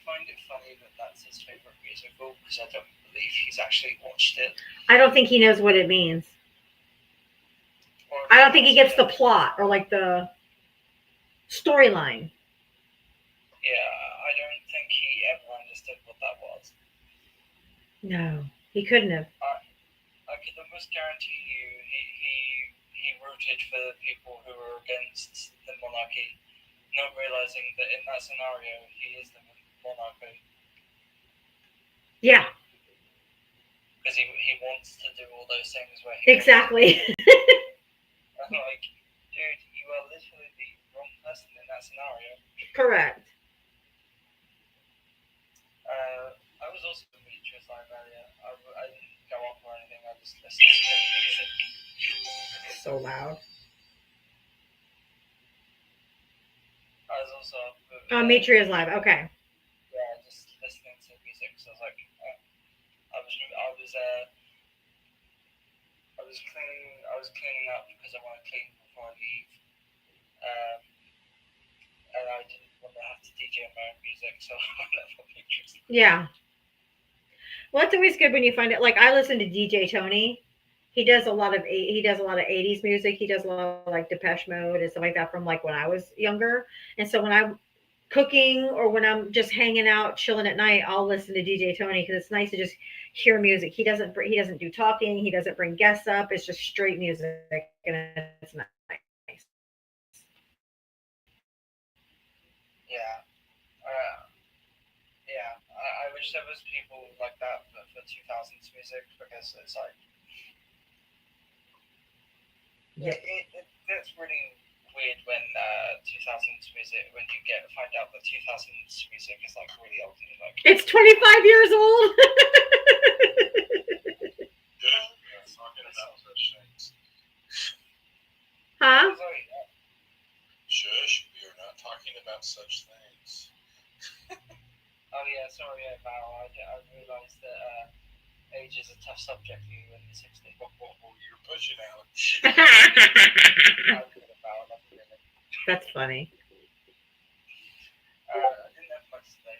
find it funny that that's his favourite musical because I don't believe he's actually watched it. I don't think he knows what it means. I don't think he gets the plot or like the storyline. Yeah, I don't think he ever understood what that was. No, he couldn't have. I can almost guarantee you he rooted for the people who were against the monarchy, not realizing that in that scenario he is the monarchy. Yeah. Because he wants to do all those things where he exactly. I'm like, dude, you are literally the wrong person in that scenario. Correct. I was also Demetrius Live earlier. I didn't go off or anything. I just listened to the music. So loud. I was also Demetrius Live. Okay. Yeah, just listening to music. So I was like, I was cleaning up because I want to clean before I leave. And I didn't want to have to DJ my own music, so I left Demetrius. Yeah. Well, it's always good when you find it. Like I listen to DJ Tony. He does a lot of 80s music. He does a lot of like Depeche Mode and stuff like that from like when I was younger. And so when I'm cooking or when I'm just hanging out chilling at night, I'll listen to DJ Tony because it's nice to just hear music. He doesn't do talking. He doesn't bring guests up. It's just straight music and it's nice. Yeah. Yeah. I wish there was people like that for 2000s music because it's like Yeah. it's really weird when 2000s music when you find out that 2000s music is like really old and you're like It's 25 years old. Talking about such things. Huh? sorry, Shush, we are not talking about such things. oh yeah, sorry Val, I realised that age is a tough subject for you in the 60s. You're pushing out. That's funny. I didn't have much to say.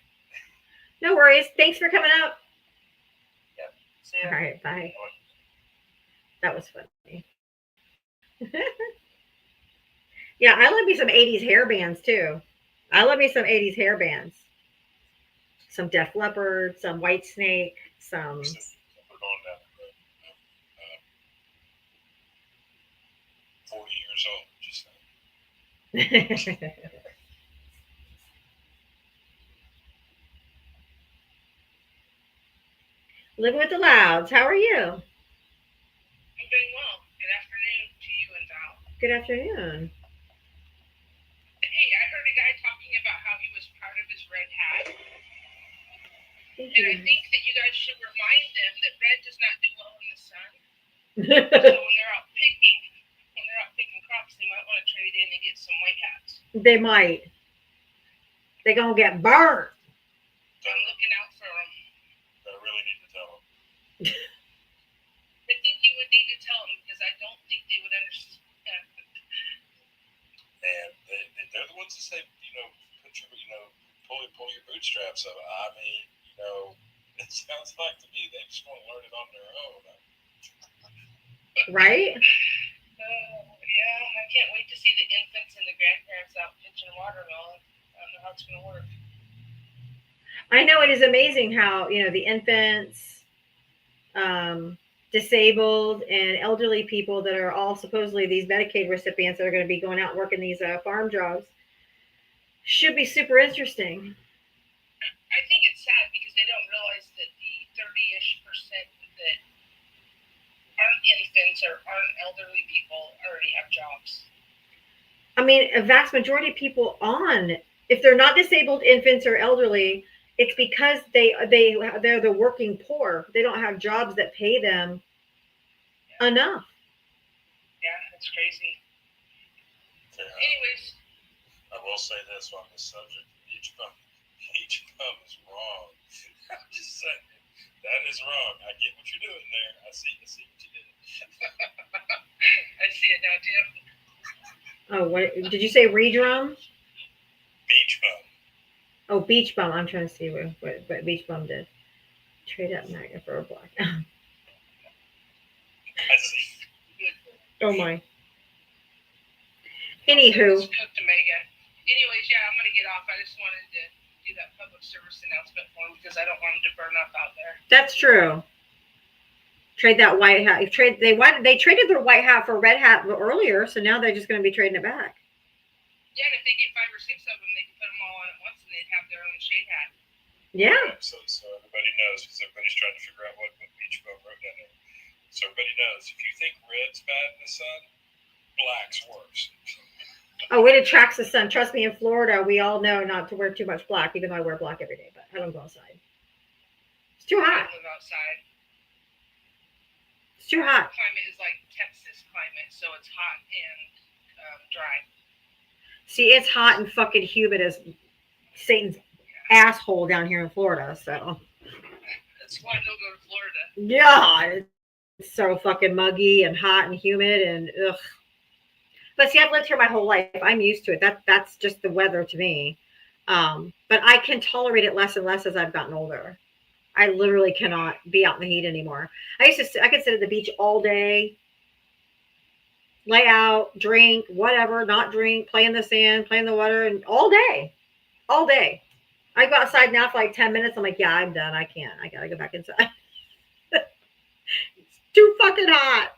No worries. Thanks for coming up. See ya. All right, bye. That was funny. Yeah, I love me some 80s hair bands too. I love me some 80s hair bands. Some Def Leppard, some White Snake, some. We're going down the road. 40 years old, just saying. Living with the Louds. How are you? I'm doing well. Good afternoon to you and Val. Good afternoon. Hey, I heard a guy talking about how he was proud of his red hat. Thank And I you. think that you guys should remind them that red does not do well in the sun. So when they're out picking crops, they might want to trade in and get some white hats. They might. They're going to get burned. I'm looking out for them. I really need to tell them. I think you would need to tell them because I don't think they would understand. And they're the ones that say, pull your bootstraps up. I mean, it sounds like to me they just want to learn it on their own. Right? Yeah, I can't wait to see the infants and the grandparents out pitching watermelon. I don't know how it's going to work. I know it is amazing how, the infants, disabled, and elderly people that are all supposedly these Medicaid recipients that are going to be going out and working these farm jobs should be super interesting. I think it's sad because they don't realize that the 30-ish% that aren't infants or aren't elderly people already have jobs. I mean, a vast majority of people if they're not disabled infants or elderly, it's because they're the working poor. They don't have jobs that pay them enough. Yeah, that's crazy. Yeah. Anyways, I will say this on this subject: each bum is wrong. I'm just saying that is wrong. I get what you're doing there. I see what you did. I see it now too. Oh, what did you say? Redrum? Beach bum. Oh, Beach Bum. I'm trying to see what Beach Bum did. Trade up MAGA for a black. I see. Oh my. Anywho. Cook to Mega. Anyways, yeah, I'm gonna get off. I just wanted to do that public service announcement for them because I don't want them to burn up out there. That's true. Trade that white hat. They traded their white hat for a red hat earlier, so now they're just going to be trading it back. Yeah, and if they get 5 or 6 of them, they can put them all on at once, and they'd have their own shade hat. Yeah. So everybody knows, because everybody's trying to figure out what Beach bum wrote down there. So everybody knows, if you think red's bad in the sun, black's worse. Oh, it attracts the sun. Trust me, in Florida, we all know not to wear too much black, even though I wear black every day, but I don't go outside. It's too hot. I live outside. It's too hot. Climate is like Texas climate, so it's hot and dry. See, it's hot and fucking humid as Satan's asshole down here in Florida, so. That's why I don't go to Florida. Yeah, it's so fucking muggy and hot and humid and ugh. But see, I've lived here my whole life. I'm used to it. That's just the weather to me. But I can tolerate it less and less as I've gotten older. I literally cannot be out in the heat anymore. I could sit at the beach all day, lay out, drink, whatever, not drink, play in the sand, play in the water, and all day. All day. I go outside now for like 10 minutes. I'm like, yeah, I'm done. I can't. I gotta go back inside. It's too fucking hot.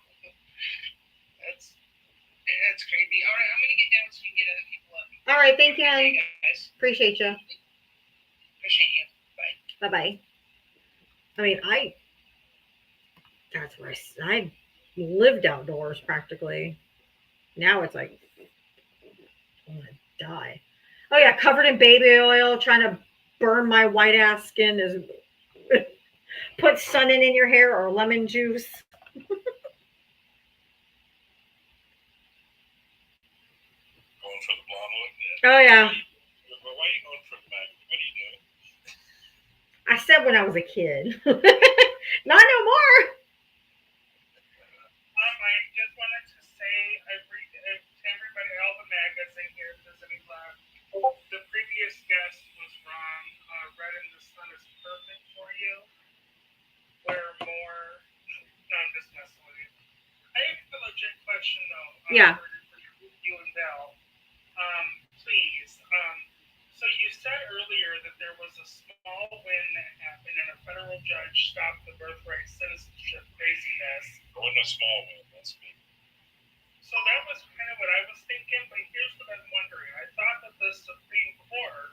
That's crazy. All right, I'm gonna get down so you can get other people up. All right, thank Okay, you. guys. Appreciate you. Appreciate you. Bye. Bye bye. I mean, that's where I lived outdoors practically. Now it's like, I want to die. Oh yeah, covered in baby oil, trying to burn my white ass skin is put sun in your hair or lemon juice. Going for the blonde look? Oh yeah. Why are you going for the MAGA? What are you doing? I said when I was a kid. Not no more. I just wanted to say to everybody, all the MAGAs in here, if there's any left, the previous guest was wrong. Red in the sun is perfect for you. Wear more. No, I'm just messing with you. I have a legit question though. Yeah. For you and Belle. Please. So you said earlier that there was a small win that happened and a federal judge stopped the birthright citizenship craziness. There wasn't a small win. That's me. So that was kind of what I was thinking, but here's what I'm wondering. I thought that the Supreme Court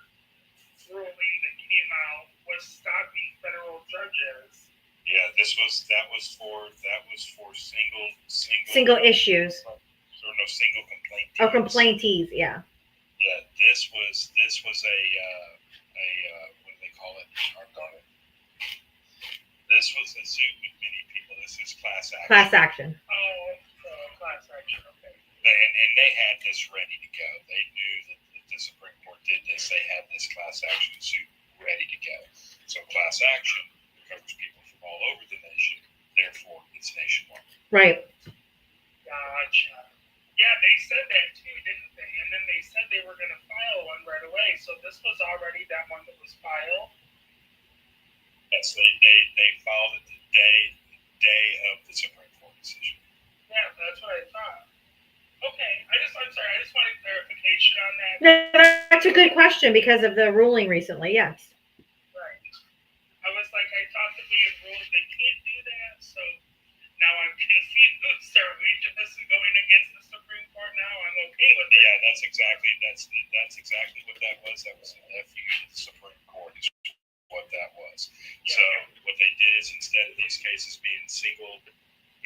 ruling that came out was stopping federal judges. Yeah, that was for Single issues. There were no single complaints. Oh, complaintees. Yeah. Yeah, this was a what do they call it? Darn it. This was a suit with many people. This is class action. Class action. Oh, class action. Okay. And they had this ready to go. They knew that the Supreme Court did this. They had this class action suit ready to go. So class action covers people from all over the nation. Therefore, it's nationwide. Right. Gotcha. Yeah, they said that too, didn't they? And then they said they were going to file one right away. So this was already that one that was filed. Yes, they filed it the day of the Supreme Court decision. Yeah, that's what I thought. Okay, I'm sorry. I just wanted clarification on that. No, that's a good question because of the ruling recently. Yes. Right. I was like, I thought that we had ruled they can't do that, so now I'm confused. Are we just going against the Supreme Court now? I'm okay with it. Yeah, that's exactly what that was. That was an FU to the Supreme Court is what that was. Yeah. So what they did is instead of these cases being single,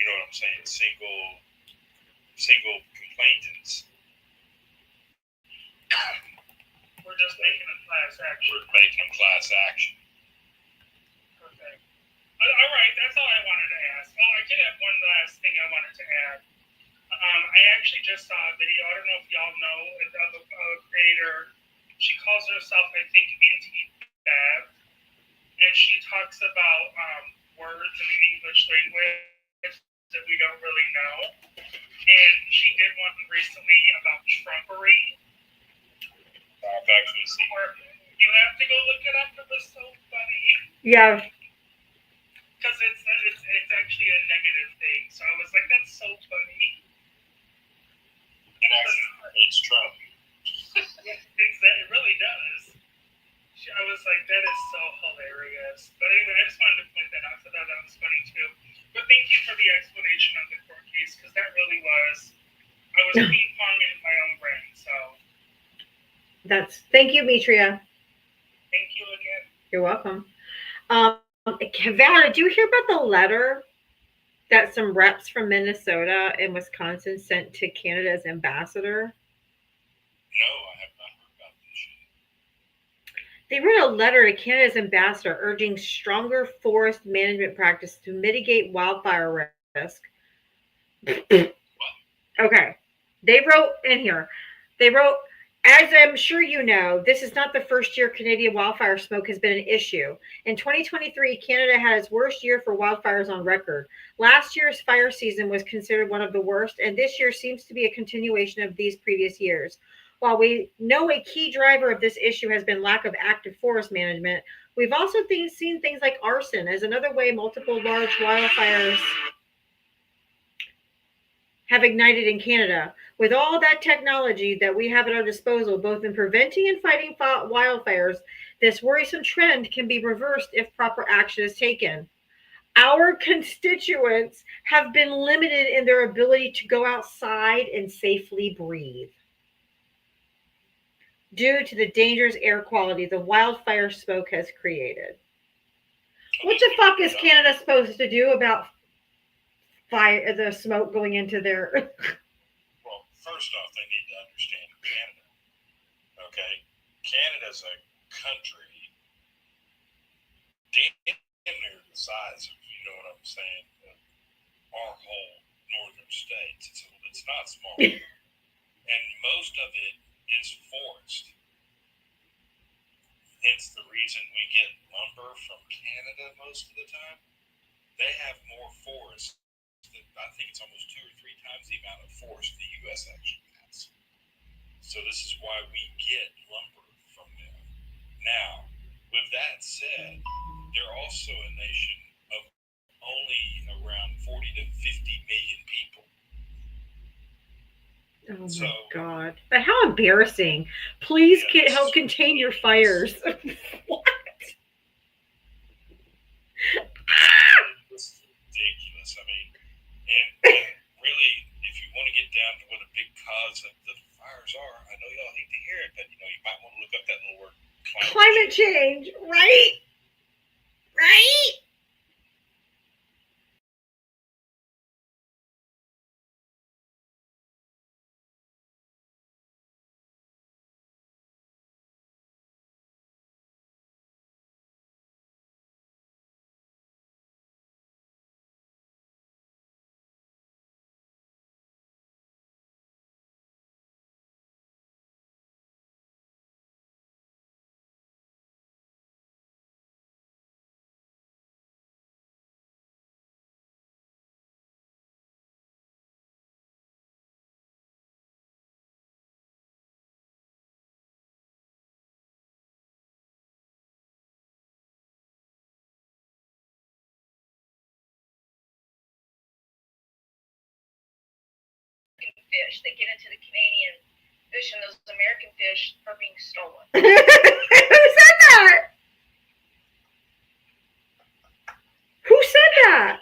you know what I'm saying, single complainants, We're just making a class action. we're making them class action. Okay. All right, that's all I wanted to ask. Oh, I did have one last thing I wanted to add. I actually just saw a video. I don't know if y'all know of a creator. She calls herself, I think, Anti-Bev, and she talks about words in the English language that we don't really know. And she did one recently about Trumpery. I've actually seen Or you have to go look it up. It was so funny. Yeah. Because it's actually a negative thing. So I was like, that's so funny. it actually hates Trump. It really does. I was like, that is so hilarious. But anyway, I just wanted to point that out. I thought that was funny too. But thank you for the explanation of the court case, because that really was, I was ping-ponging in my own brain. So Thank you, Mitria. thank you again. You're welcome. Valerie, do you hear about the letter that some reps from Minnesota and Wisconsin sent to Canada's ambassador? No, I have not heard about this yet. They wrote a letter to Canada's ambassador urging stronger forest management practice to mitigate wildfire risk. Okay. They wrote in here, as I'm sure you know, this is not the first year Canadian wildfire smoke has been an issue. In 2023, Canada had its worst year for wildfires on record. Last year's fire season was considered one of the worst, and this year seems to be a continuation of these previous years. While we know a key driver of this issue has been lack of active forest management, We've also seen things like arson as another way multiple large wildfires have ignited in Canada. With all that technology that we have at our disposal, both in preventing and fighting wildfires, this worrisome trend can be reversed if proper action is taken. Our constituents have been limited in their ability to go outside and safely breathe due to the dangerous air quality the wildfire smoke has created. What the fuck is Canada supposed to do about fire, the smoke going into their... Well, first off, they need to understand Canada. Okay? Canada's a country damn near the size of, you know what I'm saying, our whole northern states. It's not small. And most of it is forest. Hence the reason we get lumber from Canada most of the time. They have more forest. I think it's almost 2 or 3 times the amount of forest the U.S. actually has. So this is why we get lumber from them. Now, with that said, they're also a nation of only around 40 to 50 million people. Oh my God. But how embarrassing. Please help contain your fires. What? This is ridiculous. I mean, and really, if you want to get down to what a big cause of the fires are, I know y'all hate to hear it, but you might want to look up that little word, climate change. Right? Right? Fish. They get into the Canadian fish, and those American fish are being stolen. Who said that? Who said that?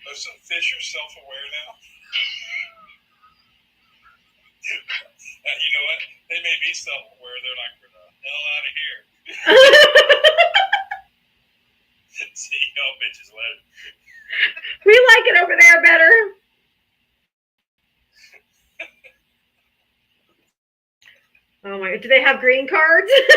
Are some fish are self-aware now? You know what? They may be self-aware. They're like, we're the hell out of here. See y'all bitches later. We like it over there better. Oh my, do they have green cards? Hey,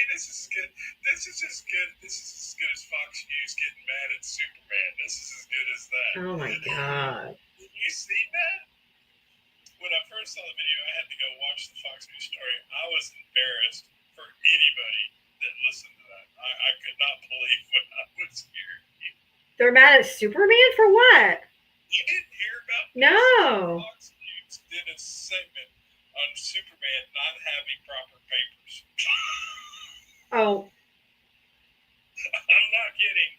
this is good. This is as good. This is as good as Fox News getting mad at Superman. This is as good as that. Oh my God. You seen that? When I first saw the video, I had to go watch the Fox News story. I was embarrassed for anybody that listened to that. I could not believe what I was hearing. They're mad at Superman for what? You didn't hear about this? No. Fox News did a segment on Superman not having proper papers. Oh. I'm not kidding.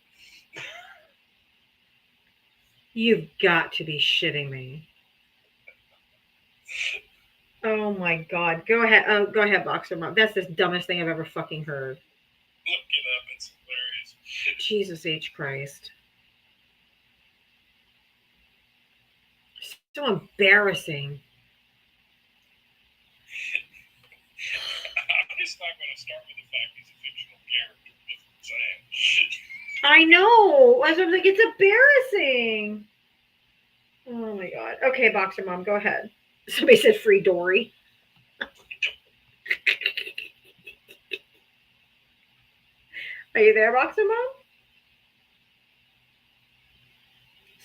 You've got to be shitting me. Oh my God. Go ahead. Oh, go ahead, Boxer Mom. That's the dumbest thing I've ever fucking heard. Look it up. It's hilarious. Jesus H. Christ. So embarrassing. I'm just not going to start with the fact he's a fictional character. Just saying. I know. I was like, it's embarrassing. Oh my God. Okay, Boxer Mom, go ahead. Somebody said free Dory. Are you there, Boxer Mom?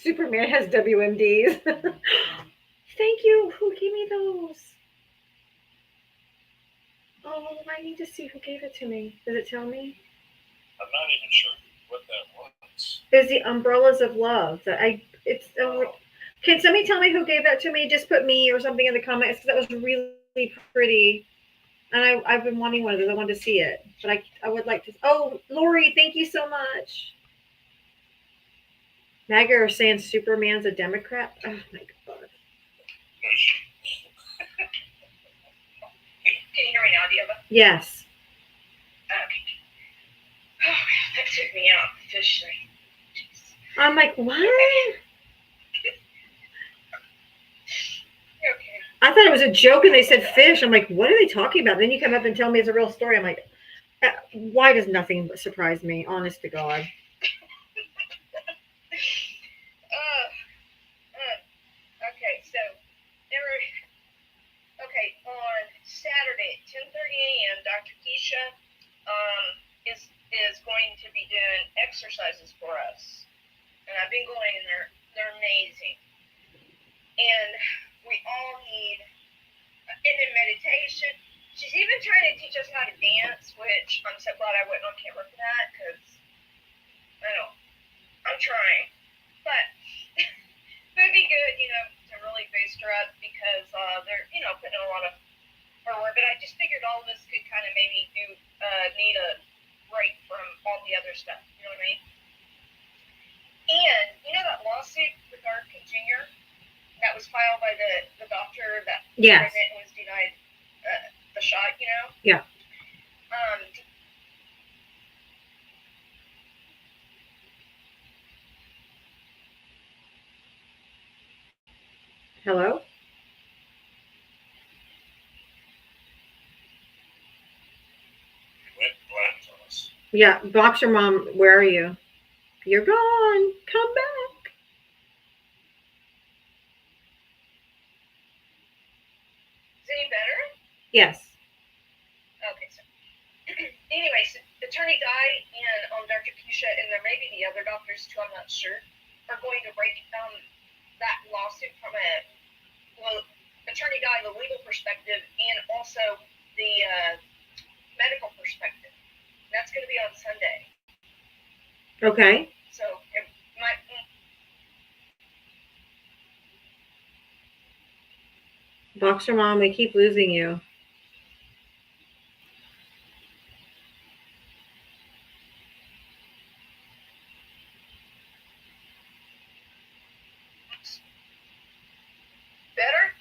Superman has WMDs. Thank you. Who gave me those? Oh, I need to see who gave it to me. Does it tell me? I'm not even sure what that was. It's the Umbrellas of Love. Can somebody tell me who gave that to me? Just put me or something in the comments because that was really pretty. And I've been wanting one of those. I wanted to see it, but I would like to. Oh, Lori, thank you so much. MAGA are saying Superman's a Democrat. Oh my god. Can you hear me now, Diava? Yes. Okay. Oh, that took me out officially. Jeez. I'm like, what? Okay. I thought it was a joke and they said fish. I'm like, what are they talking about? Then you come up and tell me it's a real story. I'm like, why does nothing surprise me? Honest to God. Okay, so there were. Okay, on Saturday at 10:30 a.m., Dr. Keisha is going to be doing exercises for us, and I've been going, and they're amazing. And we all need, and then meditation. She's even trying to teach us how to dance, which I'm so glad I went on camera for that, because I'm trying, but it would be good, to really boost her up, because they're, putting in a lot of her work. But I just figured all of us could kind of maybe need a break from all the other stuff. You know what I mean? And that lawsuit with Arkin Jr. that was filed by the doctor that was Yes. pregnant and was denied the shot. Yeah. Hello? Went black on us. Yeah, Boxer Mom, where are you? You're gone. Come back. Is it any better? Yes. Okay, so anyways, Attorney Di and Dr. Keisha, and there may be the other doctors too, I'm not sure, are going to break that lawsuit from Attorney Di, the legal perspective, and also the medical perspective. That's going to be on Sunday. Okay. So it might. Boxer Mom, we keep losing you. Better?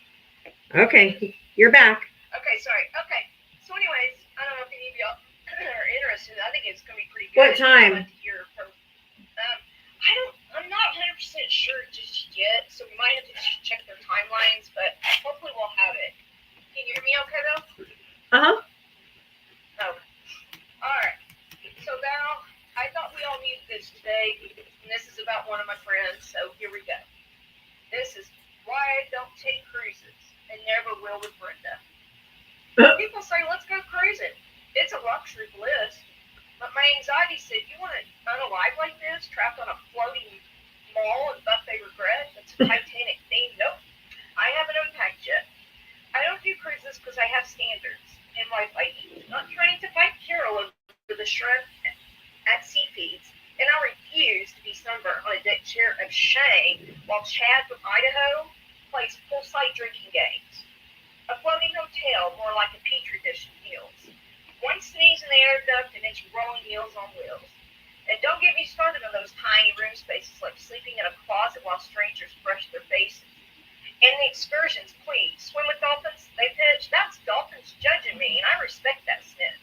Okay, you're back. Okay, sorry. Okay. So anyways, I don't know if any of y'all are interested. I think it's going to be pretty good. What time? I'd like to hear from, I'm not 100% sure just yet, so we might have to check their timelines, but hopefully we'll have it. Can you hear me okay, though? Uh-huh. Oh. All right. So now, I thought we all needed this today, and this is about one of my friends, so here we go. This is why I don't take cruises, and never will with Brenda. People say, let's go cruising. It's a luxury bliss. But my anxiety said, you want to unalive like this, trapped on a floating mall and buffet regret? That's a Titanic theme. Nope. I haven't unpacked yet. I don't do cruises because I have standards in life. Not trying to fight Carol over the shrimp at sea feeds, and I refuse to be sunburnt on a deck chair of shame while Chad from Idaho plays poolside drinking games. A floating hotel, more like a petri dish of heels. One sneeze in the air duct and it's rolling heels on wheels. And don't get me started on those tiny room spaces like sleeping in a closet while strangers brush their faces. And the excursions, please. Swim with dolphins, they pitch. That's dolphins judging me, and I respect that sniff.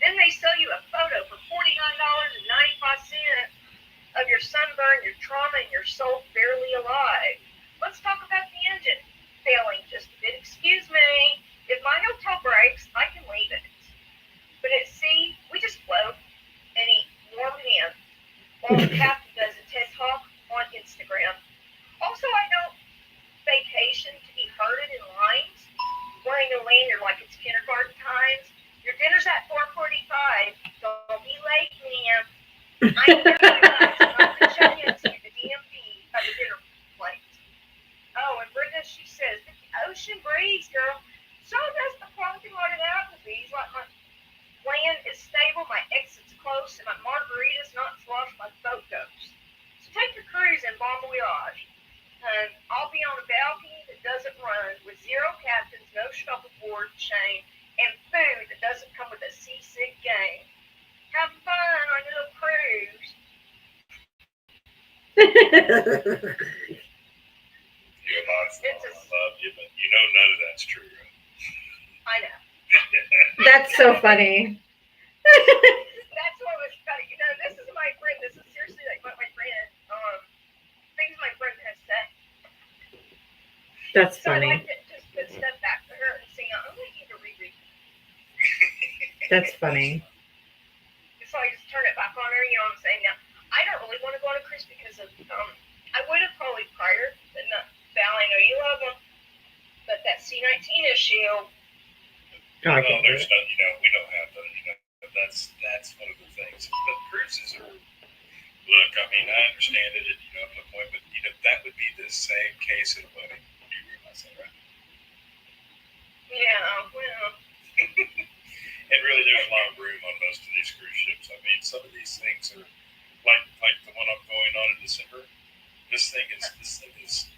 Then they sell you a photo for $49.95 of your sunburn, your trauma, and your soul barely alive. Let's talk about the engine failing just a bit. Excuse me. If my hotel breaks, I can leave it. But at sea, we just float and eat warm ham while the captain does a TED Talk on Instagram. Also, I don't vacation to be herded in lines, wearing a lanyard like it's kindergarten times. Your dinner's at 4:45. Don't be late, ma'am. I never not to check into the DMV of the dinner plate. Oh, and Brenda, she says, the ocean breeze, girl. So does the parking lot at Applebee's. Like my land is stable, my exit's close, and my margarita's not sloshed by boat ghosts. So take your cruise in Bon Voyage. And I'll be on a balcony that doesn't run with zero captains, no shuffleboard chain, and food You're my fault. I love you, but you know none of that's true, right? I know. That's so funny. That's what was funny. You know, this is my friend. This is seriously like what my friend, things my friend has said. That's So I funny. like to just put stuff back to her and sing out. I want you to reread. That's funny. So I just turn it back on her. You know what I'm saying? Now I don't really want to go on a cruise because of I would have probably prior, but not Val. I know you love them, but that C-19 issue. Oh, I Well, can't do there's it. no, we don't have the, that's one of the things. But cruises are, look, I mean, I understand it, up to a point, but, that would be the same case at a wedding. You realize that, right? Yeah, well. And really, there's a lot of room on most of these cruise ships. I mean, some of these things are, like the one I'm going on in December, this thing is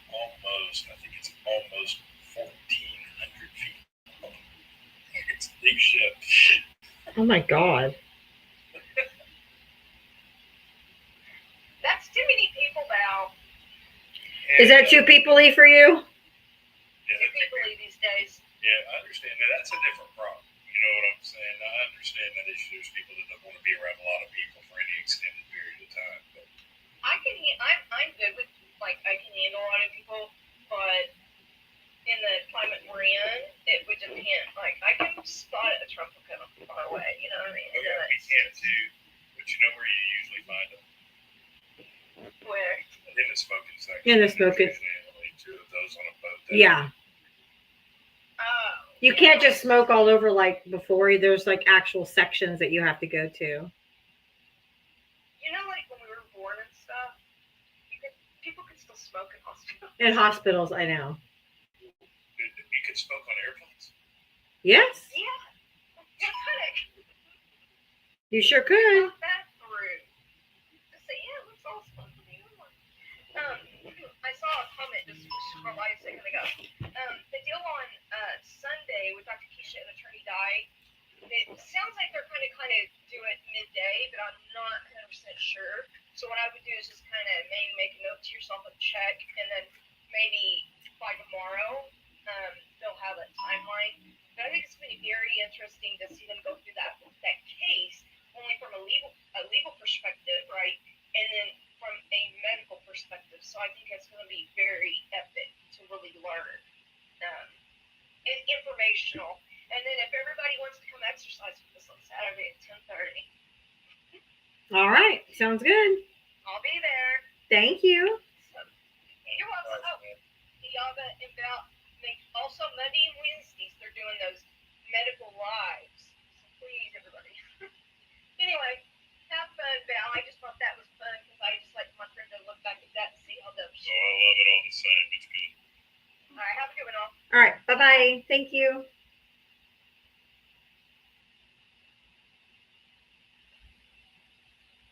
almost, I think it's almost 1,400 feet long. It's a big ship. Oh my God. That's too many people now. Is that too people-y for you? Yeah, Too people these days. yeah, I understand that. That's a different problem. You know what I'm saying? I understand that issue. There's people that don't want to be around a lot of people for any extended period of time. But I'm good with, like, I can handle a lot of people, but in the climate we're in, it would depend. Like, I can spot a Trump kind of far away, you know what I mean? oh, yeah, we can too. But you know where you usually find them? Where? In the smoking section. In the smoking. There's usually only two of those on a boat. Yeah. Oh. You can't just smoke all over like before. There's like actual sections that you have to go to. You know, like when we were born and stuff, people could still smoke in hospitals. In hospitals, I know. You could smoke on airplanes? Yes, Yeah. What? you sure could. Thought that through. Just say, yeah, let's all smoke in the airline. I saw a comment just scroll by a second ago. The deal on Sunday with Dr. Keisha and Attorney Dye, it sounds like they're kind of do it midday, but I'm not 100% sure. So what I would do is just kind of maybe make a note to yourself and check, and then maybe by tomorrow they'll have a timeline. But I think it's going to be very interesting to see them go through that case, only from a legal perspective, right? And then from a medical perspective. So I think it's going to be very epic to really learn and informational. And then if everybody wants to come exercise with us on Saturday at 10:30, All right, sounds good. I'll be there. Thank you. So, you're welcome. Oh, Diava and Val, also Monday and Wednesdays they're doing those medical lives. So please, everybody. Anyway, have fun, Val. I just thought that was fun because I just like my friend to look back at that and see how those. Oh, I love it all the same. It's good. All right, have a good one, all. All right, bye-bye. Thank you.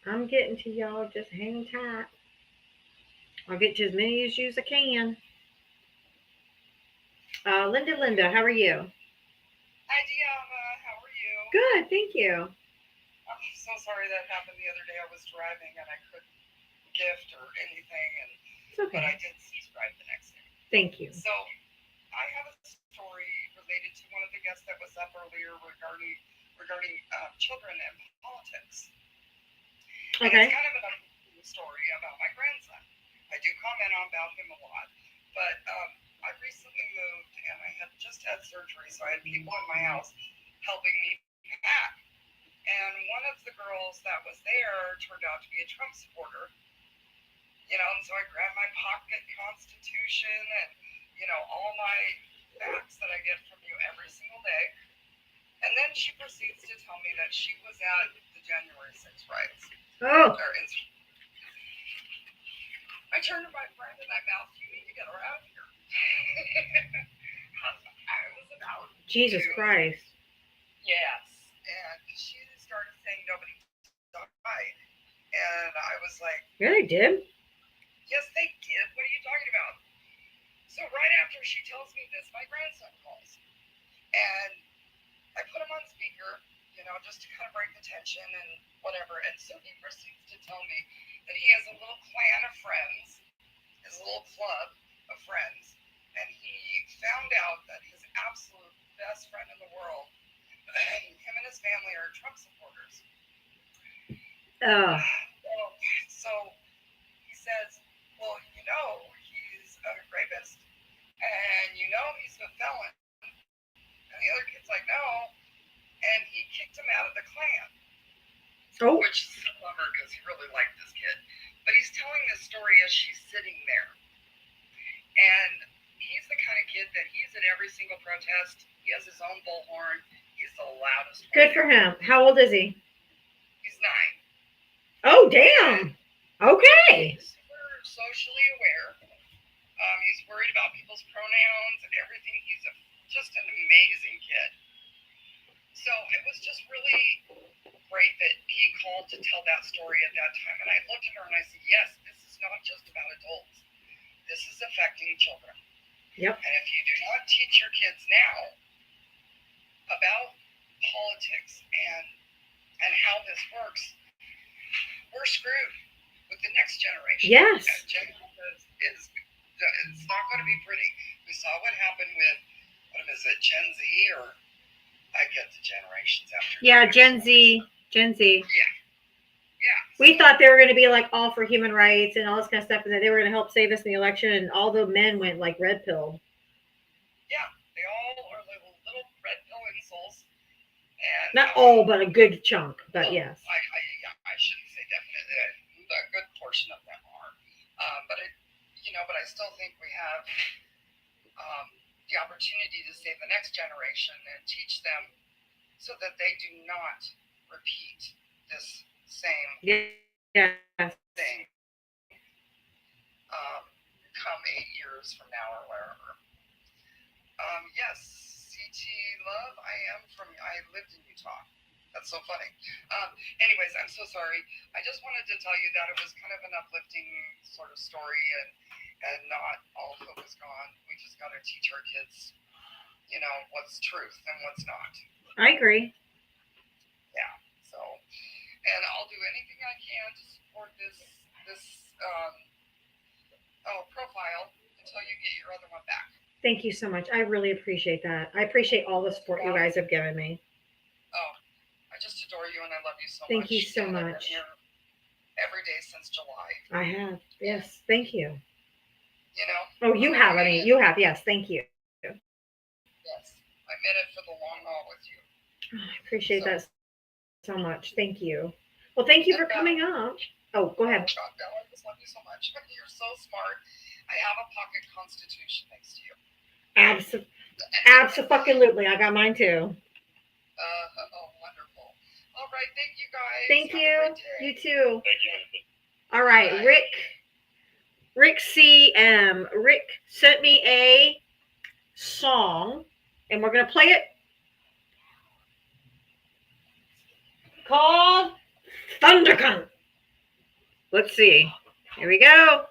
I'm getting to y'all. Just hang tight. I'll get to as many as you as I can. Linda, how are you? Hi, Diava. How are you? Good, thank you. I'm so sorry that happened the other day. I was driving and I couldn't gift or anything, It's okay. but I did subscribe the next day. Thank you. So I have a story related to one of the guests that was up earlier regarding children and politics. And Okay. it's kind of a story about my grandson. I do comment on about him a lot, but I recently moved and I had just had surgery, so I had people in my house helping me pack. And one of the girls that was there turned out to be a Trump supporter. And so I grabbed my pocket Constitution and, all my facts that I get from you every single day. And then she proceeds to tell me that she was at the January 6th riots. Oh. I turned to my friend and I mouthed, "You need to get her out of here." I was about Jesus Christ. Yes. And she started saying nobody died. And I was like, Yeah, they did. yes, they did. What are you talking about? So right after she tells me this, my grandson calls. And I put him on speaker. just to kind of break the tension and whatever. And so he proceeds to tell me that he has a little clan of friends, his little club of friends, and he found out that his absolute best friend in the world, him and his family are Trump supporters. Oh, So he says, well, he's a rapist, and he's a felon. And the other kid's like, no. And he kicked him out of the clan. oh, Which is a bummer because he really liked this kid. But he's telling this story as she's sitting there. And he's the kind of kid that he's at every single protest. He has his own bullhorn. He's the loudest. good for him. How old is he? He's 9. Oh, damn. Okay. He's super socially aware. He's worried about people's pronouns and everything. He's just an amazing kid. So it was just really great that he called to tell that story at that time. And I looked at her and I said, yes, this is not just about adults. This is affecting children. Yep. And if you do not teach your kids now about politics and how this works, we're screwed with the next generation. Yes. It's not going to be pretty. We saw what happened with, what is it, Gen Z, or I get the generations after. Yeah, Gen Z. Yeah. We thought they were going to be like all for human rights and all this kind of stuff, and that they were going to help save us in the election, and all the men went like red pilled. Yeah, they all are little red pill insoles. And Not all, but a good chunk. But yes. I shouldn't say definitely. A good portion of them are. But I still think we have the opportunity to save the next generation and teach them so that they do not repeat this same Yeah. thing come 8 years from now or wherever. Yes, CT Love, I lived in Utah. That's so funny. Anyways, I'm so sorry. I just wanted to tell you that it was kind of an uplifting sort of story, and not all hope is gone. We just got to teach our kids, what's truth and what's not. I agree. Yeah. So, and I'll do anything I can to support this profile until you get your other one back. Thank you so much. I really appreciate that. I appreciate all the support you guys have given me. Oh, I just adore you and I love you so much. Thank you so and much. I've been here every day since July. I have. Yes. Thank you. Oh, you have. I mean, you have. Yes. Thank you. Yes. I'm in it for the long haul with you. I appreciate that so much. Thank you. Well, thank you for coming up. Oh, go ahead. God, Bella, I just love you so much. You're so smart. I have a pocket constitution next to you. Absolutely. I got mine too. Oh, wonderful. All right. Thank you, guys. Thank you. You too. Thank you. All right. Bye. Rick CM. Rick sent me a song, and we're going to play it, called Thundercunt. Let's see. Here we go.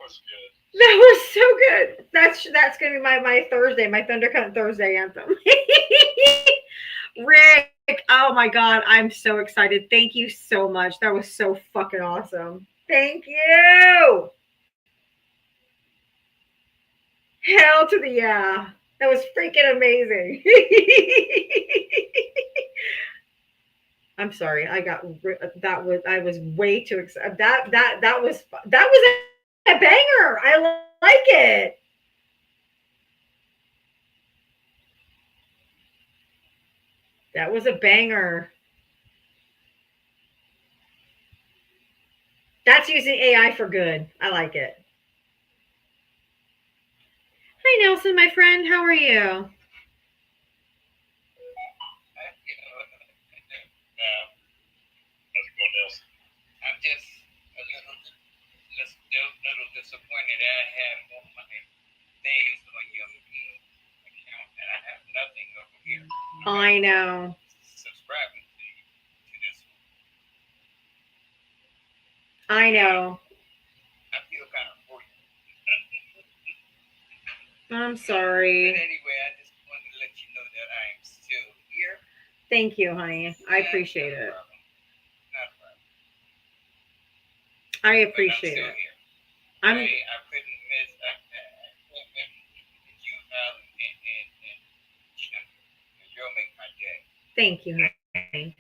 was good. That was so good. That's gonna be my Thursday, my Thundercut Thursday anthem. Rick, oh my god, I'm so excited. Thank you so much. That was so fucking awesome. Thank you. Hell to the yeah. That was freaking amazing. I'm sorry. I was way too excited. That was a banger. I like it. That was a banger. That's using AI for good. I like it. Hi, Nelson, my friend. How are you? How's it going, Nelson? I'm just a little disappointed. I have all my things on your account, and I have nothing over here. I know. Subscribing to this. I know. I feel kind of free. I'm But sorry. anyway, I just wanted to let you know that I am still here. Thank you, honey. I appreciate it. Not a problem. I But appreciate I'm still it. here. I'm I couldn't miss and you'll make my day. Thank you, honey.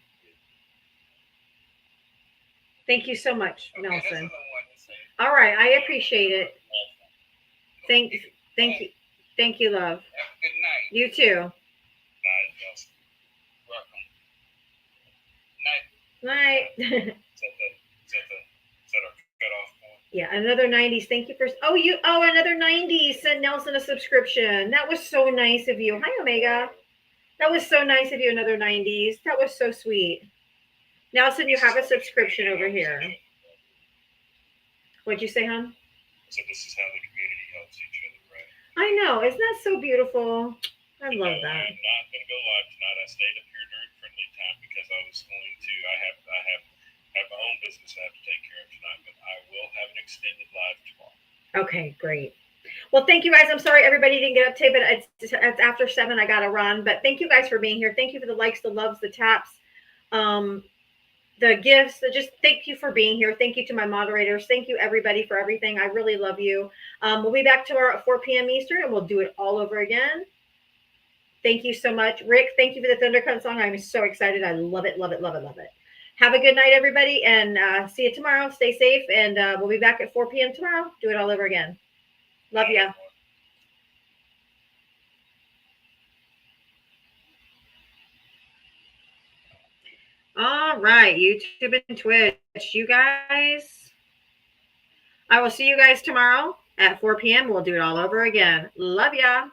Thank you so much, Okay, that's Nelson. all I wanted to say. All right, I appreciate it. Thank you. Thank you, love. Have a good night. You too. Night, Nelson. Welcome. Night. Night. Is that our cutoff point? Yeah, another 90s. Thank you for another 90s. Send Nelson a subscription. That was so nice of you. Hi, Omega. That was so nice of you, another 90s. That was so sweet. Nelson, you have a subscription over here. What'd you say, hon? So this is how the community helps each other, right? I know. Isn't that so beautiful? I No, love that. I'm not going to go live tonight. I stayed up here during friendly time because I was going to. I have my own business I have to take care of tonight, but I will have an extended live tomorrow. Okay, great. Well, thank you guys. I'm sorry everybody didn't get up today, but it's after 7. I got to run. But thank you guys for being here. Thank you for the likes, the loves, the taps, the gifts. Just thank you for being here. Thank you to my moderators. Thank you everybody for everything. I really love you. We'll be back tomorrow at 4 p.m. Eastern, and we'll do it all over again. Thank you so much. Rick, thank you for the Thundercut song. I'm so excited. I love it, love it, love it, love it. Have a good night, everybody, and see you tomorrow. Stay safe, and we'll be back at 4 p.m. tomorrow. Do it all over again. Love ya. All right, YouTube and Twitch. You guys, I will see you guys tomorrow at 4 p.m. We'll do it all over again. Love ya.